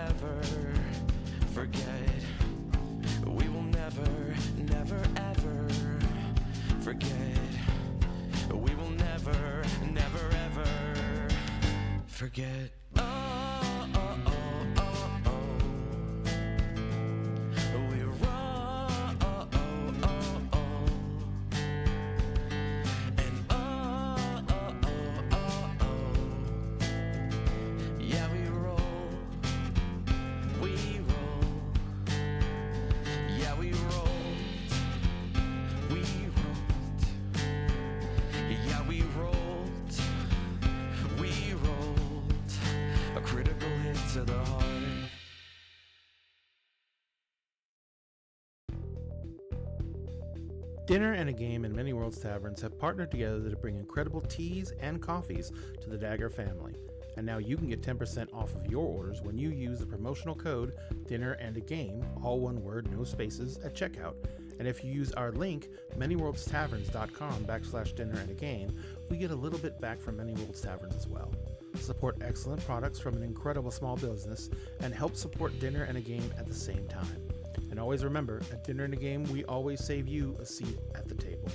ever forget. We will never, never, ever forget. We will never, never, ever forget. Oh, oh, oh, oh, oh. We run, oh, oh, oh, oh. And oh, oh, oh, oh, oh. Yeah, we roll. We roll. Yeah, we rolled. We rolled. Yeah, we rolled. We rolled. A critical hit to the heart. Dinner and a Game and Many Worlds Taverns have partnered together to bring incredible teas and coffees to the Dagger family. And now you can get 10% off of your orders when you use the promotional code Dinner and a Game, all one word, no spaces, at checkout. And if you use our link, manyworldstaverns.com/dinner and a game, we get a little bit back from Many Worlds Taverns as well. Support excellent products from an incredible small business and help support Dinner and a Game at the same time. And always remember, at Dinner and a Game, we always save you a seat at the table.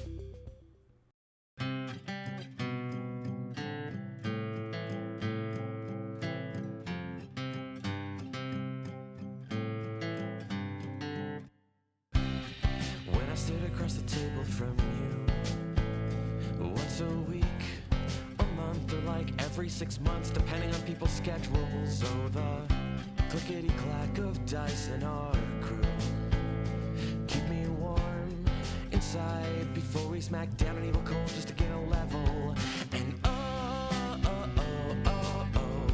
When I sit across the table from you, once a week, a month, or like every 6 months, depending on people's schedules. So the clickety-clack of dice in our crew keep me warm inside before we smack down an evil cold just to gain a level. And oh, oh, oh, oh, oh.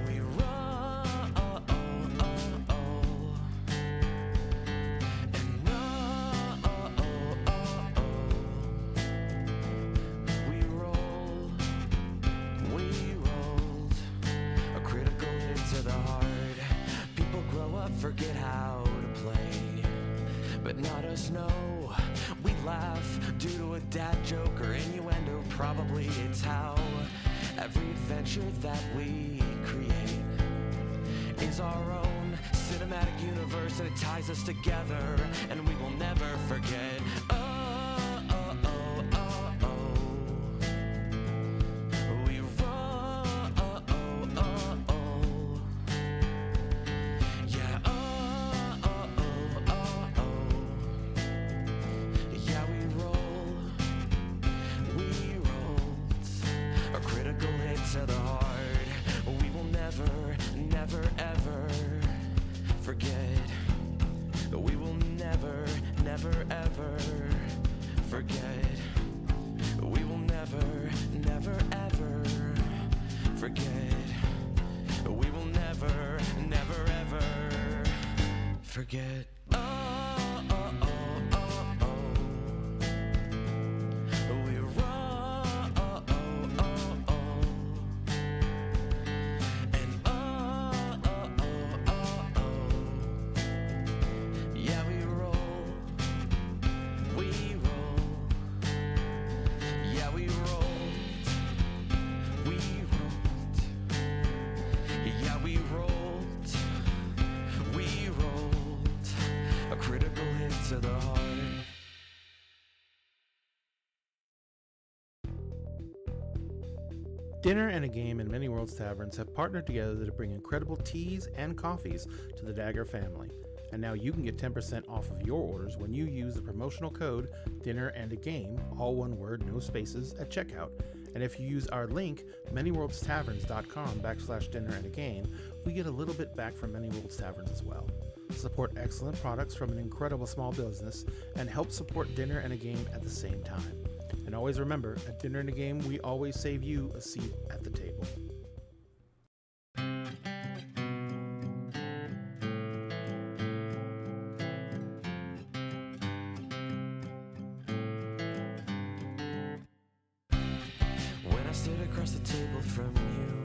We run, oh, oh, oh, oh. And oh, oh, oh, oh, oh. We roll, we rolled. A critical hit to the heart. People grow up, forget how to play, but not us, no. We laugh due to a dad joke or innuendo. Probably it's how every adventure that we create is our own cinematic universe, and it ties us together, and we will never forget. Oh, oh, oh, oh, oh. We run, oh, oh, oh, oh. Yeah, oh, oh, oh, oh, oh. Yeah, we roll. We rolled. A critical hit to the heart. We will never, never, ever forget. We will never, never, ever forget. We will never, never, ever forget. We will never, never, ever forget. Oh, oh, oh, oh, oh. We run, oh, oh, oh, oh. And oh, oh, oh, oh, oh. Yeah, we roll. We roll. Yeah, we rolled. We rolled. Yeah, we rolled. We rolled. A critical hit to the heart. Dinner and a Game and Many Worlds Taverns have partnered together to bring incredible teas and coffees to the Dagger family. And now you can get 10% off of your orders when you use the promotional code Dinner and a Game, all one word, no spaces, at checkout. And if you use our link, manyworldstaverns.com/dinner and a game, we get a little bit back from Many Worlds Taverns as well. Support excellent products from an incredible small business and help support Dinner and a Game at the same time. And always remember, at Dinner and a Game, we always save you a seat at the table. When I sit across the table from you,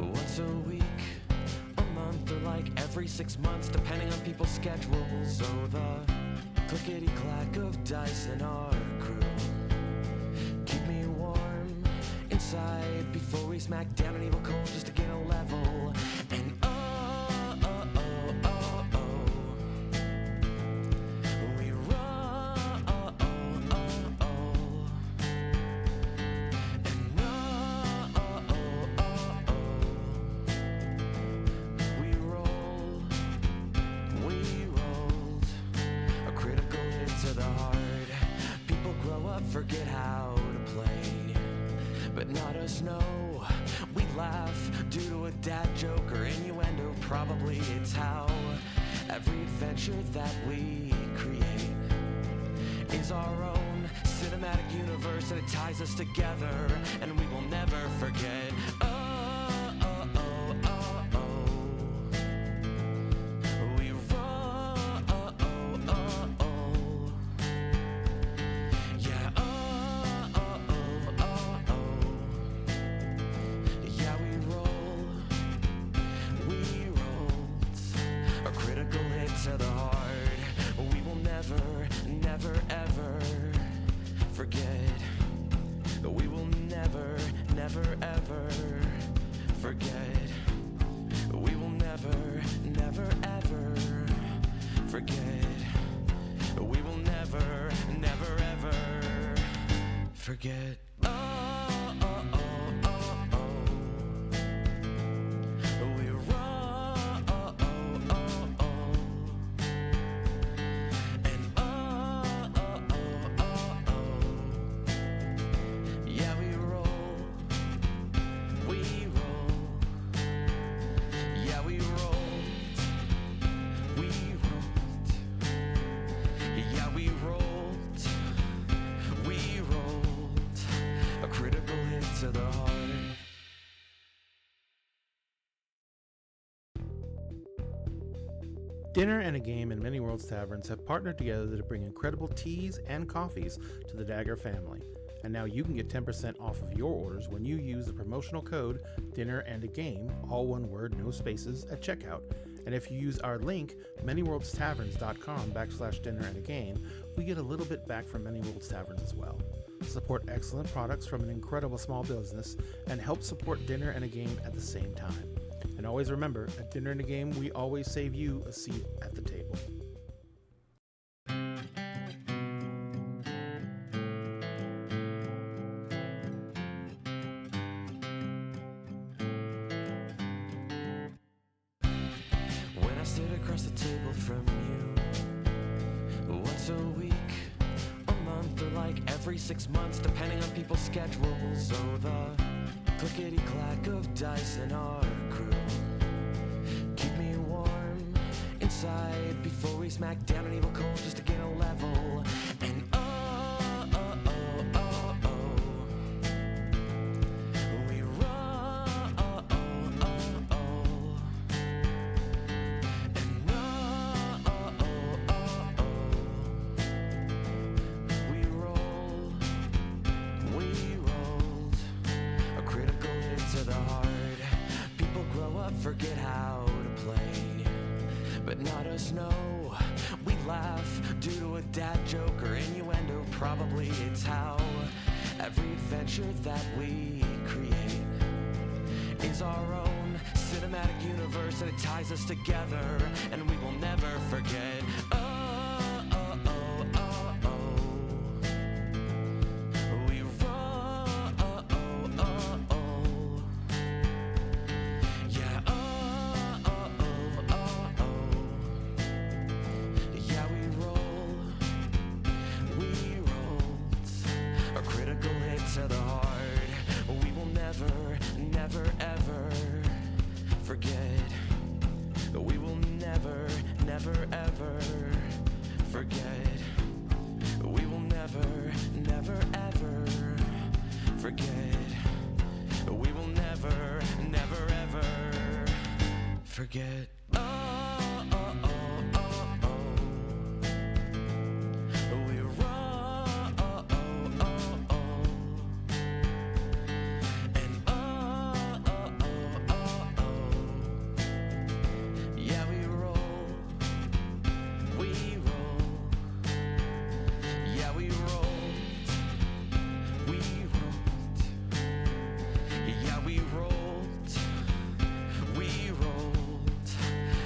once a week, a month, or like every 6 months, depending on people's schedules. So the clickety-clack of dice in our crew keep me warm inside before we smack down an evil cold just to gain a level. us know. We laugh due to a dad joke or innuendo. Probably it's how every adventure that we create is our own cinematic universe, and it ties us together, and we will never forget. Oh, oh, oh, oh, oh. We roll. Oh, oh, oh, oh. Yeah. Oh, oh, oh, oh, oh. Yeah, we roll. We rolled a critical hit to the heart. We will never, never, ever forget. We will never, never, ever forget. We will never, never, ever forget. We will never, never, ever forget. Oh, oh, oh, oh, oh. We roll. Oh, oh, oh, oh. And oh, oh, oh, oh, oh. Yeah, we roll. We roll. Yeah, we rolled. We rolled. Yeah, we rolled. We rolled a critical hit to the heart. Dinner and a Game and Many Worlds Taverns have partnered together to bring incredible teas and coffees to the Dagger family. And now you can get 10% off of your orders when you use the promotional code Dinner and a Game, all one word, no spaces, at checkout. And if you use our link, manyworldstaverns.com/dinner and a game, we get a little bit back from Many Worlds Taverns as well. Support excellent products from an incredible small business and help support Dinner and a Game at the same time. And always remember, at Dinner and a Game, we always save you a seat at the table. When I sit across the table from you, once a week, a month, or like every 6 months, depending on people's schedules. So the clickety-clack of dice in our crew keep me warm inside before we smack down an evil cold just to gain a level. And oh, oh, oh, oh, oh. We roll. Oh, oh, oh, oh. And oh, oh, oh, oh, oh. We roll. We rolled a critical hit to the heart. People grow up, forget how to play, but not us, no. We laugh due to a dad joke or innuendo. Probably it's how every adventure that we create is our own cinematic universe, and it ties us together, and we will never forget. Oh, oh, oh, oh, oh. We roll. Oh, oh, oh, oh. Yeah. Oh, oh, oh, oh, oh. Yeah, we roll. We rolled a critical hit to the heart. We will never, never, ever forget. We will never, never, ever forget. We will never, never, ever forget. We will never, never, ever forget. Oh, oh, oh, oh, oh. We roll. Oh, oh, oh, oh. And oh, oh, oh, oh, oh. Yeah, we roll. We roll. Yeah, we rolled. We rolled. Yeah, we rolled. We rolled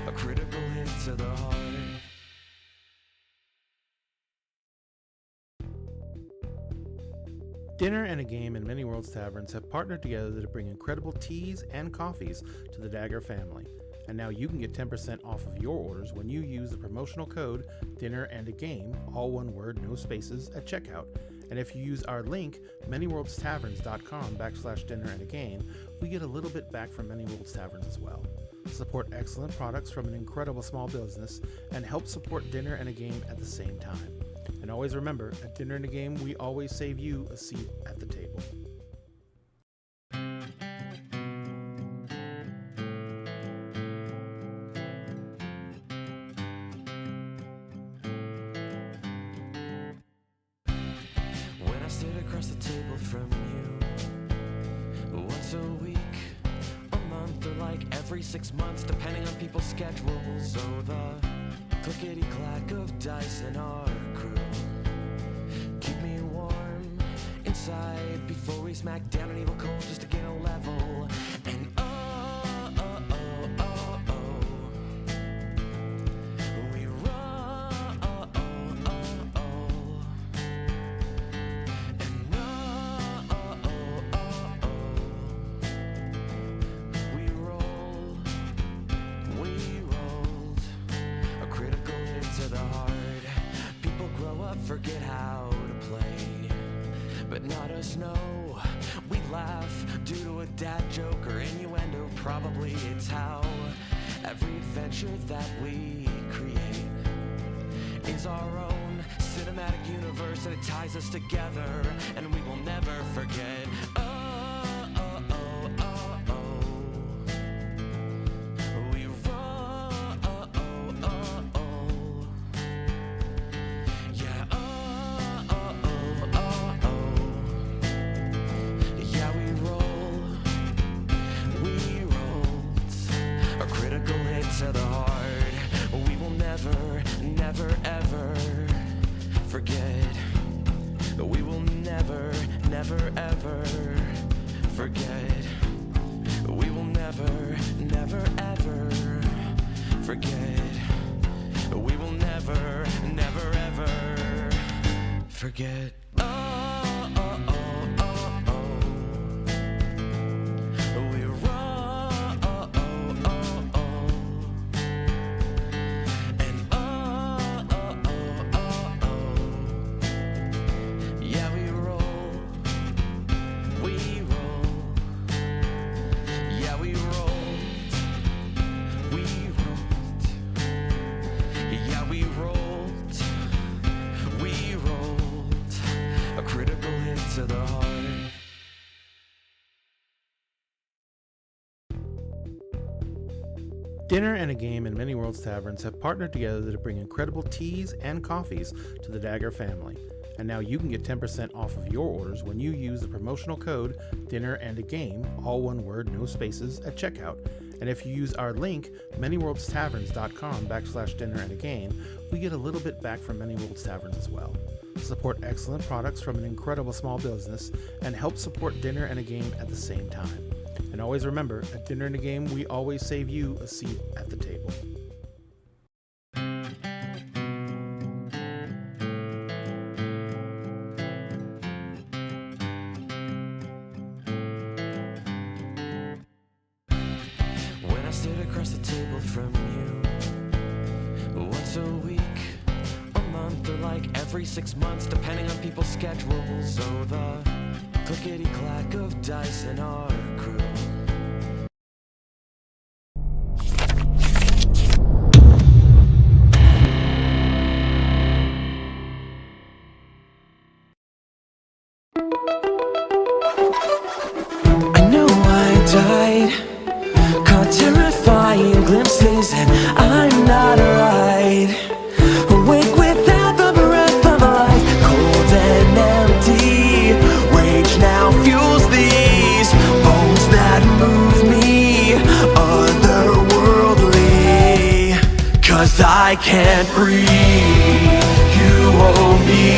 a critical hit to the heart. Dinner and a Game and Many Worlds Taverns have partnered together to bring incredible teas and coffees to the Dagger family. And now you can get 10% off of your orders when you use the promotional code Dinner and a Game, all one word, no spaces, at checkout. And if you use our link, manyworldstaverns.com/dinner and a game, we get a little bit back from Many Worlds Taverns as well. Support excellent products from an incredible small business and help support Dinner and a Game at the same time. And always remember, at Dinner and a Game, we always save you a seat at the table. When I sit across the table from you, once a week, a month, or like every 6 months, depending on people's schedules. So the clickety-clack of dice in our crew keep me warm inside before we smack down an evil cold just to gain a level. And we roll. We rolled a critical hit to the heart. People grow up, forget how to play, but not us, no. We laugh due to a dad joke or innuendo. Probably it's how every adventure that we create is our own cinematic universe, and it ties us together, and we will never forget. We roll. Yeah. Yeah, we roll. We rolled a critical hit to the heart. We will never, never, ever forget. We will never, never, ever forget. We will never, never, ever forget. We will never, never, ever forget. We roll. And yeah, we roll. We roll. Yeah, we rolled. We rolled. Yeah, we rolled. We rolled a critical hit to the heart. Dinner and a Game and Many Worlds Taverns have partnered together to bring incredible teas and coffees to the Dagger family. And now you can get 10% off of your orders when you use the promotional code Dinner and a Game, all one word, no spaces, at checkout. And if you use our link, manyworldstaverns.com/dinner and a game, we get a little bit back from Many Worlds Taverns as well. Support excellent products from an incredible small business and help support Dinner and a Game at the same time. And always remember, at Dinner and a Game, we always save you a seat at the table. When I sit across the table from you, once a week, a month, or like every 6 months, depending on people's schedules. So the clickety-clack of dice in our crew died, caught terrifying glimpses, and I'm not right. Awake without the breath of life, cold and empty. Rage now fuels these bones that move me, otherworldly. 'Cause I can't breathe, you owe me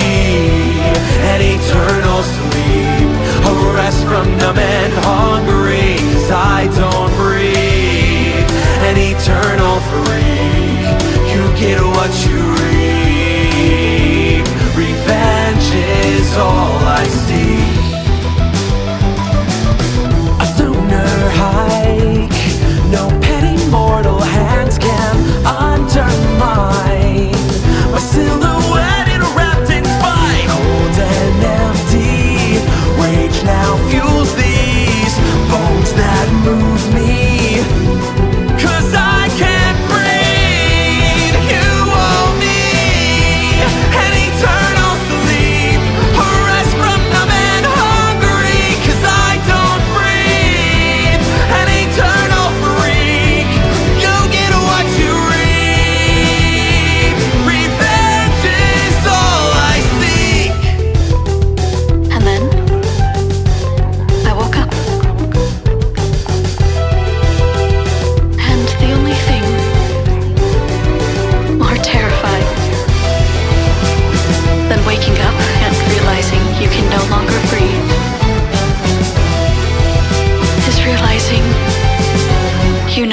an eternal sleep, a rest from numb and hungry. 'Cause I don't breathe, an eternal freak. You get what you reap. Revenge is all I seek. A lunar hike, no petty mortal hands can undermine my silhouette wrapped in spite. Cold and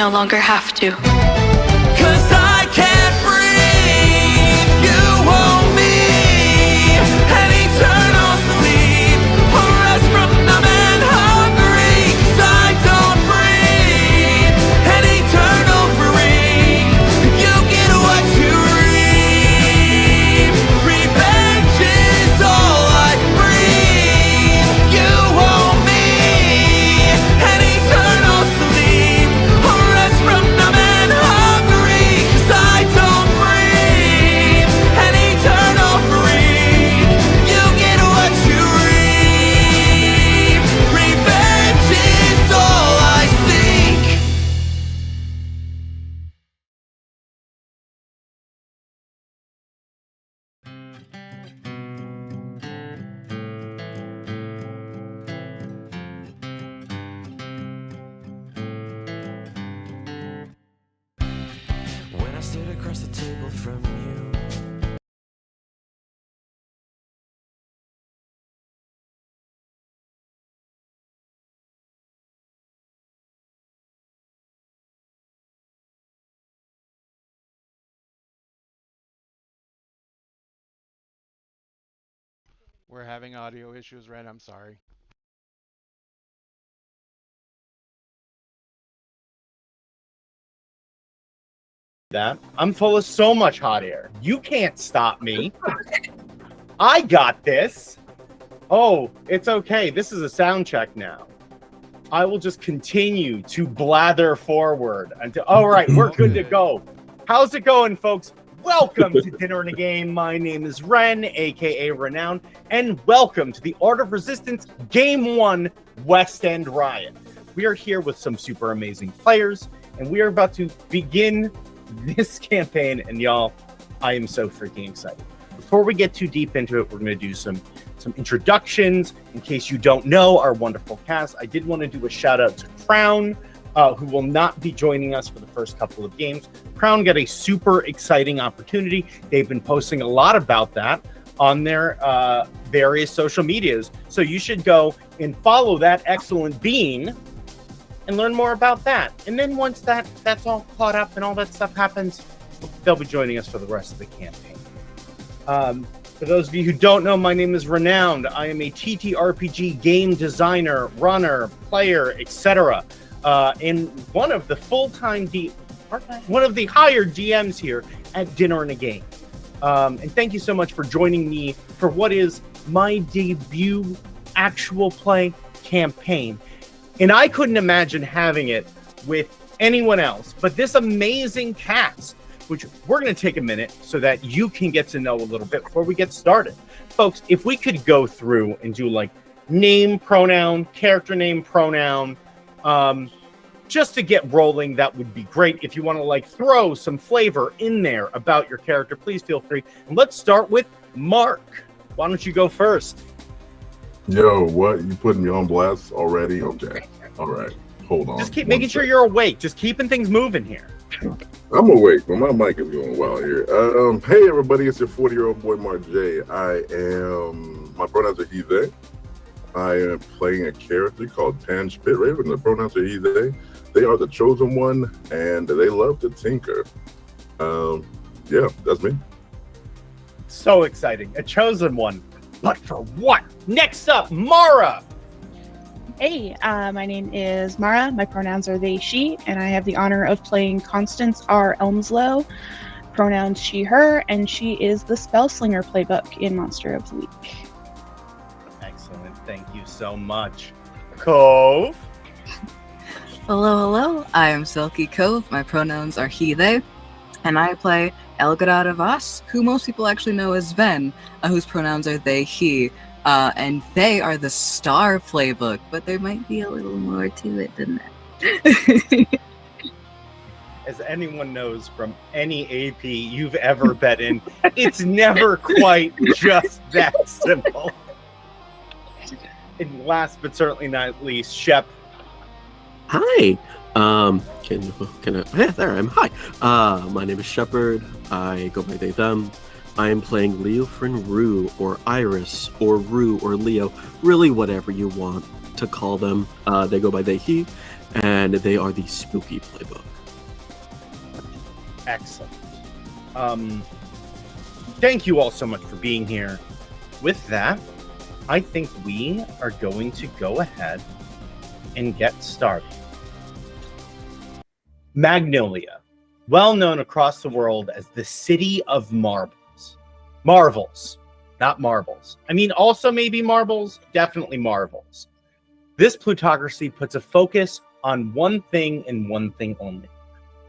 no longer have to. 'Cause I can't breathe. You owe me an eternal sleep, or rest from numb and hungry. 'Cause I don't breathe. An eternal freak. You get what you reap. Revenge is all I breathe. You owe me an eternal sleep, or rest from numb and hungry. 'Cause I don't breathe. An eternal freak. You get what you reap. Revenge is all I seek. When I stood across the table from you, We're having audio issues, Ren. I'm sorry. That I'm full of so much hot air. You can't stop me. I got this. Oh, it's okay. This is a sound check now. I will just continue to blather forward until. All right, we're good to go. How's it going, folks? Welcome to Dinner and a Game. My name is Ren, aka Wrenound, and welcome to the Art of Resistance Game 1 West End Riot. We are here with some super amazing players, and we are about to begin this campaign, and y'all, I am so freaking excited. Before we get too deep into it, we're going to do some introductions. In case you don't know our wonderful cast, I did want to do a shout out to Crown, who will not be joining us for the first couple of games. Crown got a super exciting opportunity. They've been posting a lot about that on their various social medias, so you should go and follow that excellent being and learn more about that. And then once that's all caught up and all that stuff happens, they'll be joining us for the rest of the campaign. For those of you who don't know, my name is Renowned. I am a TTRPG game designer, runner, player, etc. And one of the one of the hired GMs here at Dinner and a Game. And thank you so much for joining me for what is my debut actual play campaign. And I couldn't imagine having it with anyone else, but this amazing cast, which we're going to take a minute so that you can get to know a little bit before we get started. Folks, if we could go through and do like name, pronoun, character name, pronoun, just to get rolling, that would be great. If you want to like throw some flavor in there about your character, please feel free. And let's start with Mark. Why don't you go first? Yo, what? You putting me on blast already? Okay. All right. Hold on. Just keep making sure you're awake. Just keeping things moving here. I'm awake, but my mic is going wild here. Hey, everybody. It's your 40-year-old boy, Mark J. My pronouns are he, they. I am playing a character called Tan Spitraven. The pronouns are he, they. They are the chosen one, and they love to tinker. Yeah, that's me. So exciting. A chosen one. But for what? Next up, Mara. Hey, my name is Mara. My pronouns are they, she, and I have the honor of playing Constance R. Elmslow. Pronouns she, her, and she is the Spellslinger playbook in Monster of the Week. Excellent. Thank you so much. Cove. Hello. I am Silky Cove. My pronouns are he, they, and I play Elgadad of Us, who most people actually know as Ven, whose pronouns are they, he. And they are the star playbook, but there might be a little more to it than that. As anyone knows from any AP you've ever bet in, it's never quite just that simple. And last but certainly not least, Shep. Hi. Can I? Yeah, there I am. Hi. My name is Shepard. I go by they, them. I am playing Leofrin Rue, or Iris, or Rue, or Leo, really whatever you want to call them. They go by they, he, and they are the spooky playbook. Excellent. Thank you all so much for being here. With that, I think we are going to go ahead and get started. Magnolia, well known across the world as the City of Marbles. Marvels, not marbles. I mean, also maybe marbles, definitely marvels. This plutocracy puts a focus on one thing and one thing only: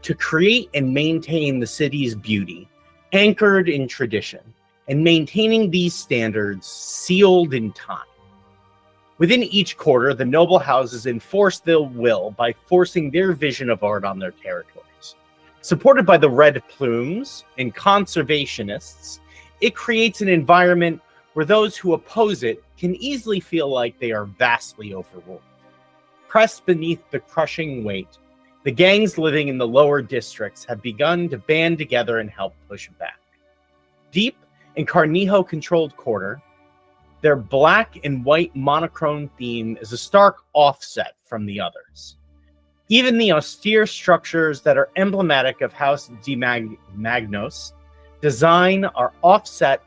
to create and maintain the city's beauty, anchored in tradition, and maintaining these standards sealed in time. Within each quarter, the noble houses enforce their will by forcing their vision of art on their territories. Supported by the Red Plumes and conservationists, it creates an environment where those who oppose it can easily feel like they are vastly overruled. Pressed beneath the crushing weight, the gangs living in the lower districts have begun to band together and help push back. Deep in Carnejo-controlled quarter, their black and white monochrome theme is a stark offset from the others. Even the austere structures that are emblematic of House de Magnos design are offset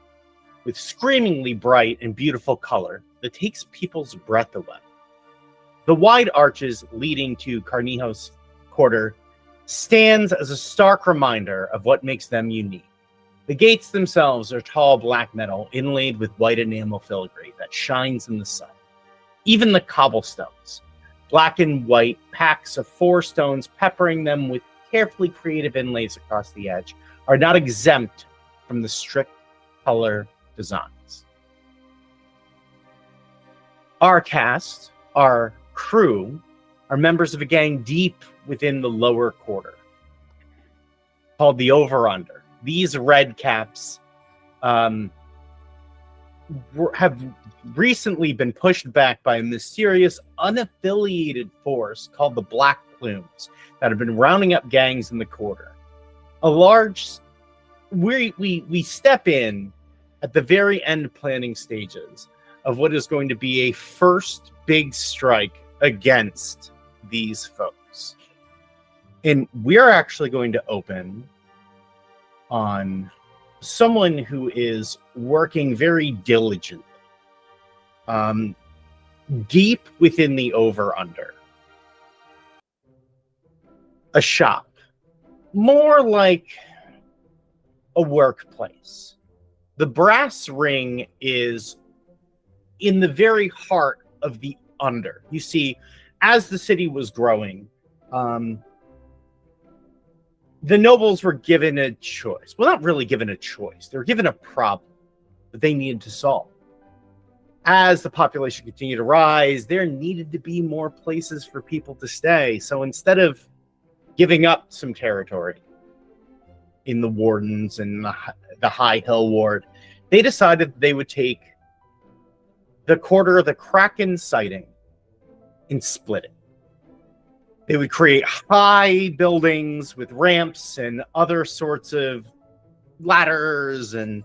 with screamingly bright and beautiful color that takes people's breath away. The wide arches leading to Carnejo's quarter stands as a stark reminder of what makes them unique. The gates themselves are tall black metal inlaid with white enamel filigree that shines in the sun. Even the cobblestones, black and white packs of 4 stones peppering them with carefully creative inlays across the edge, are not exempt from the strict color designs. Our cast, our crew, are members of a gang deep within the lower quarter called the Over-Under. These red caps have recently been pushed back by a mysterious, unaffiliated force called the Black Plumes that have been rounding up gangs in the quarter. We step in at the very end planning stages of what is going to be a first big strike against these folks. And we're actually going to open on someone who is working very diligently, deep within the Over-Under. A shop, more like a workplace. The brass ring is in the very heart of the Under. You see, as the city was growing, the nobles were given a choice. Well, not really given a choice. They were given a problem that they needed to solve. As the population continued to rise, there needed to be more places for people to stay. So instead of giving up some territory in the Wardens and the High Hill Ward, they decided they would take the quarter of the Kraken sighting and split it. They would create high buildings with ramps and other sorts of ladders and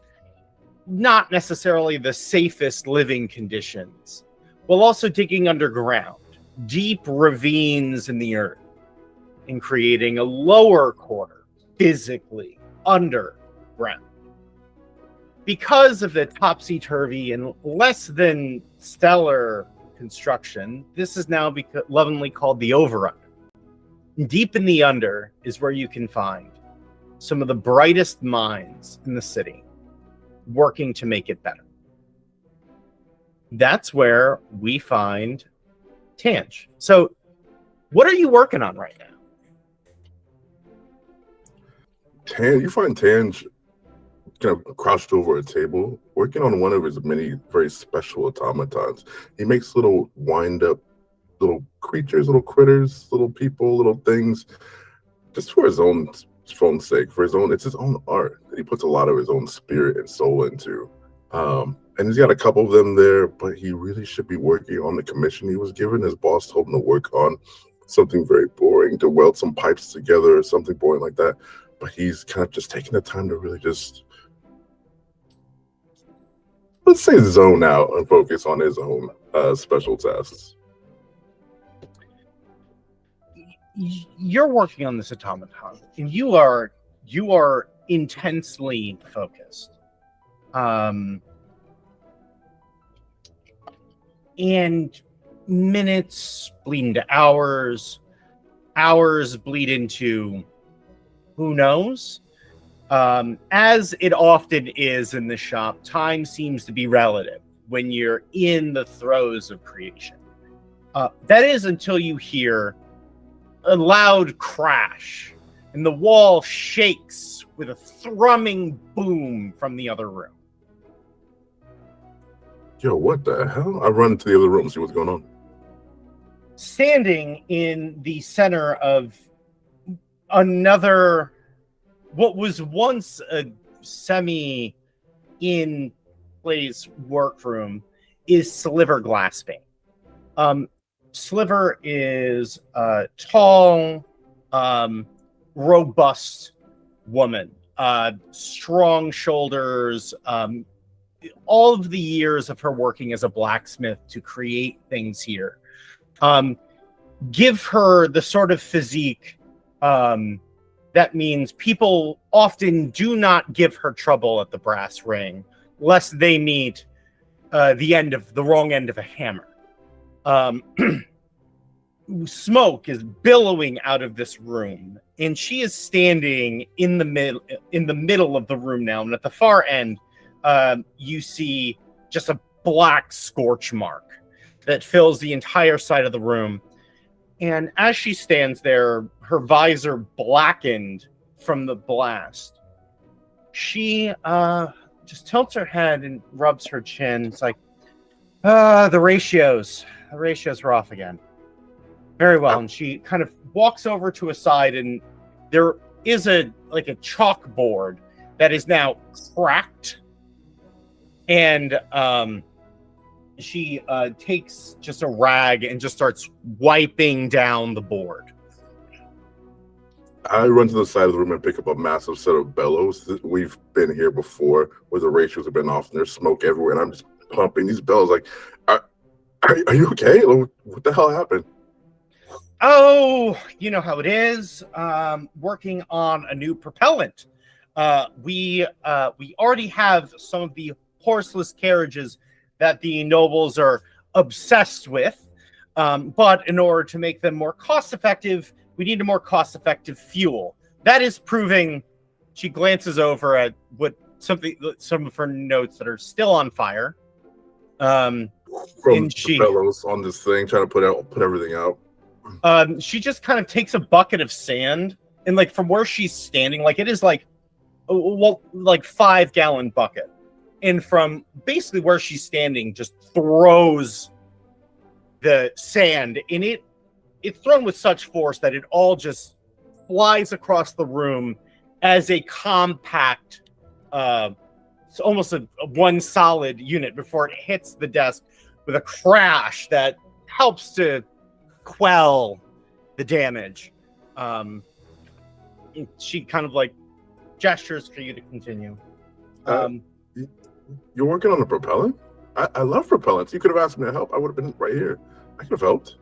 not necessarily the safest living conditions, while also digging underground, deep ravines in the earth, and creating a lower quarter, physically underground. Because of the topsy-turvy and less than stellar construction, this is now lovingly called the Over-Under. Deep in the Under is where you can find some of the brightest minds in the city working to make it better. That's where we find Tange. So, what are you working on right now? You find Tange kind of crouched over a table, working on one of his many very special automatons. He makes little wind-up little creatures, little critters, little people, little things, just for his own sake, it's his own art that he puts a lot of his own spirit and soul into. And he's got a couple of them there, but he really should be working on the commission he was given. His boss told him to work on something very boring, to weld some pipes together or something boring like that. But he's kind of just taking the time to really just, let's say, zone out and focus on his own special tasks. You're working on this automaton, and you are you are intensely focused. And minutes bleed into hours. Hours bleed into who knows. As it often is in the shop, time seems to be relative when you're in the throes of creation. That is until you hear a loud crash and the wall shakes with a thrumming boom from the other room. Yo, what the hell? I run into the other room, see what's going on. Standing in the center of another, what was once a semi-in-place workroom, is Sliver Glassbane. Sliver is a tall, robust woman, strong shoulders, all of the years of her working as a blacksmith to create things here give her the sort of physique that means people often do not give her trouble at the brass ring lest they meet the wrong end of a hammer. Smoke is billowing out of this room, and she is standing in the middle of the room now, and at the far end you see just a black scorch mark that fills the entire side of the room. And as she stands there, her visor blackened from the blast, she just tilts her head and rubs her chin. It's like, the ratios were off again. Very well. And she kind of walks over to a side, and there is a chalkboard that is now cracked. And she takes just a rag and just starts wiping down the board. I run to the side of the room and pick up a massive set of bellows. We've been here before where the ratios have been off and there's smoke everywhere, and I'm just pumping these bellows like, are you okay? What the hell happened? Oh, you know how it is. Working on a new propellant. We already have some of the horseless carriages that the nobles are obsessed with. But in order to make them more cost-effective, we need a more cost-effective fuel. That is proving. She glances over at some of her notes that are still on fire. From the bellows on this thing, trying to put everything out. She just kind of takes a bucket of sand, and from where she's standing, it is 5-gallon bucket. And from basically where she's standing, just throws the sand, and it's thrown with such force that it all just flies across the room as a compact, it's almost a one solid unit before it hits the desk with a crash that helps to quell the damage. She kind of gestures for you to continue. You're working on a propellant? I love propellants. You could have asked me to help. I would have been right here. I could have helped.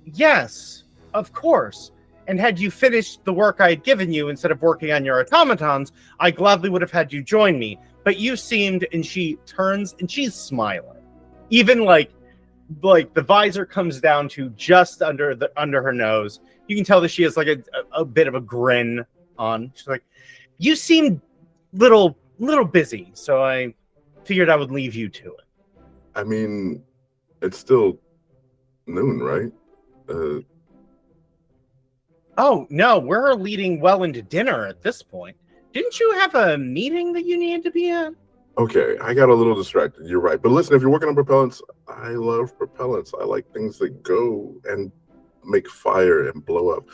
Yes, of course. And had you finished the work I had given you instead of working on your automatons, I gladly would have had you join me. But you seemed, and she turns and she's smiling. Even the visor comes down to just under her nose. You can tell that she has a bit of a grin on. She's like, you seem little busy, so I figured I would leave you to it. I mean, it's still noon, right? Oh, no, we're leading well into dinner at this point. Didn't you have a meeting that you needed to be at? Okay, I got a little distracted. You're right. But listen, if you're working on propellants, I love propellants. I like things that go and make fire and blow up.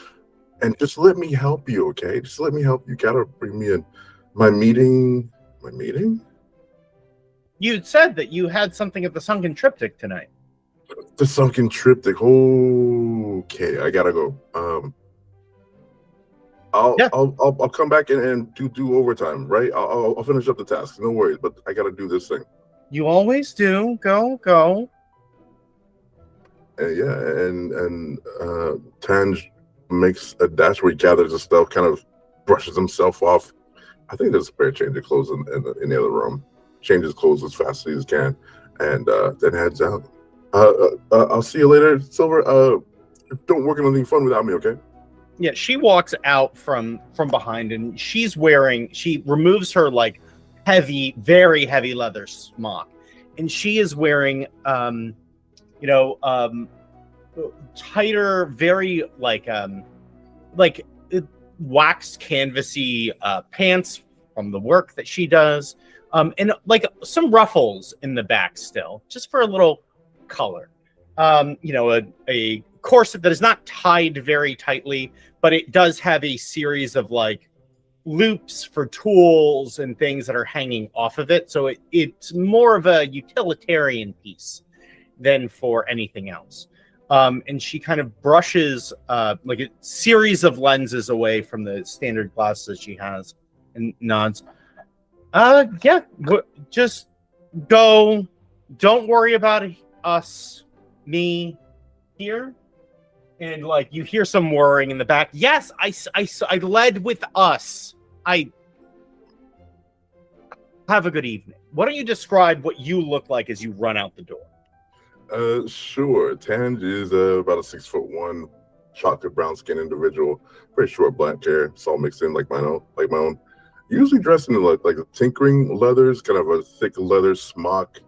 And just let me help you, okay? Just let me help you. Gotta bring me in. My meeting? You'd said that you had something at the Sunken Triptych tonight. The Sunken Triptych. Okay, I gotta go. I'll come back and do overtime, right? I'll finish up the tasks. No worries, but I gotta do this thing. You always do. Go. And Tanj makes a dash where he gathers the stuff, kind of brushes himself off. I think there's a spare change of clothes in the other room. Changes clothes as fast as he can, and then heads out. I'll see you later, Silver. Don't work on anything fun without me, okay? Yeah, she walks out from behind, and she removes her like very heavy leather smock, and she is wearing tighter, very like waxed canvasy pants from the work that she does, and like some ruffles in the back still, just for a little color. A corset that is not tied very tightly, but it does have a series of like loops for tools and things that are hanging off of it. So it's more of a utilitarian piece than for anything else. And she kind of brushes like a series of lenses away from the standard glasses she has and nods. Yeah, just go. Don't worry about us, me here. And like you hear some whirring in the back. Yes, I led with us. I have a good evening. Why don't you describe what you look like as you run out the door? Sure. Tange is about a 6'1", chocolate brown skin individual, very short black hair. It's all mixed in like my own. Usually dressed in like tinkering leathers, kind of a thick leather smock,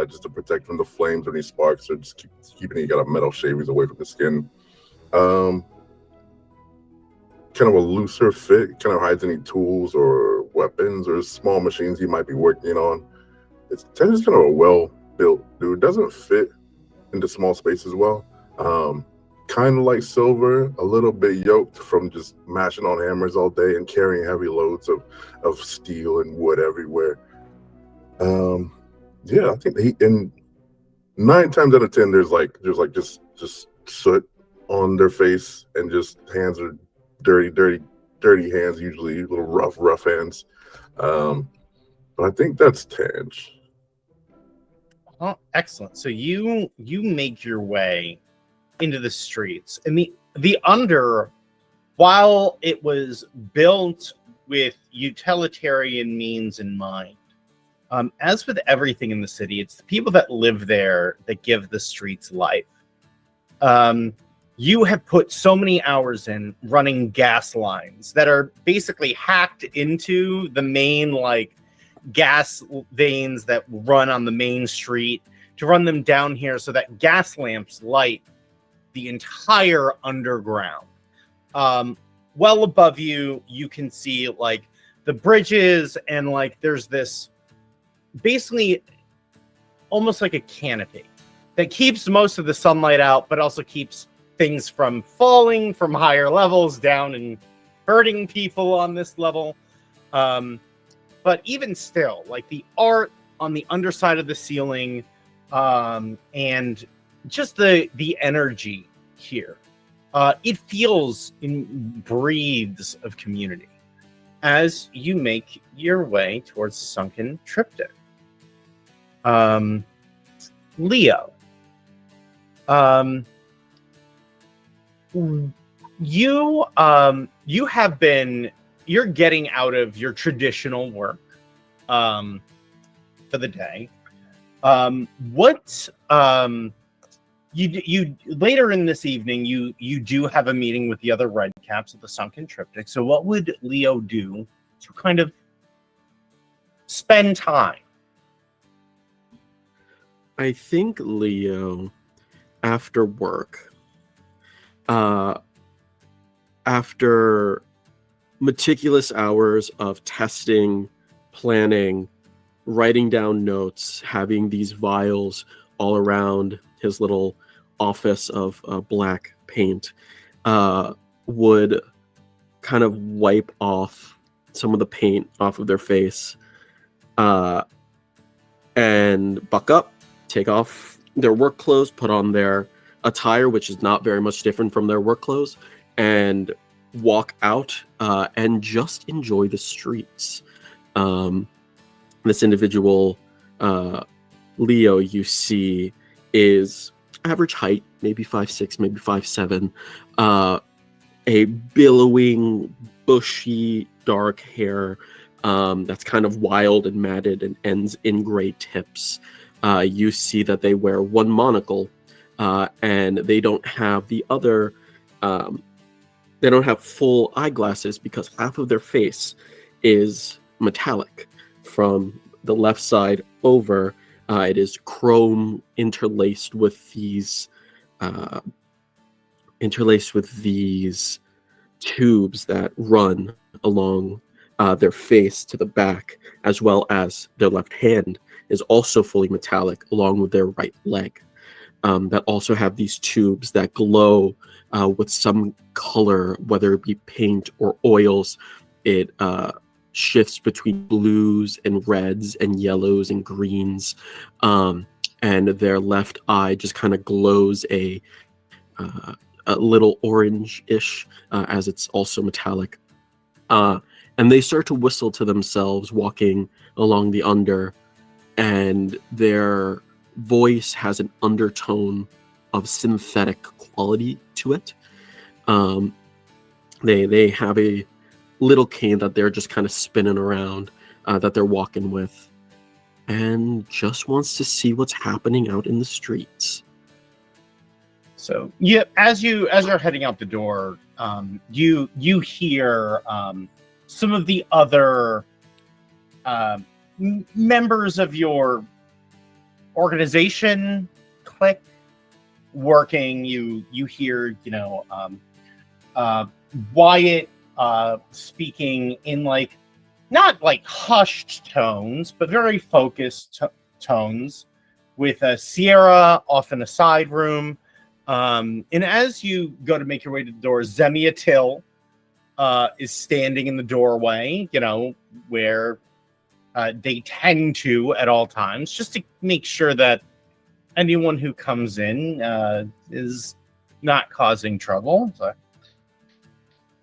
just to protect from the flames or any sparks, or just keeping you got a metal shavings away from the skin. Kind of a looser fit, kind of hides any tools or weapons or small machines he might be working on. Tange is kind of a well-built dude. Doesn't fit into small spaces well. Kind of like Silver, a little bit yoked from just mashing on hammers all day and carrying heavy loads of steel and wood everywhere. Yeah, I think and 9 times out of 10, there's just soot on their face, and just hands are dirty hands, usually little rough hands. But I think that's Tange. Oh, excellent. So you make your way into the streets, and the under, while it was built with utilitarian means in mind, as with everything in the city, it's the people that live there that give the streets life. You have put so many hours in running gas lines that are basically hacked into the main like gas veins that run on the main street to run them down here so that gas lamps light the entire underground. Well above you, you can see like the bridges, and like there's this basically almost like a canopy that keeps most of the sunlight out, but also keeps things from falling from higher levels down and hurting people on this level. But even still, like the art on the underside of the ceiling, and just the energy here, it feels and breathes of community as you make your way towards the sunken triptych. Leo, you're getting out of your traditional work for the day. You later in this evening, you do have a meeting with the other red caps at the sunken triptych. So what would Leo do to kind of spend time? I think Leo, after work, after meticulous hours of testing, planning, writing down notes, having these vials all around his little office of black paint, would kind of wipe off some of the paint off of their face, and buck up, take off their work clothes, put on their attire, which is not very much different from their work clothes, and walk out and just enjoy the streets. This individual, Leo, you see, is average height, maybe 5'6", maybe 5'7", a billowing bushy, dark hair that's kind of wild and matted and ends in gray tips. You see that they wear one monocle, and they don't have the other. They don't have full eyeglasses because half of their face is metallic. From the left side over, it is chrome interlaced with these tubes that run along their face to the back, as well as their left hand is also fully metallic, along with their right leg. That also have these tubes that glow with some color, whether it be paint or oils. It shifts between blues and reds and yellows and greens. And their left eye just kind of glows a little orange-ish, as it's also metallic. And they start to whistle to themselves, walking along the under, and their voice has an undertone of synthetic quality to it. They have a little cane that they're just kind of spinning around, that they're walking with, and just wants to see what's happening out in the streets. So yeah, as you're heading out the door, you hear some of the other members of your organization clique working. You hear, Wyatt speaking in like not like hushed tones, but very focused tones, with Sierra off in a side room. And as you go to make your way to the door, Zemia Till is standing in the doorway, where they tend to at all times, just to make sure that anyone who comes in is not causing trouble. So,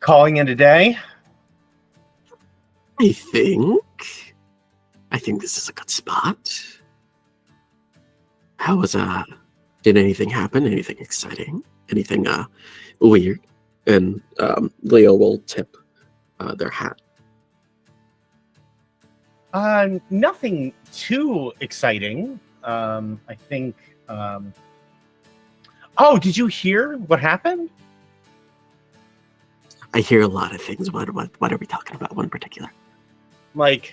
calling in today. I think this is a good spot. How was did anything happen? Anything exciting? Anything weird? And Leo will tip their hat. Nothing too exciting. I think. Oh, did you hear what happened? I hear a lot of things. What are we talking about? One particular? Like,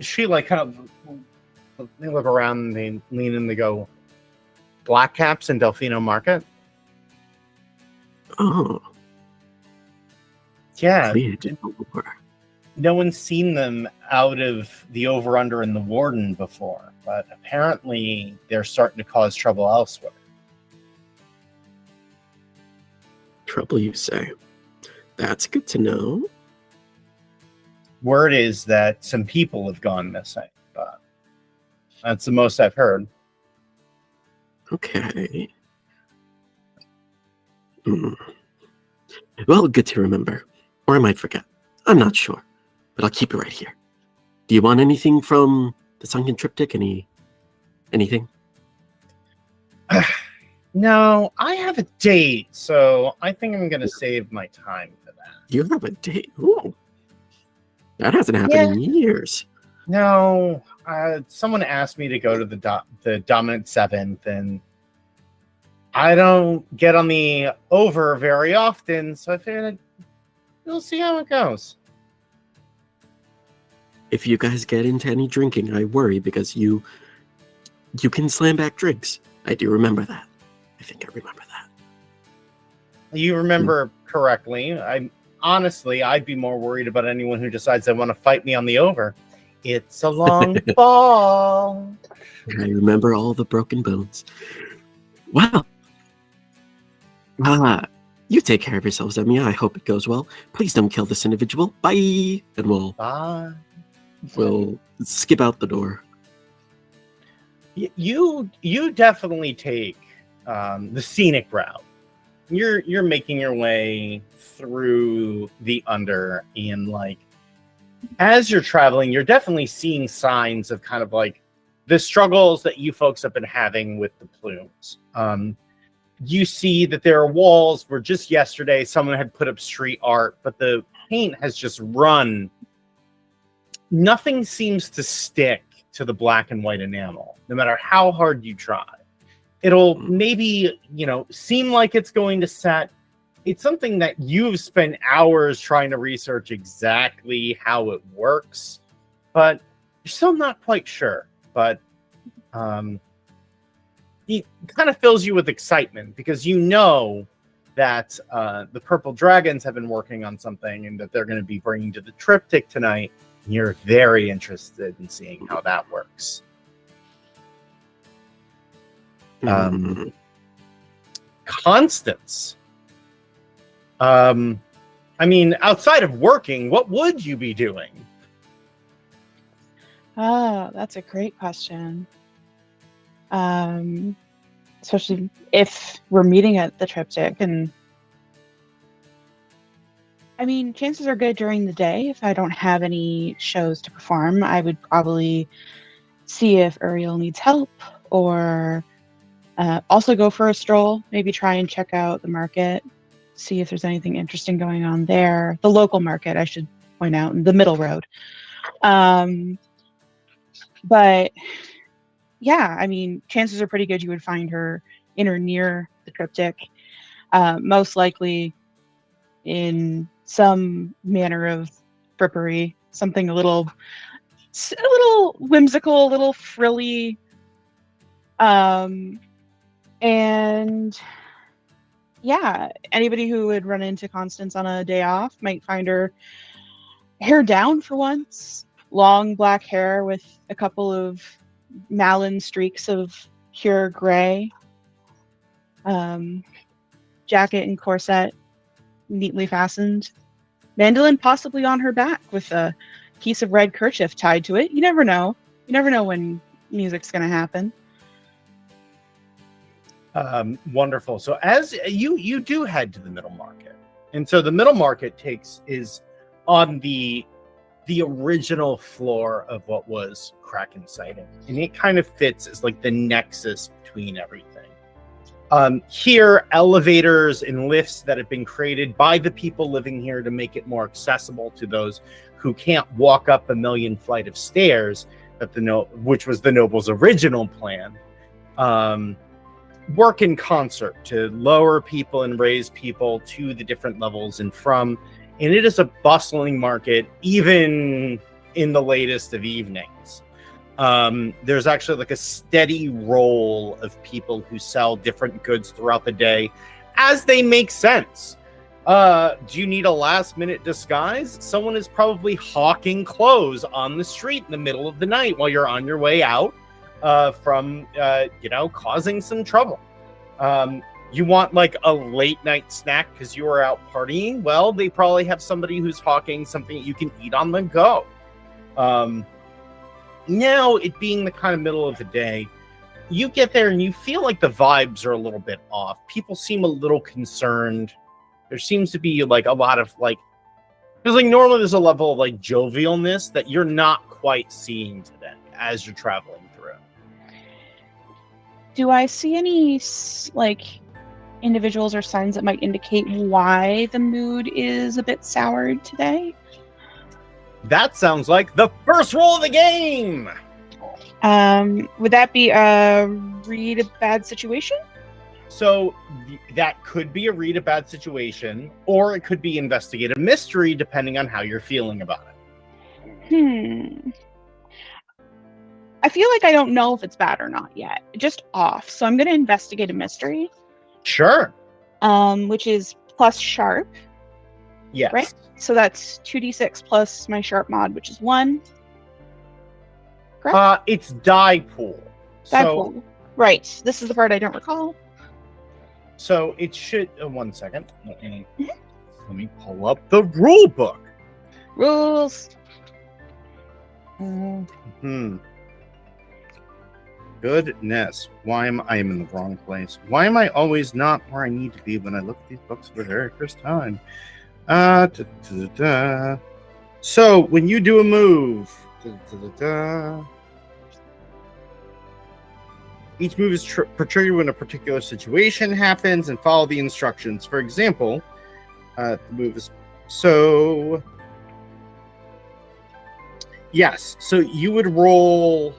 she like kind of they look around and they lean in. They go, Black Caps in Delfino Market. Oh, yeah. we didn't know before. No one's seen them out of the over-under in the Warden before, but apparently they're starting to cause trouble elsewhere. Trouble, you say? That's good to know. Word is that some people have gone missing, but that's the most I've heard. Okay. Well, good to remember. Or I might forget. I'm not sure. But I'll keep it right here. Do you want anything from the Sunken Triptych? Anything? No, I have a date, so I think I'm going to save my time for that. You have a date? Ooh. That hasn't happened in years. No, someone asked me to go to the Dominant Seventh, and I don't get on the over very often, so I figured we'll see how it goes. If you guys get into any drinking, I worry because you can slam back drinks. I do remember that. I think I remember that. You remember correctly. I'd be more worried about anyone who decides they want to fight me on the over. It's a long ball. I remember all the broken bones. Well, you take care of yourselves, Emmy. I hope it goes well. Please don't kill this individual. Bye. And we'll skip out the door. You definitely take the scenic route. You're making your way through the under, and like as you're traveling, you're definitely seeing signs of kind of like the struggles that you folks have been having with the plumes. You see that there are walls where just yesterday someone had put up street art, but the paint has just run. Nothing seems to stick to the black and white enamel, no matter how hard you try. It'll maybe, seem like it's going to set. It's something that you've spent hours trying to research exactly how it works, but you're still not quite sure. But it kind of fills you with excitement because you know that the Purple Dragons have been working on something and that they're going to be bringing to the triptych tonight. And you're very interested in seeing how that works. Constance. Outside of working, what would you be doing? Oh, that's a great question. Especially if we're meeting at the triptych, and chances are good during the day. If I don't have any shows to perform, I would probably see if Uriel needs help, or also go for a stroll. Maybe try and check out the market, see if there's anything interesting going on there. The local market, I should point out, in the middle road. But yeah, chances are pretty good you would find her in or near the triptych, most likely in some manner of frippery, something a little whimsical, a little frilly, and yeah, anybody who would run into Constance on a day off might find her hair down for once, long black hair with a couple of Malin streaks of pure gray, jacket and corset neatly fastened, mandolin possibly on her back with a piece of red kerchief tied to it. You never know when music's gonna happen. Wonderful. So as you do head to the middle market, and so the middle market is on the original floor of what was Kraken Sighting, and it kind of fits as like the nexus between everything. Here, elevators and lifts that have been created by the people living here to make it more accessible to those who can't walk up a million flight of stairs, which was the noble's original plan. Work in concert to lower people and raise people to the different levels and from. And it is a bustling market, even in the latest of evenings. There's actually like a steady roll of people who sell different goods throughout the day as they make sense. Do you need a last minute disguise? Someone is probably hawking clothes on the street in the middle of the night while you're on your way out from causing some trouble. You want like a late night snack because you were out partying? Well, they probably have somebody who's hawking something you can eat on the go. Now, it being the kind of middle of the day, you get there and you feel like the vibes are a little bit off. People seem a little concerned. There seems to be like a lot of like, because like normally there's a level of like jovialness that you're not quite seeing today as you're traveling through. Do I see any like individuals or signs that might indicate why the mood is a bit soured today? That sounds like the first roll of the game. Would that be a read a bad situation? So that could be a read a bad situation, or it could be investigate a mystery, depending on how you're feeling about it. I feel like I don't know if it's bad or not yet. Just off. So I'm going to investigate a mystery. Sure. Which is plus sharp. Yes. Right? So that's 2d6 plus my sharp mod, which is 1. Correct? It's die pool. Pool. Right. This is the part I don't recall. So it should... 1 second. Let me pull up the rule book. Rules. Goodness. Why am I in the wrong place? Why am I always not where I need to be when I look at these books for the very first time? So when you do a move, each move is triggered when a particular situation happens and follow the instructions. For example, the move is So yes, so you would roll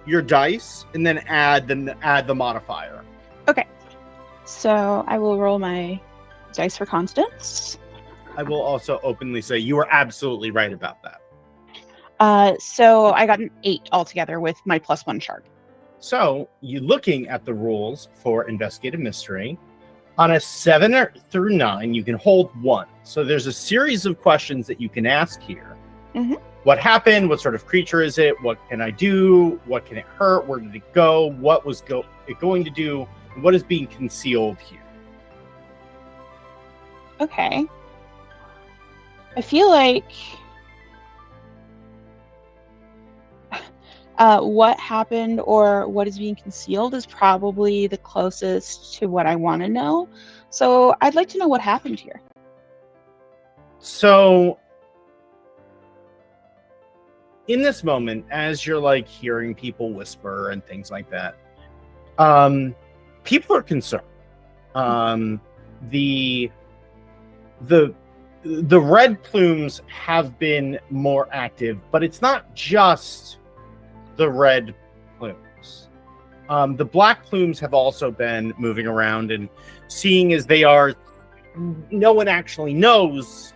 your dice and then add the modifier. Okay. So I will roll my dice for Constance. I will also openly say you are absolutely right about that. So I got an 8 altogether with my +1 sharp. So you looking at the rules for investigative mystery, on a 7 through 9, you can hold 1. So there's a series of questions that you can ask here. Mhm. What happened? What sort of creature is it? What can I do? What can it hurt? Where did it go? What was it going to do? And what is being concealed here? Okay. I feel like what happened or what is being concealed is probably the closest to what I want to know. So I'd like to know what happened here. So in this moment, as you're like hearing people whisper and things like that, people are concerned. The red plumes have been more active, but it's not just the red plumes. The black plumes have also been moving around, and seeing as they are, no one actually knows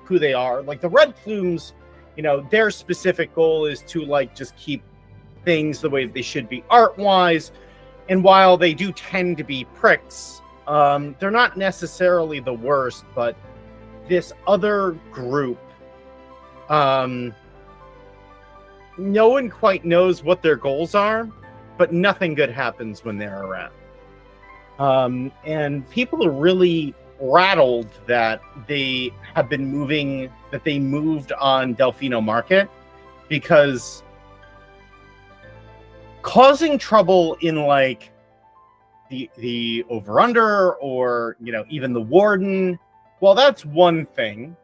who they are. Like the red plumes, you know, their specific goal is to like just keep things the way they should be art-wise. And while they do tend to be pricks, they're not necessarily the worst, but this other group, no one quite knows what their goals are, but nothing good happens when they're around. And people are really rattled that they have been that they moved on Delfino Market, because causing trouble in like the over-under or, you know, even the warden, well, that's one thing.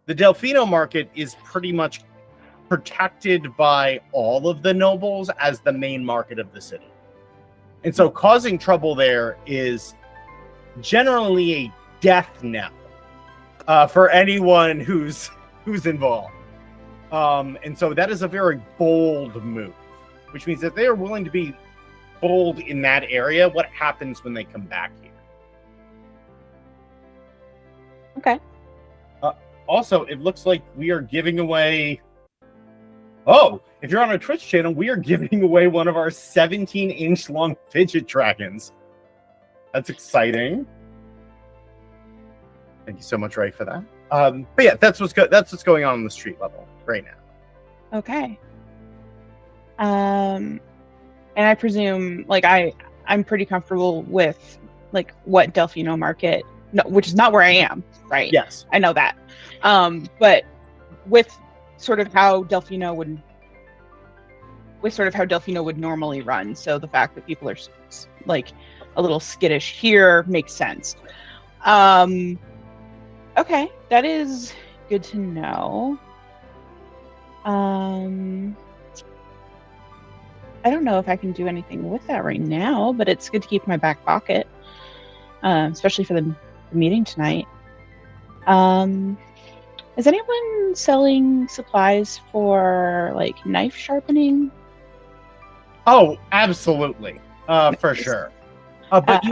The Delfino Market is pretty much protected by all of the nobles as the main market of the city. And so causing trouble there is generally a death knell for anyone who's involved. And so that is a very bold move, which means that they are willing to be bold in that area. What happens when they come back here? Okay. Also, it looks like we are giving away... Oh, if you're on our Twitch channel, we are giving away one of our 17-inch long fidget dragons. That's exciting. Thank you so much, Ray, for that. But yeah, that's what's going on the street level right now. Okay. And I presume, like, I'm pretty comfortable with, like, what Delfino Market, no, which is not where I am, right? Yes. I know that. But with sort of how Delfino would normally run, so the fact that people are, like, a little skittish here makes sense. Okay, that is good to know. I don't know if I can do anything with that right now, but it's good to keep in my back pocket, especially for the meeting tonight. Is anyone selling supplies for, like, knife sharpening? Oh, absolutely, for sure. But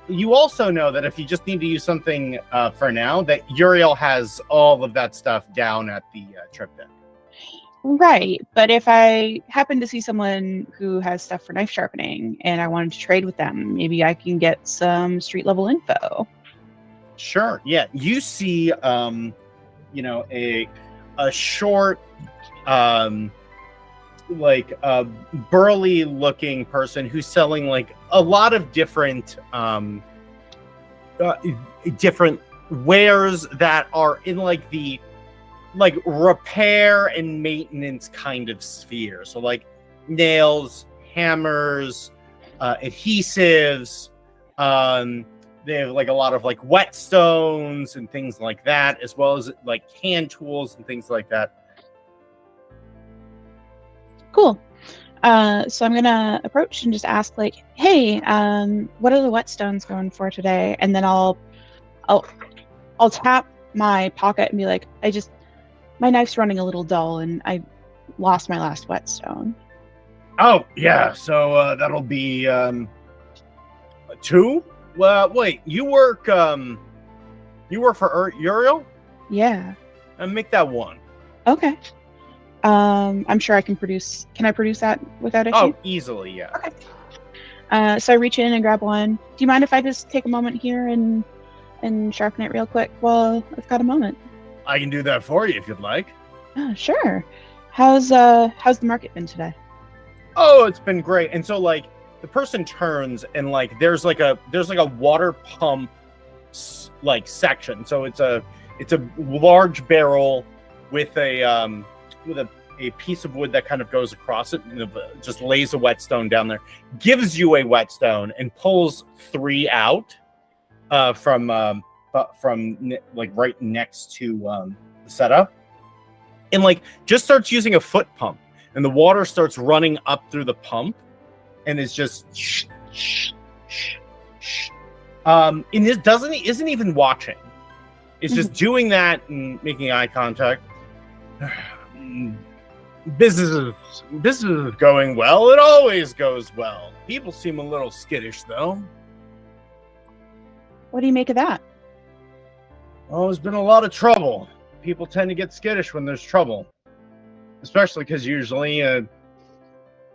you also know that if you just need to use something for now, that Uriel has all of that stuff down at the trip deck. Right, but if I happen to see someone who has stuff for knife sharpening and I wanted to trade with them, maybe I can get some street level info. Sure. Yeah, you see, you know, a short, like a burly looking person who's selling like a lot of different different wares that are in like the repair and maintenance kind of sphere. So like nails, hammers, adhesives, they have like a lot of like whetstones and things like that, as well as like hand tools and things like that. Cool. So I'm gonna approach and just ask, like, hey, what are the whetstones going for today? And then I'll I'll tap my pocket and be like, my knife's running a little dull, and I lost my last whetstone. Oh, yeah. So that'll be 2. Well, wait. You work for Uriel? Yeah. And make that 1. Okay. I'm sure I can produce. Can I produce that without issue? Oh, easily, yeah. Okay. So I reach in and grab one. Do you mind if I just take a moment here and sharpen it real quick while I've got a moment? I can do that for you if you'd like. Oh, sure. How's the market been today? Oh, it's been great. And so like the person turns and like there's like a water pump like section. So it's a large barrel with a piece of wood that kind of goes across it and just lays a whetstone down there, gives you a whetstone and pulls 3 out from like right next to the setup, and like just starts using a foot pump, and the water starts running up through the pump, and it's just and this isn't even watching. It's just doing that and making eye contact. Business is going well. It always goes well. People seem a little skittish, though. What do you make of that? Oh, there's been a lot of trouble. People tend to get skittish when there's trouble, especially because usually,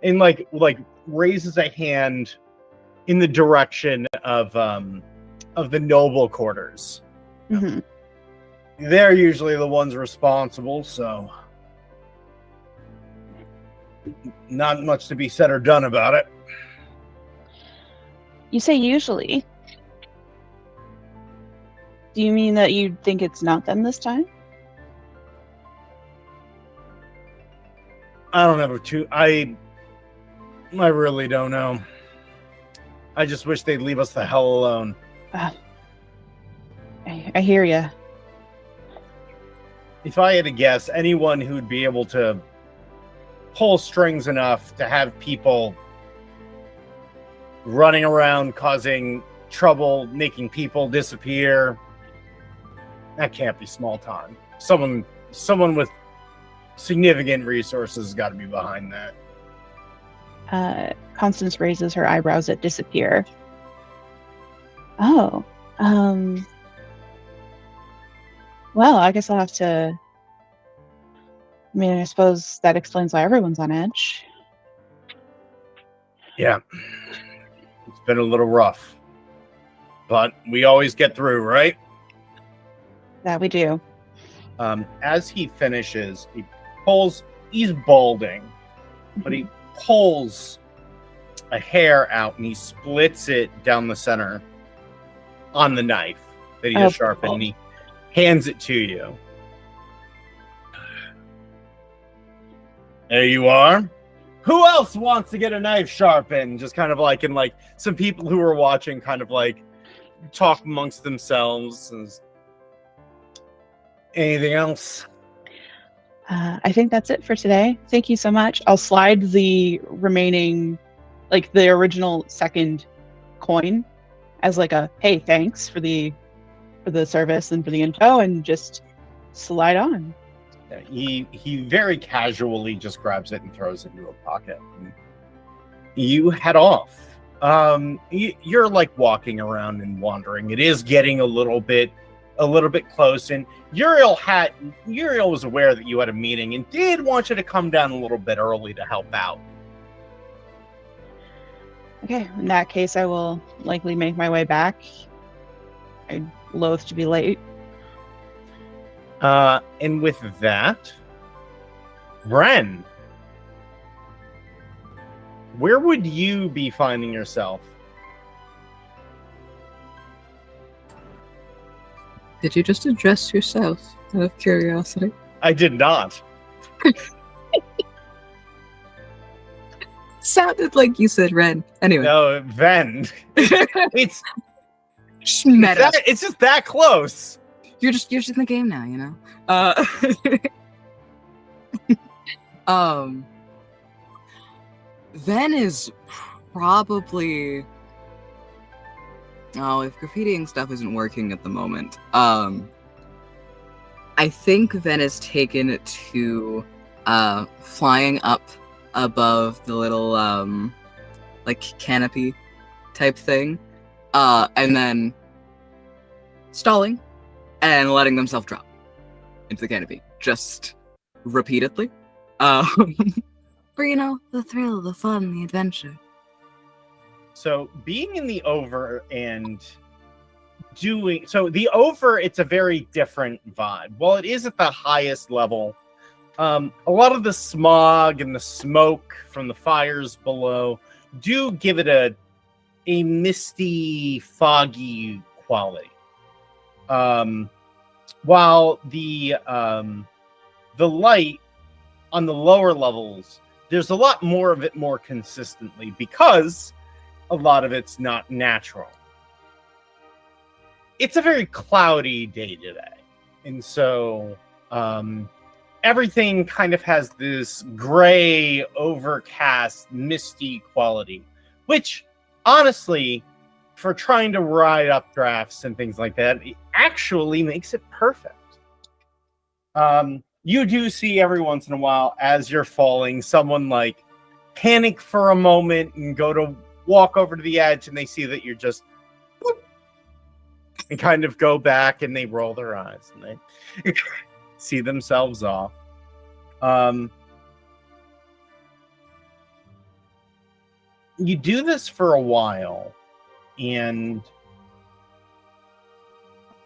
in like raises a hand in the direction of the noble quarters. Mm-hmm. They're usually the ones responsible, so not much to be said or done about it. You say usually. Do you mean that you think it's not them this time? I don't have I really don't know. I just wish they'd leave us the hell alone. I hear you. If I had to guess, anyone who'd be able to pull strings enough to have people running around causing trouble, making people disappear, that can't be small time. Someone with significant resources has got to be behind that. Constance raises her eyebrows at disappear. Oh, well, I guess I'll have to. I mean, I suppose that explains why everyone's on edge. Yeah. It's been a little rough. But we always get through, right? That we do. As he finishes, he's balding, but he pulls a hair out and he splits it down the center on the knife that he just sharpened, and he hands it to you. There you are. Who else wants to get a knife sharpened? Just kind of like, and like some people who are watching kind of like talk amongst themselves. Anything else? I think that's it for today. Thank you so much. I'll slide the remaining, like the original second coin as like a, hey, thanks for the service and for the info, and just slide on. He very casually just grabs it and throws it into a pocket. And you head off. You're like walking around and wandering. It is getting a little bit close, and Uriel was aware that you had a meeting and did want you to come down a little bit early to help out. Okay, in that case, I will likely make my way back. I'd loathe to be late. And with that, Ren, where would you be finding yourself? Did you just address yourself out of curiosity? I did not. Sounded like you said Ren. Anyway. No, Ven. It's just that close. You're just in the game now, you know. Ven is probably Oh, if graffitiing stuff isn't working at the moment, I think Ven is taken to flying up above the little like canopy type thing, and then stalling and letting themselves drop into the canopy just repeatedly. For the thrill, the fun, the adventure. So being in the over and doing so the over, it's a very different vibe. While it is at the highest level, a lot of the smog and the smoke from the fires below do give it a misty, foggy quality. While the light on the lower levels, there's a lot more of it more consistently because a lot of it's not natural. It's a very cloudy day today. And so everything kind of has this gray, overcast, misty quality, which honestly, for trying to ride updrafts and things like that, it actually makes it perfect. You do see every once in a while as you're falling, someone like panic for a moment and go to walk over to the edge, and they see that you're just whoop, and kind of go back, and they roll their eyes and they see themselves off. You do this for a while, and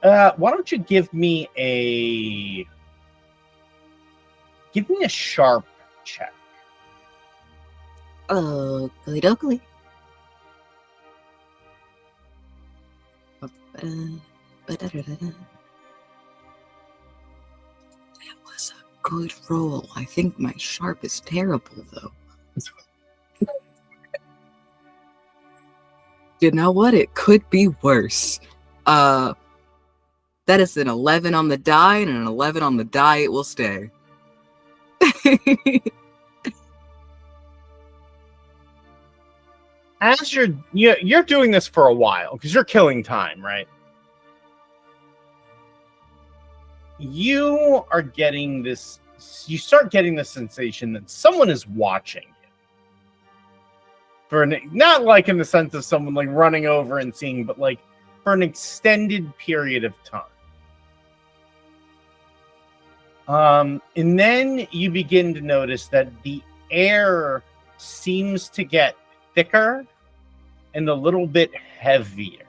why don't you give me a sharp check? Oakley dokley. That was a good roll. I think my sharp is terrible, though. You know what? It could be worse. That is an 11 on the die, and an 11 on the die it will stay. As you're doing this for a while, because you're killing time, right? You are getting this. You start getting the sensation that someone is watching you. Not like in the sense of someone like running over and seeing, but like for an extended period of time. And then you begin to notice that the air seems to get thicker and a little bit heavier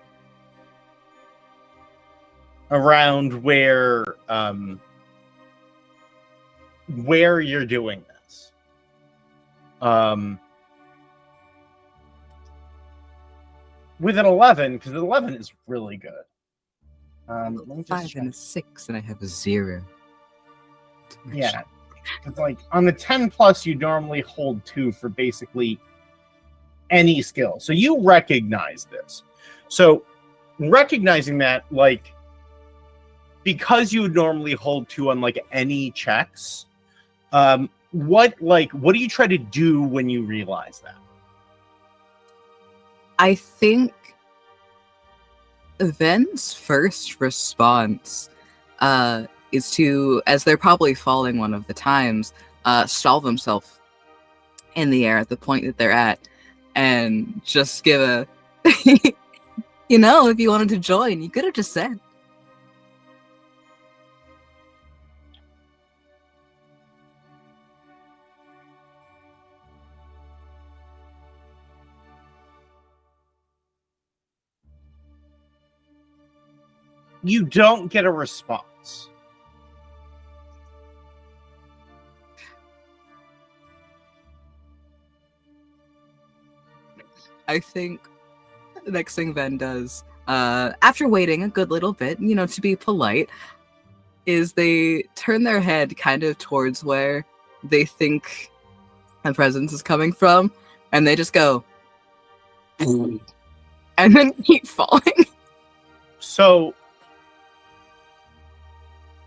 around where you're doing this. With an 11, because an 11 is really good. Let me just 5 check. and a 6, and I have a 0. Yeah. It's like on the 10 plus, you normally hold 2 for basically any skill. So you recognize this. So recognizing that, like, because you would normally hold 2 on like any checks, what do you try to do when you realize that? I think Ven's first response is to, as they're probably falling one of the times, stall themselves in the air at the point that they're at, and just give a, if you wanted to join, you could have just said. You don't get a response. I think the next thing Ven does, after waiting a good little bit, to be polite, is they turn their head kind of towards where they think the presence is coming from, and they just go, and then keep falling. So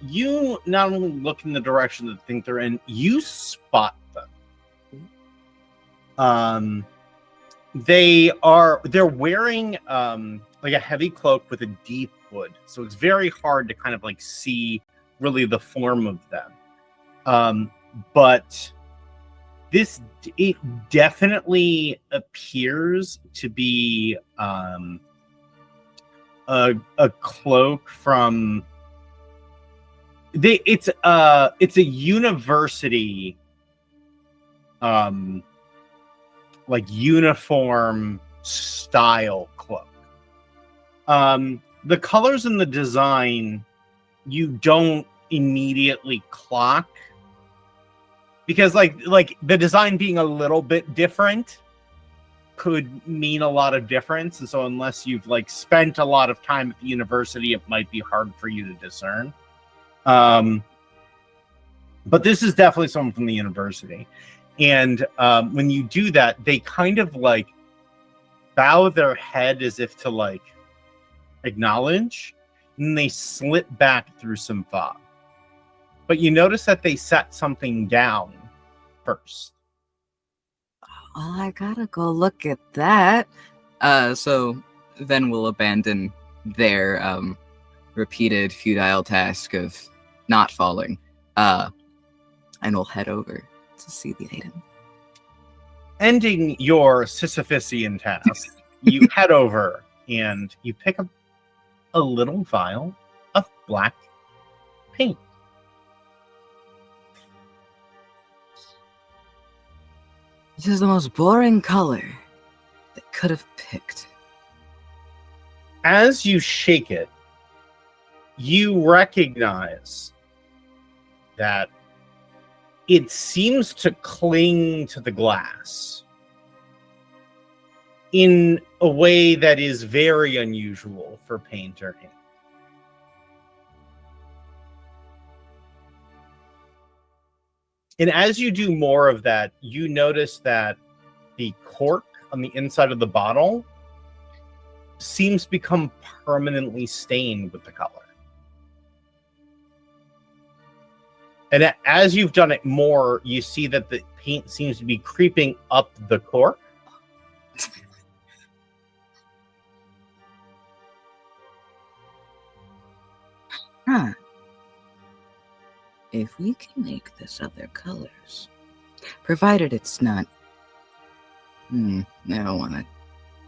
you not only look in the direction that they think they're in, you spot them. They're wearing like a heavy cloak with a deep hood. So it's very hard to kind of like see really the form of them. But it definitely appears to be a cloak from it's a university like uniform style cloak. The colors and the design you don't immediately clock, because like the design being a little bit different could mean a lot of difference, and so unless you've like spent a lot of time at the university, it might be hard for you to discern. But this is definitely someone from the university, and when you do that, they kind of like bow their head as if to like acknowledge, and they slip back through some fog. But you notice that they set something down first. Oh, I gotta go look at that. So then we'll abandon their repeated futile task of not falling, and we'll head over to see the item. Ending your Sisyphusian task, you head over and you pick up a little vial of black paint. This is the most boring color they could have picked. As you shake it, you recognize that it seems to cling to the glass in a way that is very unusual for paint or ink. And as you do more of that, you notice that the cork on the inside of the bottle seems to become permanently stained with the color. And as you've done it more, you see that the paint seems to be creeping up the cork. Huh. If we can make this other colors, provided it's not... I don't want to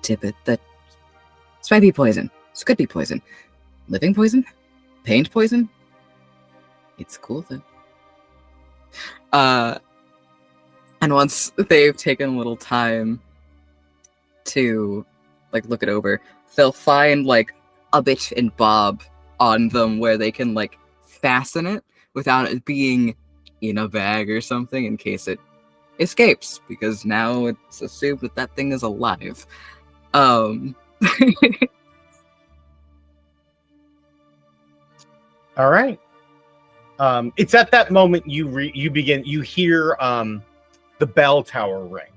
tip it. This might be poison. This could be poison. Living poison? Paint poison? It's cool, though. And once they've taken a little time to, like, look it over, they'll find, like, a bit and bob on them where they can, like, fasten it without it being in a bag or something in case it escapes, because now it's assumed that that thing is alive. All right. It's at that moment you hear the bell tower ring,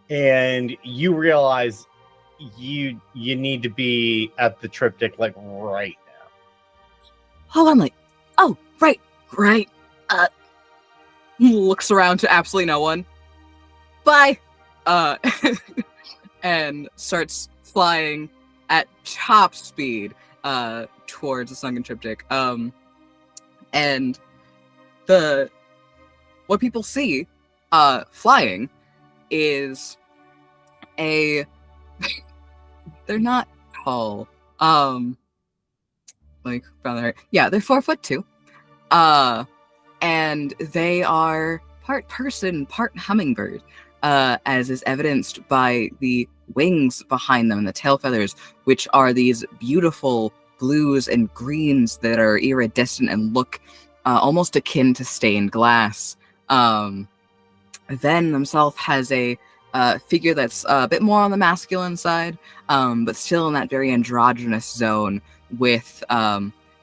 and you realize you need to be at the triptych like right now. Oh, I'm like, oh, right. Looks around to absolutely no one. Bye. And starts flying at top speed towards the sunken triptych. And what people see flying is they're not tall. Like around their height. Yeah, they're 4'2". And they are part person, part hummingbird, as is evidenced by the wings behind them and the tail feathers, which are these beautiful blues and greens that are iridescent and look almost akin to stained glass. Ven himself has a figure that's a bit more on the masculine side, but still in that very androgynous zone with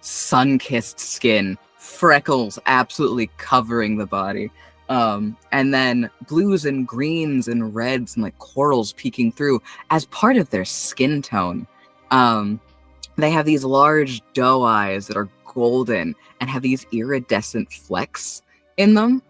sun-kissed skin, freckles absolutely covering the body. And then blues and greens and reds and like corals peeking through as part of their skin tone. They have these large doe eyes that are golden and have these iridescent flecks in them.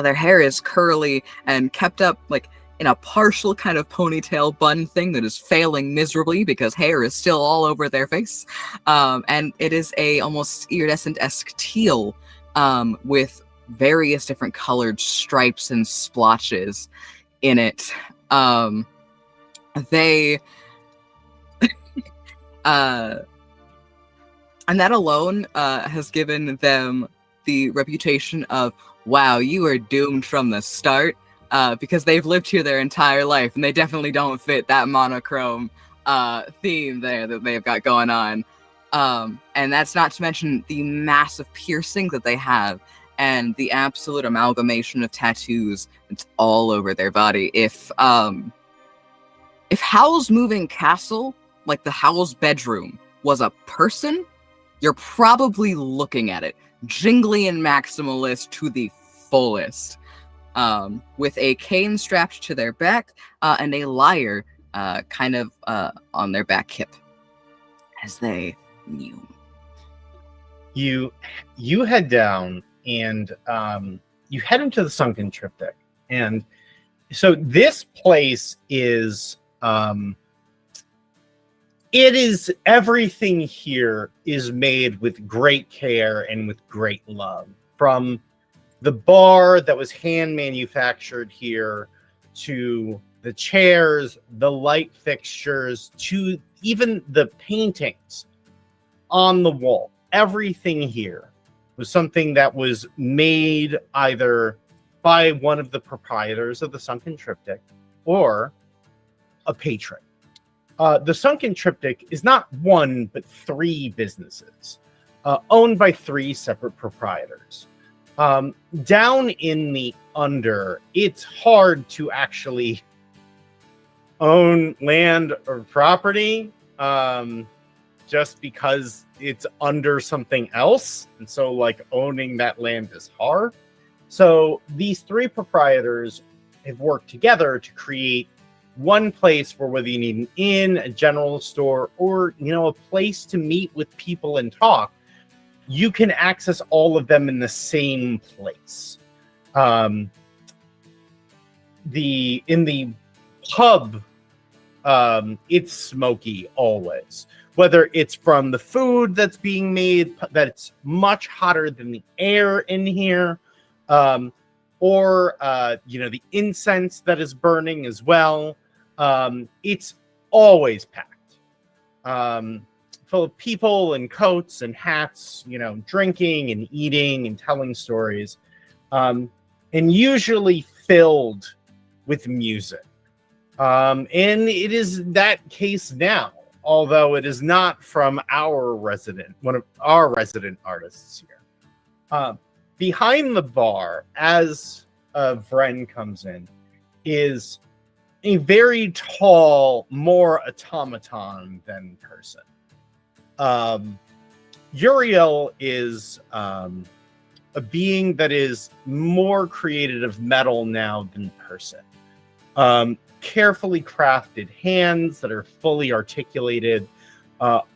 Their hair is curly and kept up like in a partial kind of ponytail bun thing that is failing miserably because hair is still all over their face. And it is a almost iridescent-esque teal with various different colored stripes and splotches in it. They and that alone has given them the reputation of, wow, you are doomed from the start, because they've lived here their entire life and they definitely don't fit that monochrome theme there that they've got going on. And that's not to mention the massive piercing that they have and the absolute amalgamation of tattoos that's all over their body. If Howl's Moving Castle, like the Howl's bedroom, was a person, you're probably looking at it. Jingly and maximalist to the fullest. With a cane strapped to their back and a lyre kind of on their back hip as they mew. You head down and you head into the Sunken Triptych. And so this place is it is, everything here is made with great care and with great love. From the bar that was hand manufactured here, to the chairs, the light fixtures, to even the paintings on the wall. Everything here was something that was made either by one of the proprietors of the Sunken Triptych or a patron. The Sunken Triptych is not one, but 3 businesses owned by 3 separate proprietors. Down in the under, it's hard to actually own land or property just because it's under something else. And so, like, owning that land is hard. So these 3 proprietors have worked together to create one place where, whether you need an inn, a general store, or, you know, a place to meet with people and talk, you can access all of them in the same place. In the pub, it's smoky always. Whether it's from the food that's being made, that it's much hotter than the air in here, or you know, the incense that is burning as well. It's always packed, full of people and coats and hats, you know, drinking and eating and telling stories, and usually filled with music. And it is that case now, although it is not from one of our resident artists here. Behind the bar, as Vren comes in, is a very tall, more automaton than person. Uriel is a being that is more created of metal now than person. Carefully crafted hands that are fully articulated,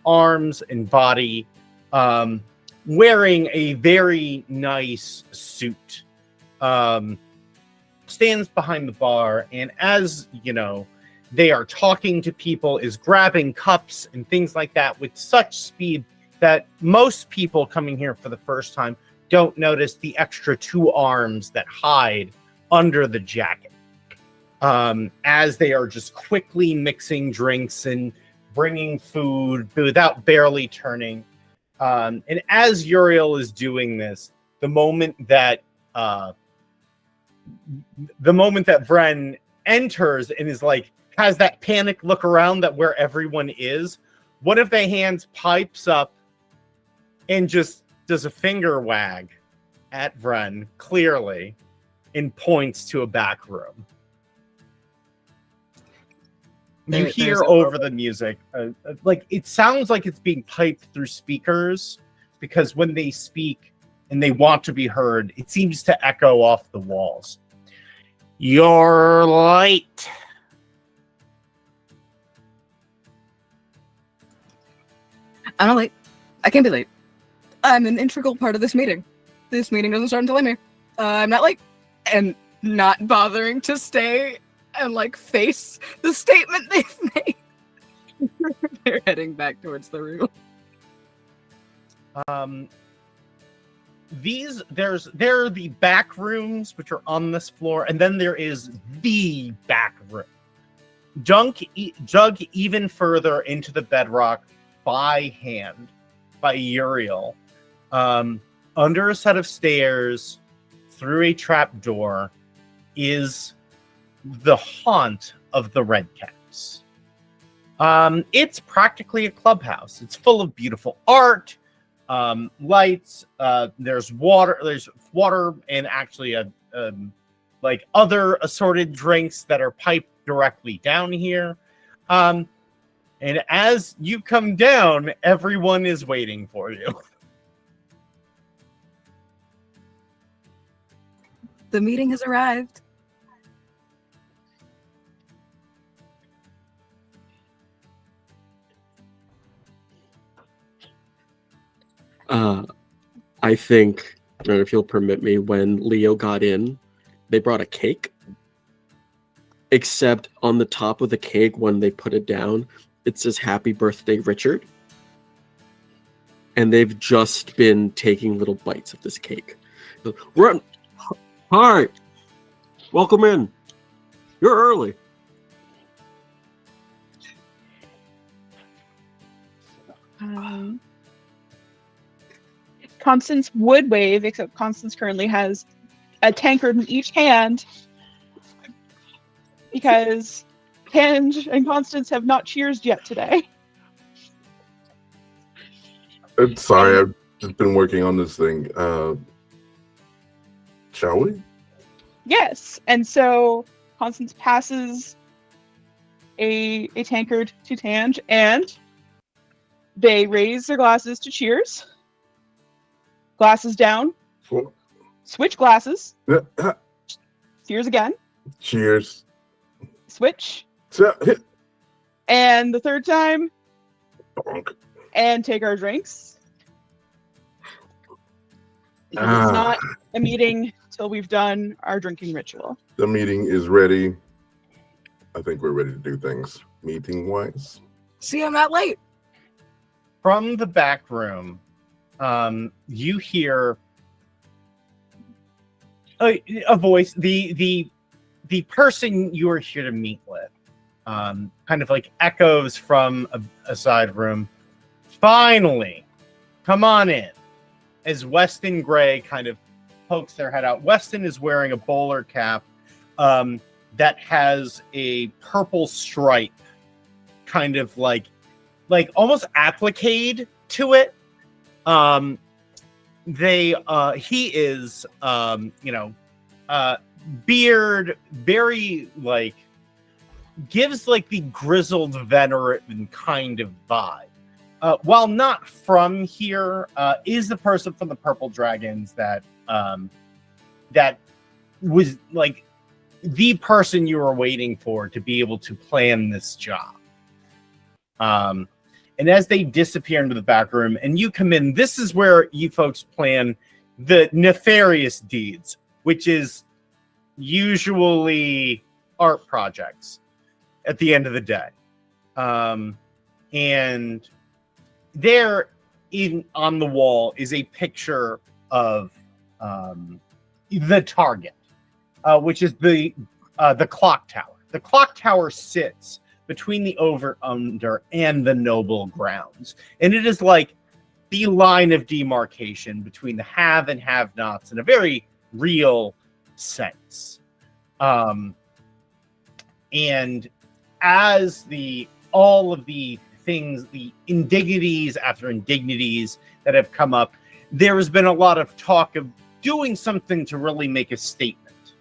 arms and body, wearing a very nice suit. Stands behind the bar, and as you know, they are talking to people, is grabbing cups and things like that with such speed that most people coming here for the first time don't notice the extra 2 arms that hide under the jacket, as they are just quickly mixing drinks and bringing food without barely turning. And as Uriel is doing this, the moment that Vren enters and is like, has that panic look around that where everyone is, one of the hands pipes up and just does a finger wag at Vren, clearly, and points to a back room. You hear over the music, like, it sounds like it's being piped through speakers, because when they speak and they want to be heard, it seems to echo off the walls. You're late. I'm not late. I can't be late. I'm an integral part of this meeting. This meeting doesn't start until I'm here. I'm not late. And not bothering to stay and like face the statement they've made. They're heading back towards the room. There are the back rooms which are on this floor, and then there is the back room. Dug even further into the bedrock by hand by Uriel, under a set of stairs, through a trap door, is the haunt of the Redcaps. It's practically a clubhouse. It's full of beautiful art, lights. There's water, and actually like other assorted drinks that are piped directly down here. And as you come down, everyone is waiting for you. The meeting has arrived. I think, if you'll permit me, when Leo got in, they brought a cake. Except on the top of the cake, when they put it down, it says "Happy Birthday, Richard." And they've just been taking little bites of this cake. Hi, welcome in. You're early. Constance would wave, except Constance currently has a tankard in each hand because Tange and Constance have not cheersed yet today. I'm sorry, I've just been working on this thing. Shall we? Yes, and so Constance passes a tankard to Tange, and they raise their glasses to cheers. Glasses down. Well, Switch glasses. Cheers again. cheers. Switch. Hit. And the third time. Bonk. And take our drinks. Because it's not a meeting till we've done our drinking ritual. The meeting is ready. I think we're ready to do things meeting-wise. See, I'm not late. From the back room, you hear a voice. The person you are here to meet with, kind of like echoes from a side room. Finally, come on in. As Weston Gray kind of pokes their head out. Weston is wearing a bowler cap that has a purple stripe, kind of like almost appliqued to it. He is beard, very like gives like the grizzled veteran kind of vibe. While not from here, is the person from the Purple Dragons that was like the person you were waiting for to be able to plan this job. And as they disappear into the back room and you come in, this is where you folks plan the nefarious deeds, which is usually art projects at the end of the day. And there, even on the wall, is a picture of the target, which is the clock tower. The clock tower sits between the over-under and the noble grounds. And it is like the line of demarcation between the have and have-nots in a very real sense. And as all of the things, the indignities after indignities that have come up, there has been a lot of talk of doing something to really make a statement.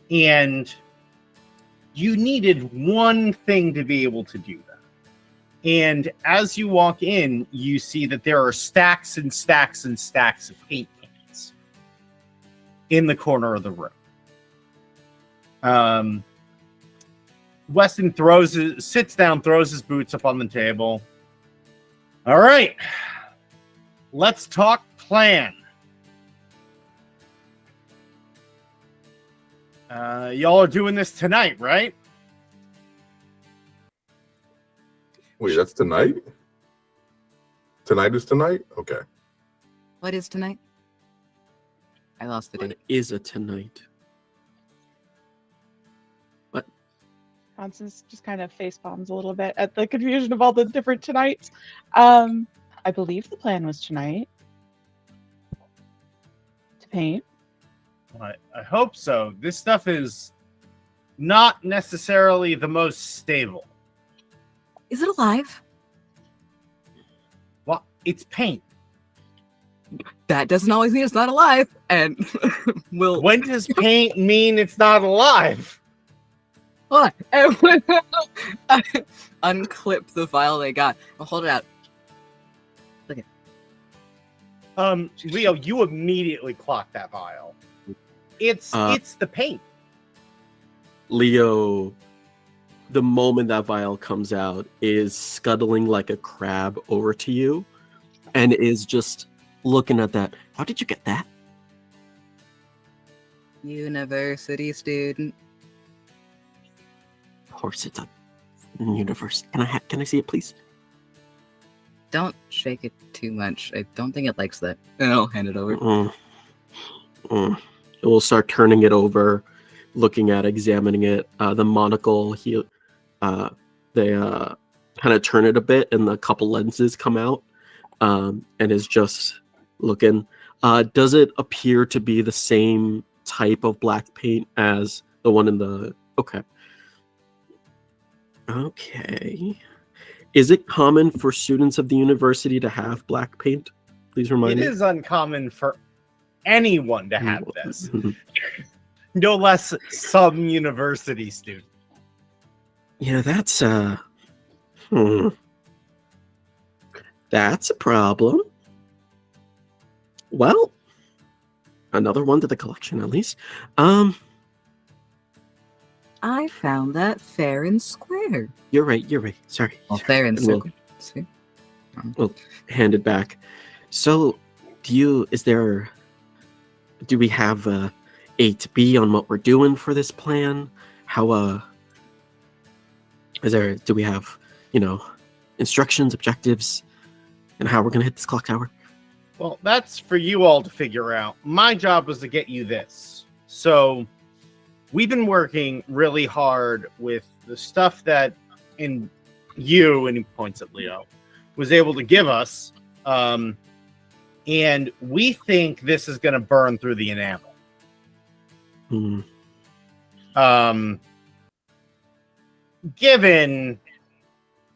And you needed one thing to be able to do that. And as you walk in, you see that there are stacks and stacks and stacks of paint cans in the corner of the room. Weston sits down, throws his boots up on the table. All right, let's talk plan. Y'all are doing this tonight, right? Wait, that's tonight? Tonight is tonight? Okay. What is tonight? I lost the What date. is a tonight? Constance just kind of face bombs a little bit at the confusion of all the different tonights. I believe the plan was tonight to paint. I hope so. This stuff is not necessarily the most stable. Is it alive? Well, it's paint. That doesn't always mean it's not alive. And we'll When does paint mean it's not alive? hold on. I unclip the vial they got. I'll hold it out. Leo, you immediately clock that vial. It's the paint. Leo, the moment that vial comes out, is scuttling like a crab over to you and is just looking at that. How did you get that? University student. Of course it's a universe. Can I see it, please? Don't shake it too much. I don't think it likes that. And I'll hand it over. It will start turning it over, looking at, examining it. The monocle, they kind of turn it a bit, and a couple lenses come out, and is just looking. Does it appear to be the same type of black paint as the one in the? Okay. Is it common for students of the university to have black paint? Please remind me. It is uncommon for anyone to have this. No less some university student. Yeah, that's that's a problem. Well, another one to the collection at least. I found that fair and square. You're right. Sorry. Well, fair and And we'll- square. See? We'll hand it back. So, do we have A to B on what we're doing for this plan? How do we have, instructions, objectives, and how we're gonna hit this clock tower? Well, that's for you all to figure out. My job was to get you this. So we've been working really hard with the stuff that and he points at Leo, was able to give us. And we think this is going to burn through the enamel. Given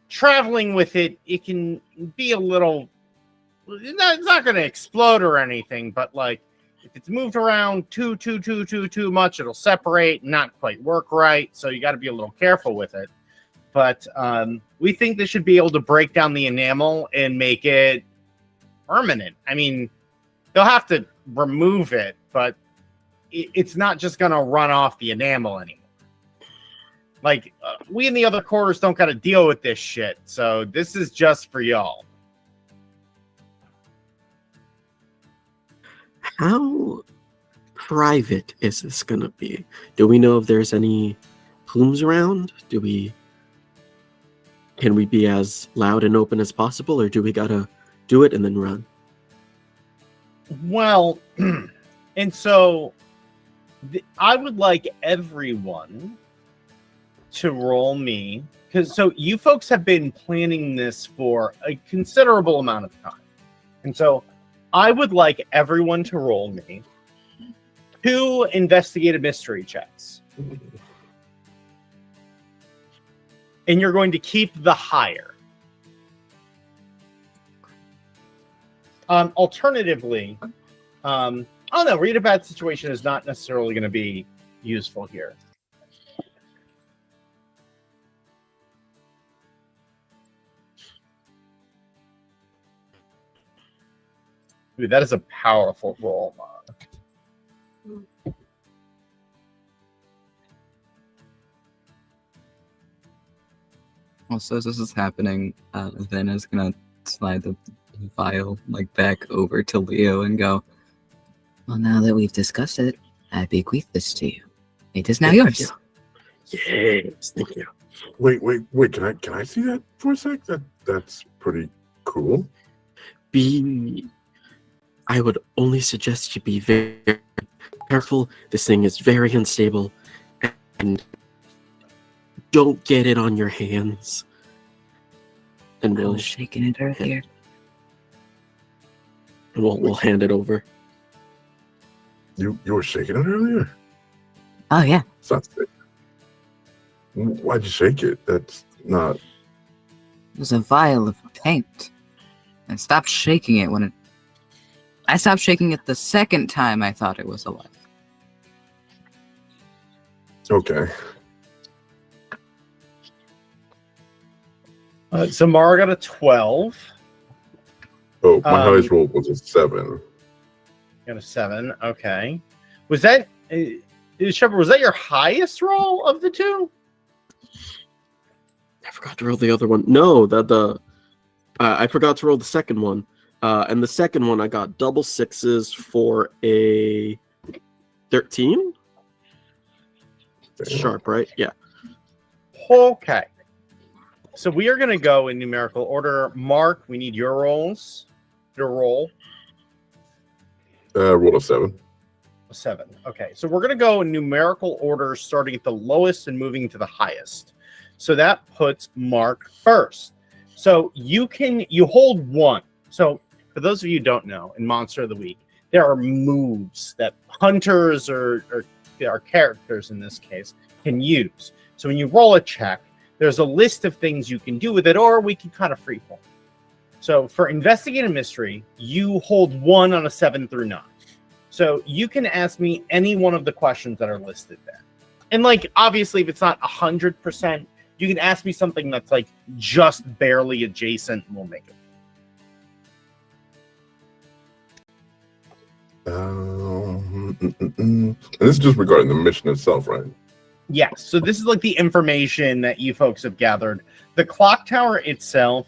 traveling with it, it can be a little. It's not going to explode or anything, but like if it's moved around too much, it'll separate and not quite work right. So you got to be a little careful with it. But we think this should be able to break down the enamel and make it permanent. I mean, they'll have to remove it, but it's not just going to run off the enamel anymore. Like, we in the other quarters don't got to deal with this shit. So this is just for y'all. How private is this gonna be? Do we know if there's any plumes around? Can we be as loud and open as possible, or do we gotta do it and then run? Well, and so I would like everyone to roll me, because so you folks have been planning this for a considerable amount of time. And so I would like everyone to roll me 2 investigative mystery checks. And you're going to keep the higher. Alternatively, oh no, read a bad situation is not necessarily going to be useful here. Dude, that is a powerful roll, Mara. Also, as this is happening, Ven is gonna slide the vial back over to Leo and go, well, now that we've discussed it, I bequeath this to you. It is now yours. Yes, thank you. Wait. Can I see that for a sec? That's pretty cool. I would only suggest you be very careful. This thing is very unstable, and don't get it on your hands. And I was shaking it earlier. We'll hand it over. You were shaking it earlier? Oh, yeah. It's not safe. Why'd you shake it? That's not... It was a vial of paint. I stopped shaking it when it... I stopped shaking it the second time I thought it was alive. Okay. So Mara got a 12. Oh, my highest roll was a 7. Got a 7. Okay. Was that Shepard? Was that your highest roll of the two? I forgot to roll the other one. No, I forgot to roll the second one. And the second one I got double 6s for a 13. Sharp, right? Yeah. Okay. So we are going to go in numerical order. Mark, we need your rolls. Your roll. Roll a 7. A 7. Okay. So we're going to go in numerical order, starting at the lowest and moving to the highest. So that puts Mark first. So you hold 1. So for those of you who don't know, in Monster of the Week, there are moves that hunters or characters in this case can use. So when you roll a check, there's a list of things you can do with it, or we can kind of freeform. So for Investigate a Mystery, you hold 1 on a 7 through 9. So you can ask me any one of the questions that are listed there. And like, obviously, if it's not 100%, you can ask me something that's like just barely adjacent and we'll make it. And this is just regarding the mission itself, right? Yes. So this is like the information that you folks have gathered. The clock tower itself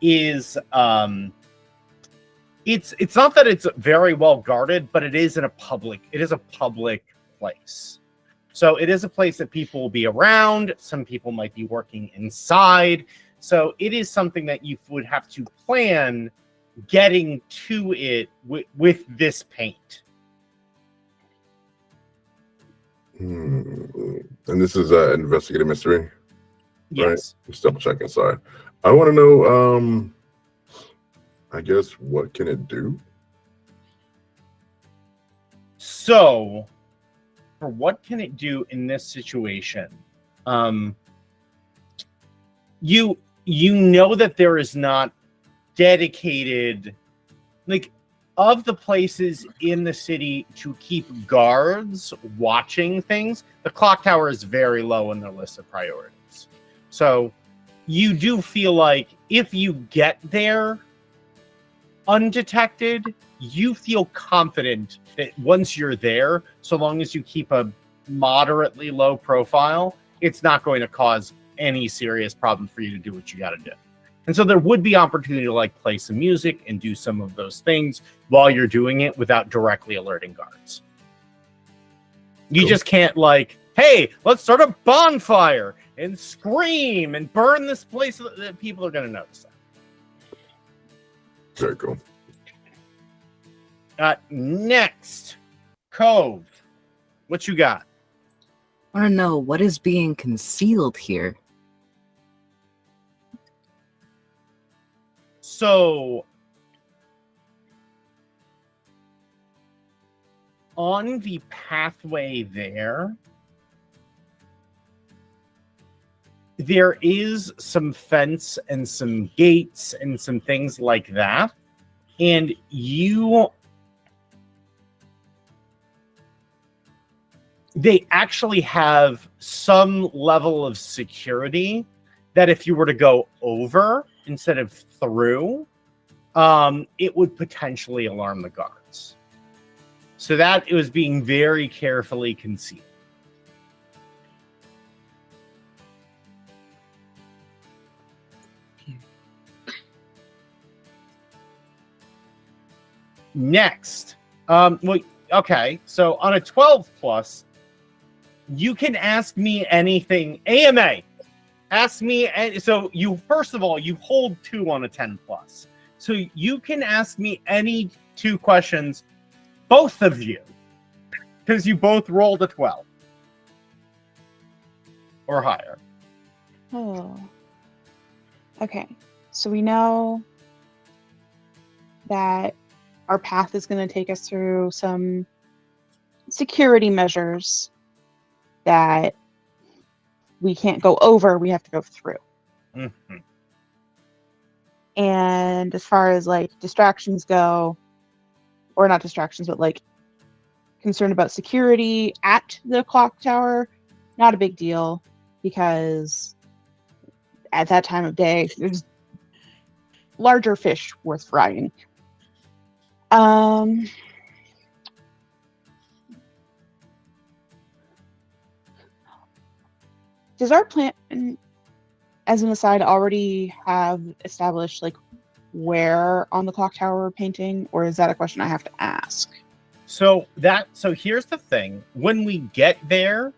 is it's not that it's very well guarded, but it is a public place. So it is a place that people will be around. Some people might be working inside. So it is something that you would have to plan getting to it with this paint. And this is an investigative mystery? Yes. Right? Just double checking, sorry. I want to know, I guess, what can it do? So, for what can it do in this situation? You know that there is not dedicated, like, of the places in the city to keep guards watching things, the clock tower is very low in their list of priorities. So you do feel like if you get there undetected, you feel confident that once you're there, so long as you keep a moderately low profile, it's not going to cause any serious problem for you to do what you got to do. And so there would be opportunity to like play some music and do some of those things while you're doing it without directly alerting guards. You just can't like, hey, let's start a bonfire and scream and burn this place so that people are going to notice that. Very cool. Next, Cove. What you got? I want to know what is being concealed here. So, on the pathway there is some fence and some gates and some things like that. And they actually have some level of security that if you were to go over instead of through, it would potentially alarm the guards. So that it was being very carefully concealed. Next, okay, so on a 12 plus, You can ask me anything. AMA, ask me. So you, first of all, you hold 2 on a 10 plus. So you can ask me any 2 questions, both of you, because you both rolled a 12 or higher. Oh. Okay. So we know that our path is going to take us through some security measures that we can't go over, we have to go through. Mm-hmm. And as far as like distractions go, or not distractions, but like concerned about security at the clock tower, not a big deal, because at that time of day, there's larger fish worth frying. Does our plan, as an aside, already have established like where on the clock tower we're painting, or is that a question I have to ask? So here's the thing. When we get there,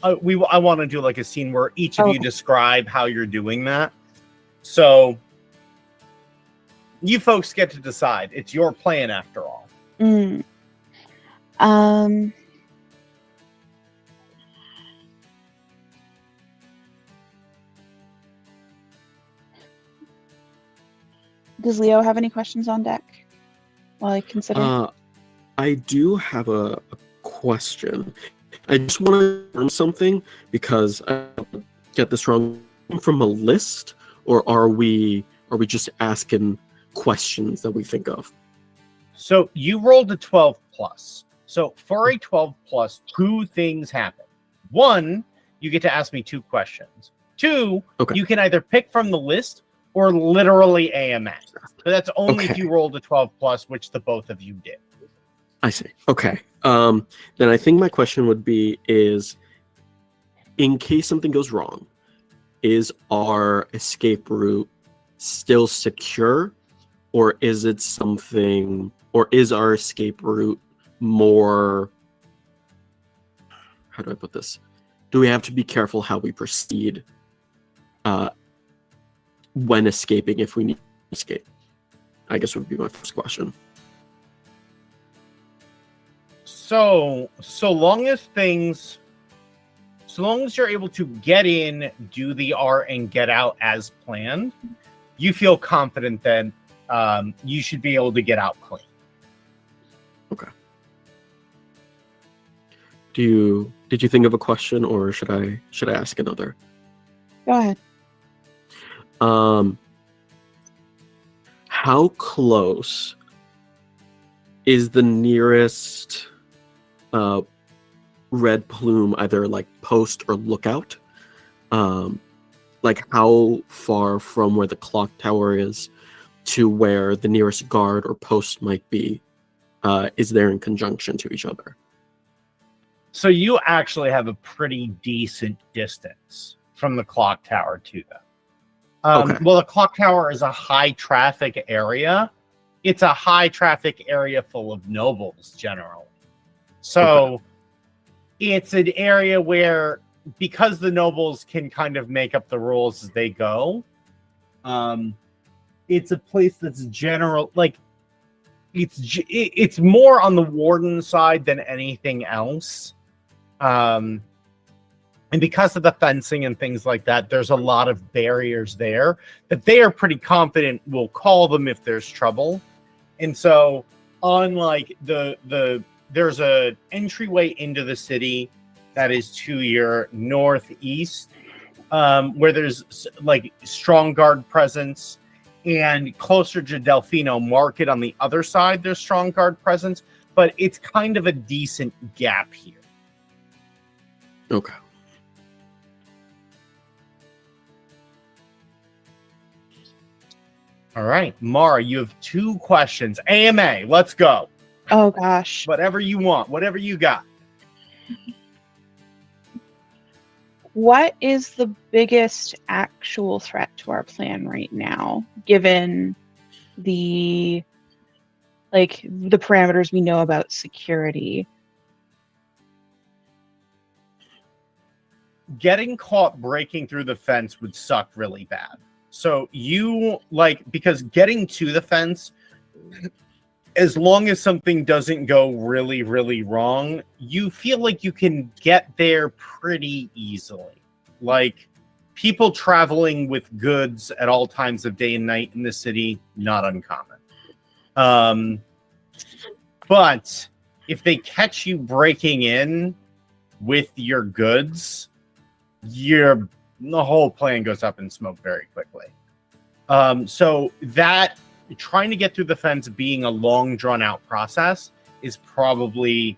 I want to do like a scene where each of you describe how you're doing that. So you folks get to decide. It's your plan after all. Does Leo have any questions on deck while I consider? I do have a question. I just want to learn something because I get this wrong. From a list, or are we just asking questions that we think of? So you rolled a 12 plus. So for a 12 plus, 2 things happen. 1, you get to ask me 2 questions. 2, you can either pick from the list or literally AMA. So that's only if you rolled a 12 plus, which the both of you did. I see. Okay. Then I think my question would be is, in case something goes wrong, is our escape route still secure, or is it something, or is our escape route more, how do I put this? Do we have to be careful how we proceed when escaping, if we need to escape? I guess would be my first question. So long as you're able to get in, do the art, and get out as planned, you feel confident that you should be able to get out clean. Okay. Did you think of a question, or should I ask another? Go ahead. How close is the nearest red plume, either like post or lookout? Like how far from where the clock tower is to where the nearest guard or post might be is there in conjunction to each other? So you actually have a pretty decent distance from the clock tower to them. Well, the clock tower is a high traffic area. It's a high traffic area full of nobles generally. So it's an area where, because the nobles can kind of make up the rules as they go, it's a place that's general, like it's more on the warden side than anything else. And because of the fencing and things like that, there's a lot of barriers there that they are pretty confident will call them if there's trouble. And so, unlike there's a entryway into the city that is to your northeast, where there's like strong guard presence, and closer to Delfino Market on the other side, there's strong guard presence, but it's kind of a decent gap here. Okay. All right, Mara, you have 2 questions. AMA, let's go. Oh gosh. Whatever you want, whatever you got. What is the biggest actual threat to our plan right now, given the parameters we know about security? getting caught breaking through the fence would suck really bad. So because getting to the fence, as long as something doesn't go really, really wrong, you feel like you can get there pretty easily. Like, people traveling with goods at all times of day and night in the city, not uncommon. But if they catch you breaking in with your goods, the whole plan goes up in smoke very quickly. So that trying to get through the fence being a long drawn out process is probably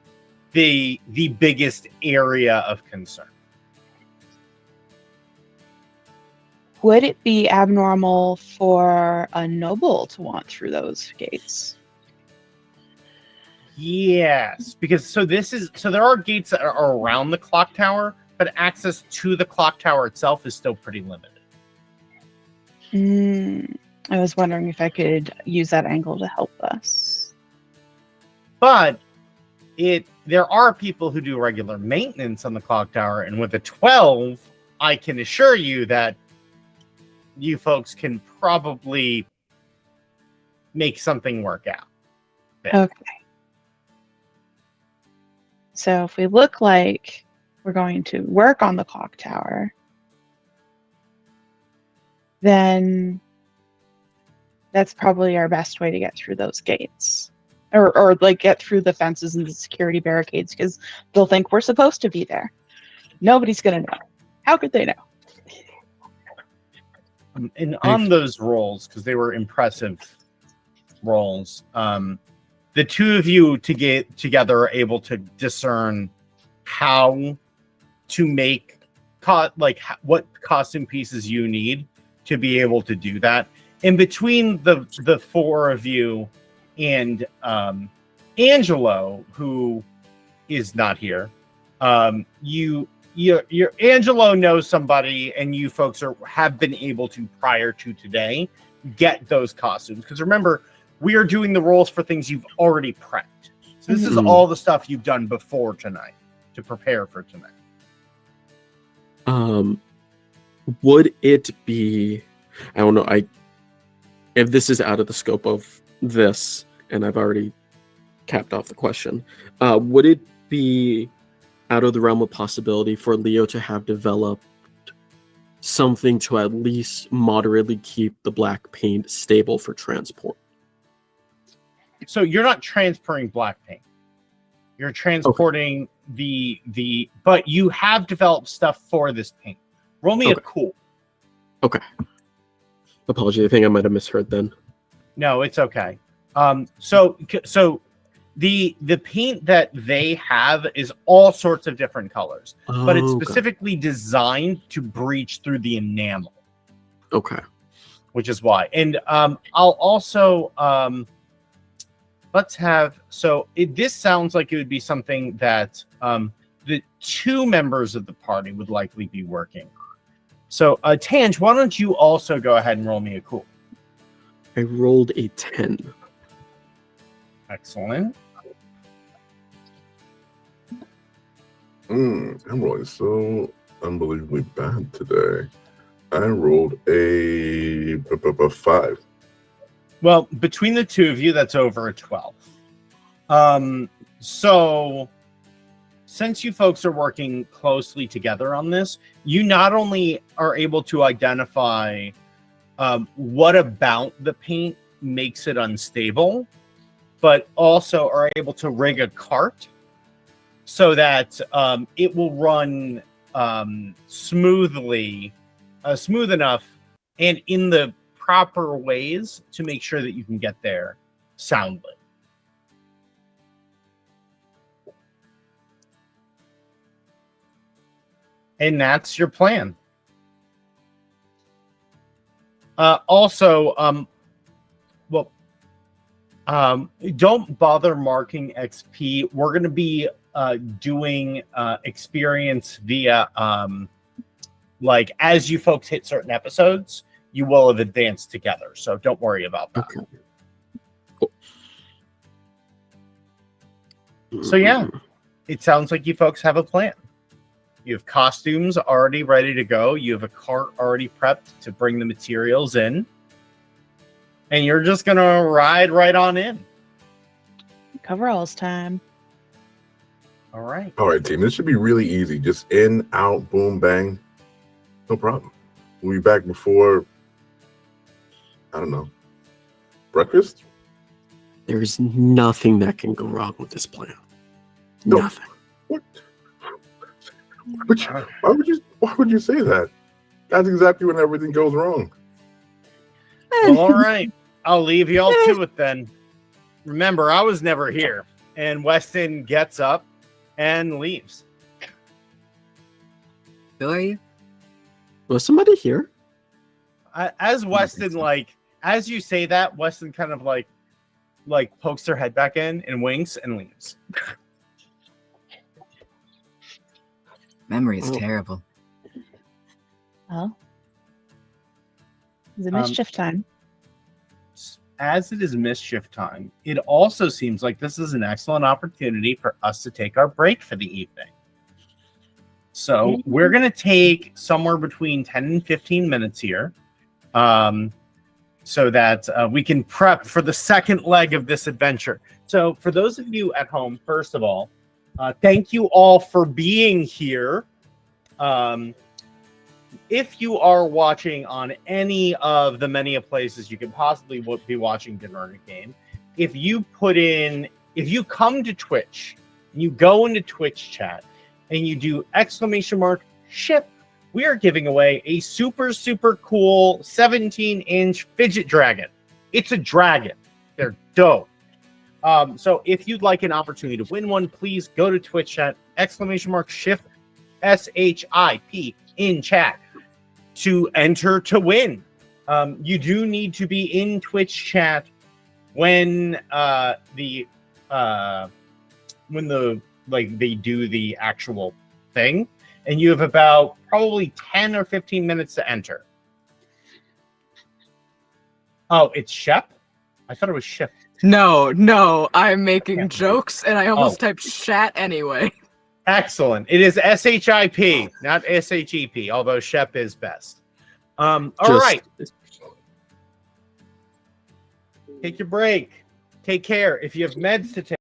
the biggest area of concern. Would it be abnormal for a noble to want through those gates? Yes, because there are gates that are around the clock tower, but access to the clock tower itself is still pretty limited. I was wondering if I could use that angle to help us. But there are people who do regular maintenance on the clock tower, and with a 12, I can assure you that you folks can probably make something work out. Okay. So if we look like we're going to work on the clock tower, then that's probably our best way to get through those gates. Or like get through the fences and the security barricades, because they'll think we're supposed to be there. Nobody's going to know. How could they know? And on those rolls, because they were impressive rolls, the two of you to get together are able to discern how to make what costume pieces you need to be able to do that. And between the four of you and Angelo, who is not here, your Angelo knows somebody, and you folks have been able to, prior to today, get those costumes. Because remember, we are doing the rolls for things you've already prepped. So this is all the stuff you've done before tonight to prepare for tonight. Would it be, I don't know, if this is out of the scope of this, and I've already capped off the question, would it be out of the realm of possibility for Leo to have developed something to at least moderately keep the black paint stable for transport? So you're not transporting black paint. You're transporting but you have developed stuff for this paint. Roll me a cool. Okay. Apology, I think I might have misheard then. No, it's okay. So the paint that they have is all sorts of different colors, but it's specifically designed to breach through the enamel. Okay. Which is why. And I'll also this sounds like it would be something that the two members of the party would likely be working on. So Tange, why don't you also go ahead and roll me a cool? I rolled a 10. Excellent. I'm rolling so unbelievably bad today. I rolled a 5. Well, between the two of you, that's over a 12. So since you folks are working closely together on this, you not only are able to identify what about the paint makes it unstable, but also are able to rig a cart so that it will run smooth enough and in the proper ways to make sure that you can get there soundly. And that's your plan. Don't bother marking XP. We're going to be doing experience via as you folks hit certain episodes, you will have advanced together. So don't worry about that. Okay. Cool. So yeah, it sounds like you folks have a plan. You have costumes already ready to go. You have a cart already prepped to bring the materials in. And you're just going to ride right on in. Coveralls time. All right. All right, team. This should be really easy. Just in, out, boom, bang. No problem. We'll be back before, I don't know, breakfast? There's nothing that can go wrong with this plan. No. Nothing. What? Why would you say that? That's exactly when everything goes wrong. Well, all right. I'll leave y'all to it then. Remember, I was never here. And Weston gets up and leaves. Who are you? Was somebody here? As Weston, as you say that, Weston kind of like pokes her head back in and winks and leaves. Memory is terrible. Well, is it mischief time? As it is mischief time, it also seems like this is an excellent opportunity for us to take our break for the evening. So we're going to take somewhere between 10 and 15 minutes here so that we can prep for the second leg of this adventure. So for those of you at home, first of all, thank you all for being here. If you are watching on any of the many places you could possibly be watching Dinner and a Game, if you come to Twitch, and you go into Twitch chat, and you do !ship, we are giving away a super, super cool 17-inch fidget dragon. It's a dragon. They're dope. So if you'd like an opportunity to win one, please go to Twitch chat, !ship, SHIP in chat to enter to win. You do need to be in Twitch chat when they do the actual thing, and you have about probably 10 or 15 minutes to enter. Oh, it's Shep? I thought it was Ship. No, I'm making jokes and I almost typed shat anyway. Excellent. It is SHIP, not SHEP, although Shep is best. All right. Take your break. Take care. If you have meds to take,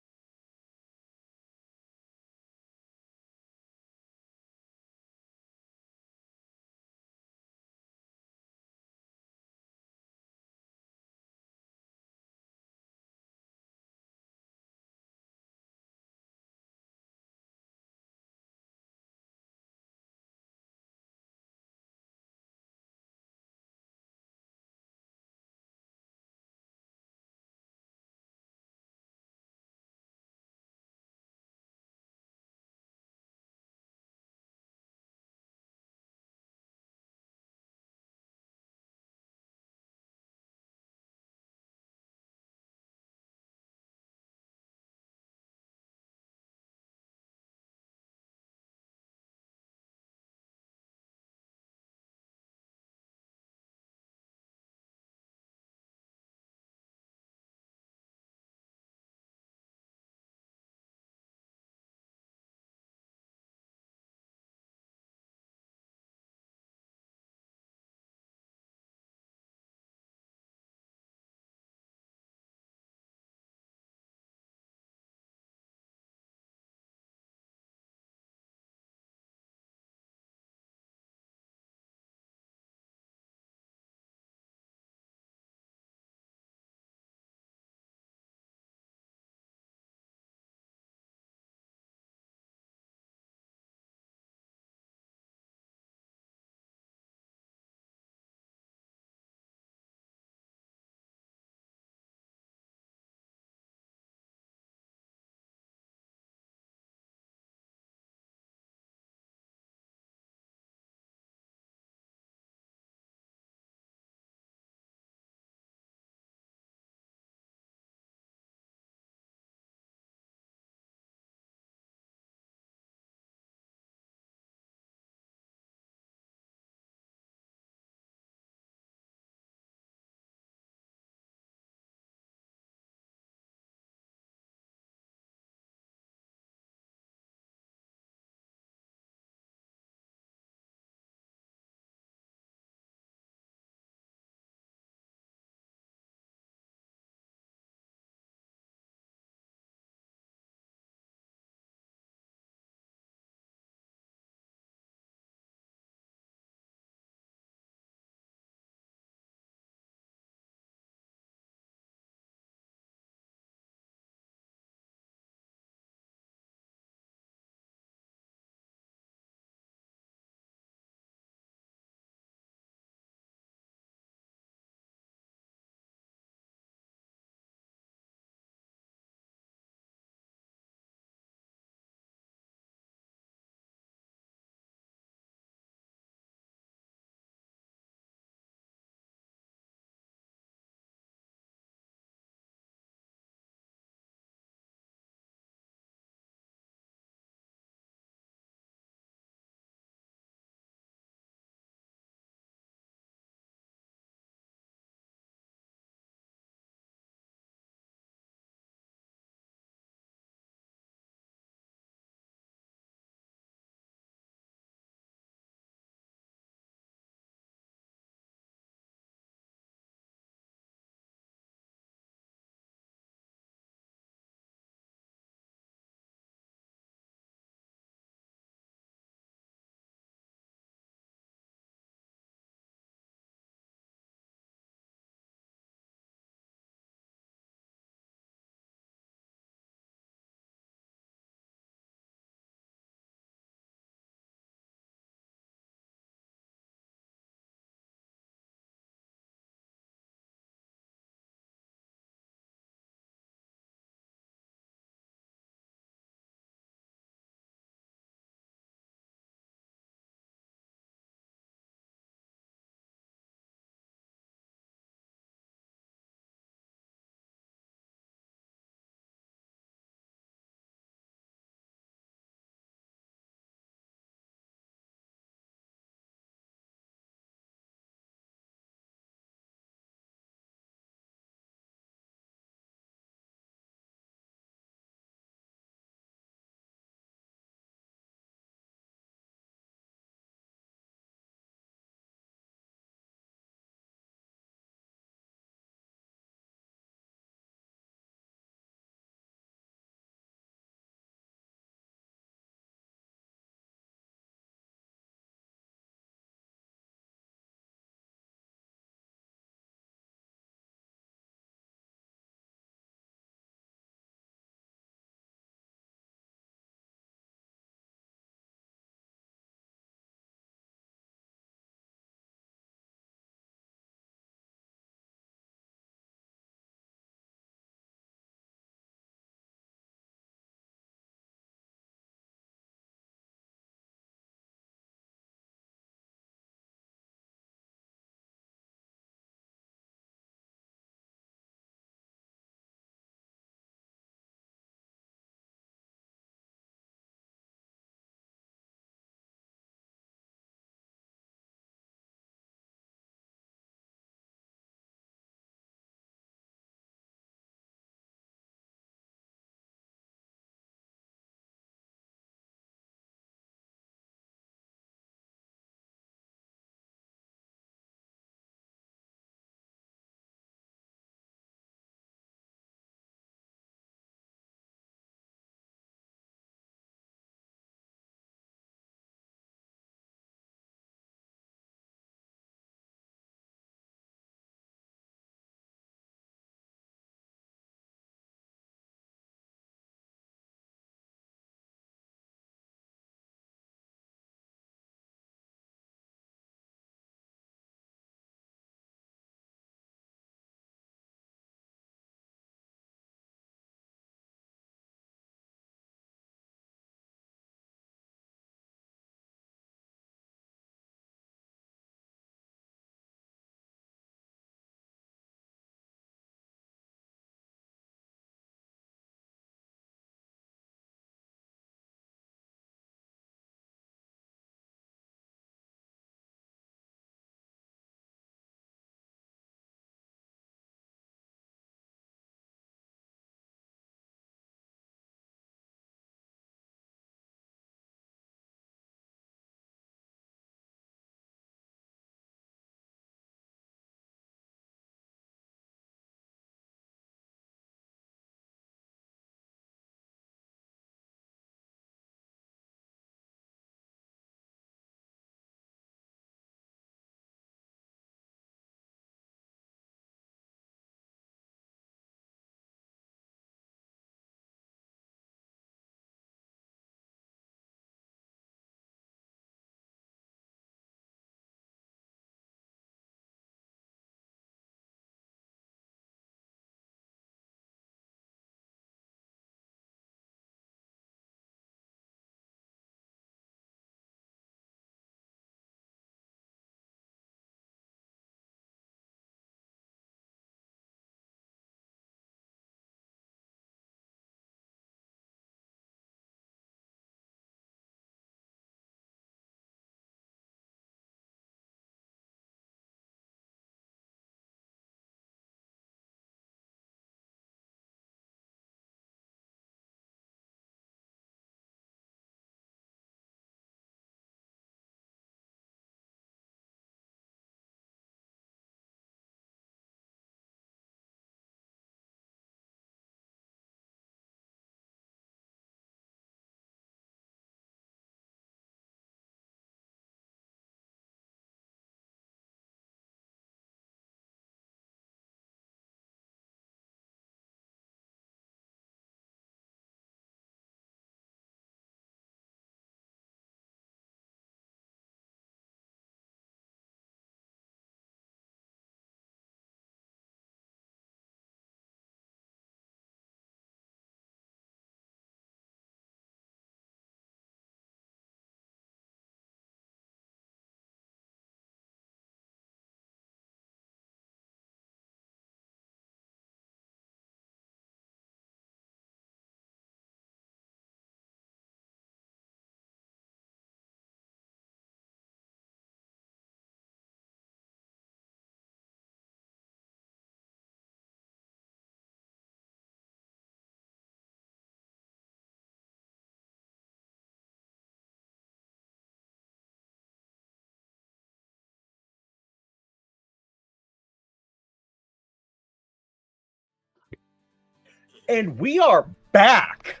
And we are back.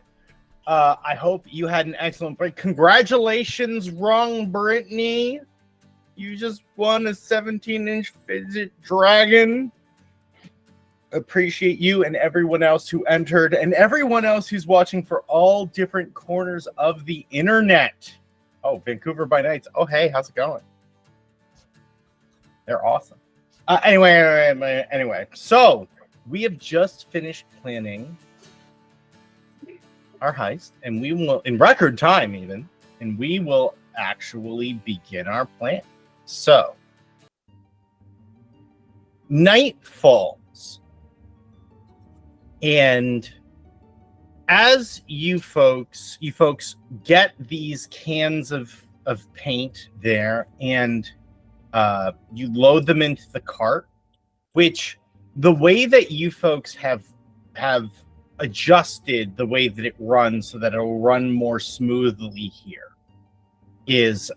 I hope you had an excellent break. Congratulations, Wrong Brittany. You just won a 17-inch fidget dragon. Appreciate you and everyone else who entered and everyone else who's watching for all different corners of the internet. Oh, Vancouver by Nights. Oh, hey, how's it going? They're awesome. Anyway, so we have just finished planning our heist, and we will, in record time even, and we will actually begin our plan. So, night falls, and as you folks get these cans of paint there, and you load them into the cart, which the way that you folks have adjusted the way that it runs so that it'll run more smoothly here is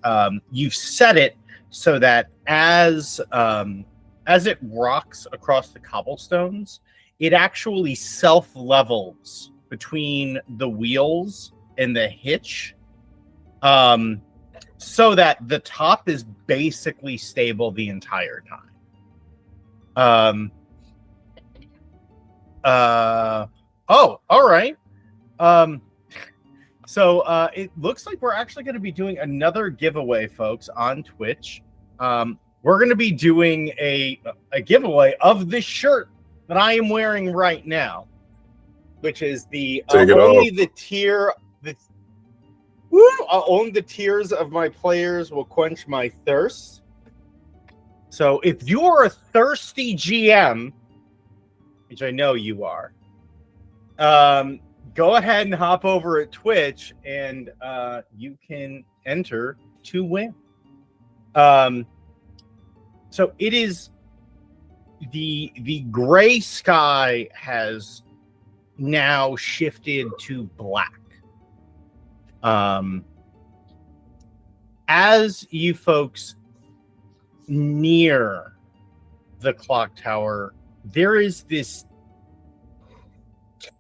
you've set it so that as it rocks across the cobblestones, it actually self-levels between the wheels and the hitch, so that the top is basically stable the entire time. Oh, all right. So it looks like we're actually going to be doing another giveaway, folks, on Twitch. We're going to be doing a giveaway of this shirt that I am wearing right now, which is the only the tier only the tears of my players will quench my thirst. So if you're a thirsty GM, which I know you are, go ahead and hop over at Twitch, and you can enter to win. So it is the gray sky has now shifted to black. As you folks near the clock tower, there is this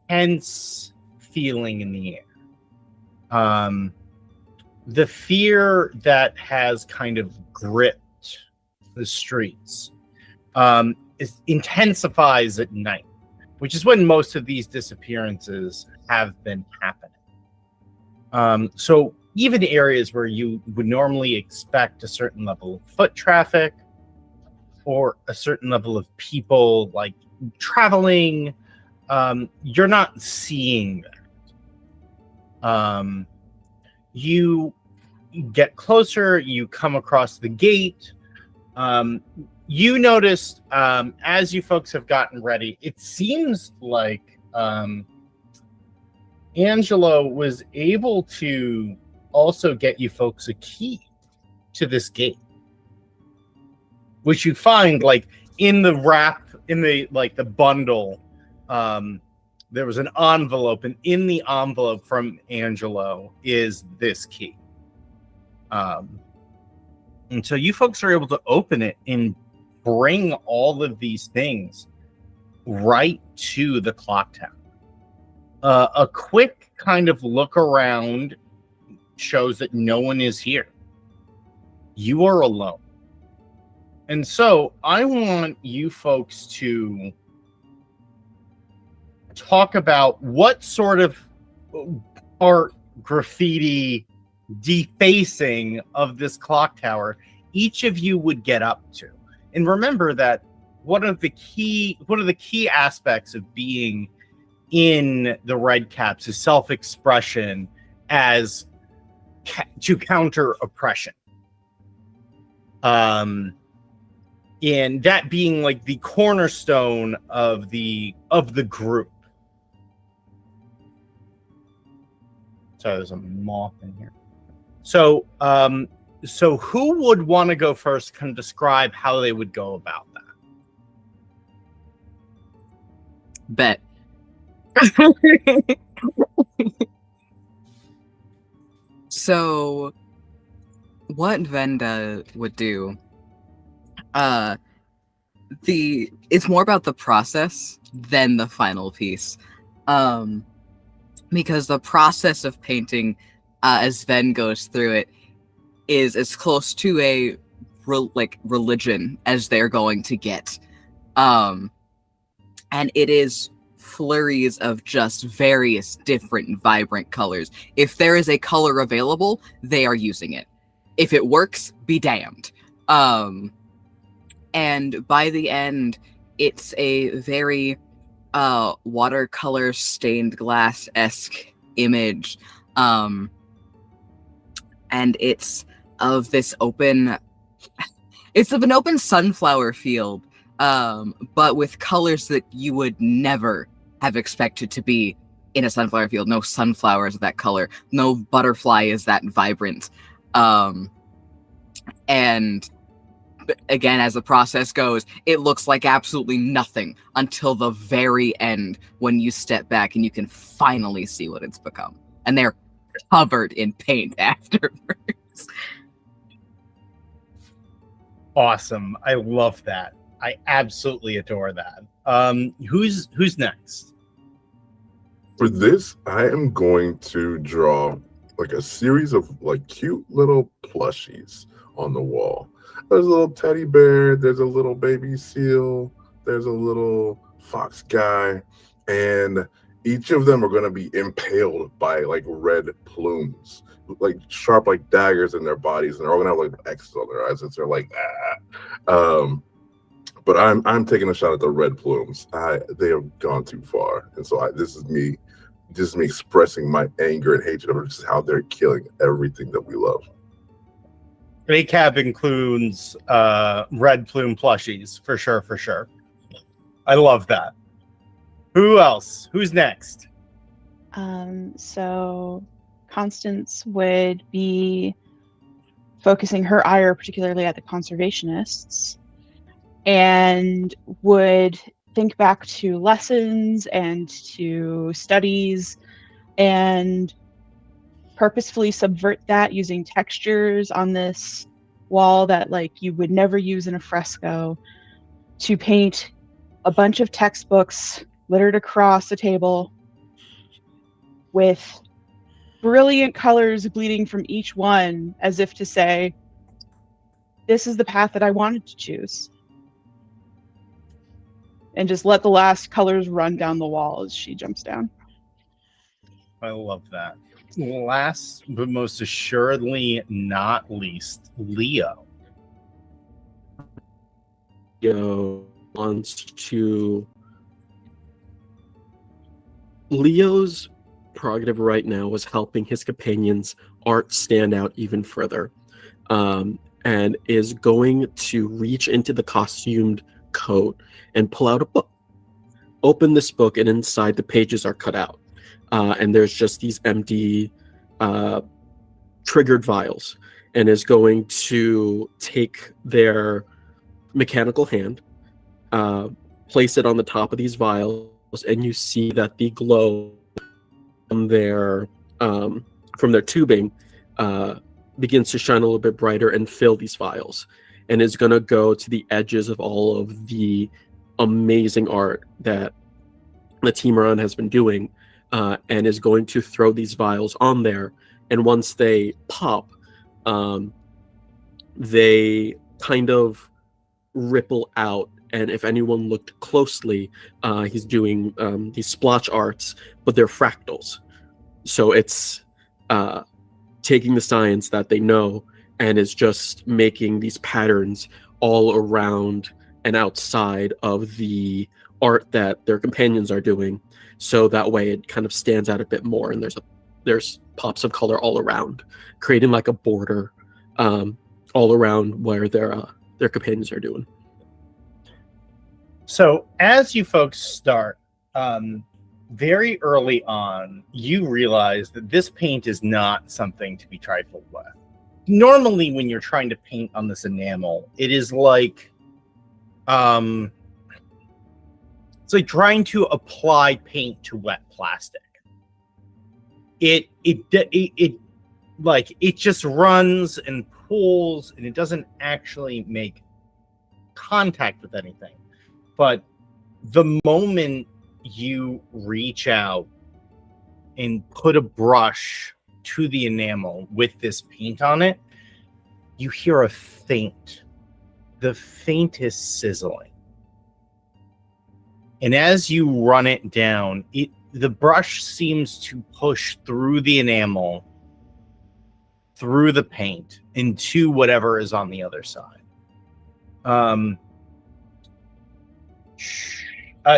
tense feeling in the air. The fear that has kind of gripped the streets intensifies at night, which is when most of these disappearances have been happening. So even areas where you would normally expect a certain level of foot traffic or a certain level of people like traveling, you're not seeing that. You get closer, you come across the gate. You noticed as you folks have gotten ready, it seems like Angelo was able to also get you folks a key to this gate, which you find like in the wrap, in the like the bundle. There was an envelope, and in the envelope from Angelo is this key. And so you folks are able to open it and bring all of these things right to the clock tower. A quick kind of look around shows that no one is here. You are alone. And so I want you folks to talk about what sort of art, graffiti, defacing of this clock tower each of you would get up to. And remember that one of the key aspects of being in the Red Caps is self-expression as to counter oppression. And that being like the cornerstone of the group. Sorry, there's a moth in here. So who would want to go first? Can describe how they would go about that. Bet. So, what Venda would do, it's more about the process than the final piece. Because the process of painting, as Ven goes through it, is as close to a religion as they're going to get. And it is flurries of just various different vibrant colors. If there is a color available, they are using it. If it works, be damned. And by the end, it's a very watercolor stained glass-esque image. And it's of this open... It's of an open sunflower field, but with colors that you would never have expected to be in a sunflower field. No sunflowers of that color. No butterfly is that vibrant. And again, as the process goes, it looks like absolutely nothing until the very end when you step back and you can finally see what it's become. And they're covered in paint afterwards. Awesome. I love that. I absolutely adore that. Who's next? For this, I am going to draw like a series of like cute little plushies on the wall. There's a little teddy bear, there's a little baby seal, there's a little fox guy, and each of them are going to be impaled by like red plumes, like sharp like daggers in their bodies, and they're all going to have like X's on their eyes as they're like but I'm taking a shot at the red plumes. They have gone too far, and so this is me expressing my anger and hatred over just how they're killing everything that we love. ACAB includes red plume plushies, for sure. I love that. Who else? Who's next? So Constance would be focusing her ire particularly at the conservationists and would think back to lessons and to studies and purposefully subvert that using textures on this wall that like you would never use in a fresco to paint a bunch of textbooks littered across the table with brilliant colors bleeding from each one as if to say, this is the path that I wanted to choose. And just let the last colors run down the wall as she jumps down. I love that. Last but most assuredly not least, Leo. Leo's prerogative right now is helping his companions' art stand out even further, and is going to reach into the costumed coat and pull out a book. Open this book, and inside the pages are cut out. And there's just these empty triggered vials, and is going to take their mechanical hand, place it on the top of these vials, and you see that the glow from their tubing begins to shine a little bit brighter and fill these vials, and is going to go to the edges of all of the amazing art that the team around has been doing, and is going to throw these vials on there. And once they pop, they kind of ripple out. And if anyone looked closely, he's doing these splotch arts, but they're fractals. So it's taking the science that they know and is just making these patterns all around and outside of the art that their companions are doing. So that way it kind of stands out a bit more, and there's pops of color all around, creating like a border all around where their companions are doing. So as you folks start, very early on, you realize that this paint is not something to be trifled with. Normally, when you're trying to paint on this enamel, it is like, it's like trying to apply paint to wet plastic. It just runs and pulls, and it doesn't actually make contact with anything. But the moment you reach out and put a brush to the enamel with this paint on it, you hear a faint, the faintest sizzling. And as you run it down, the brush seems to push through the enamel, through the paint, into whatever is on the other side.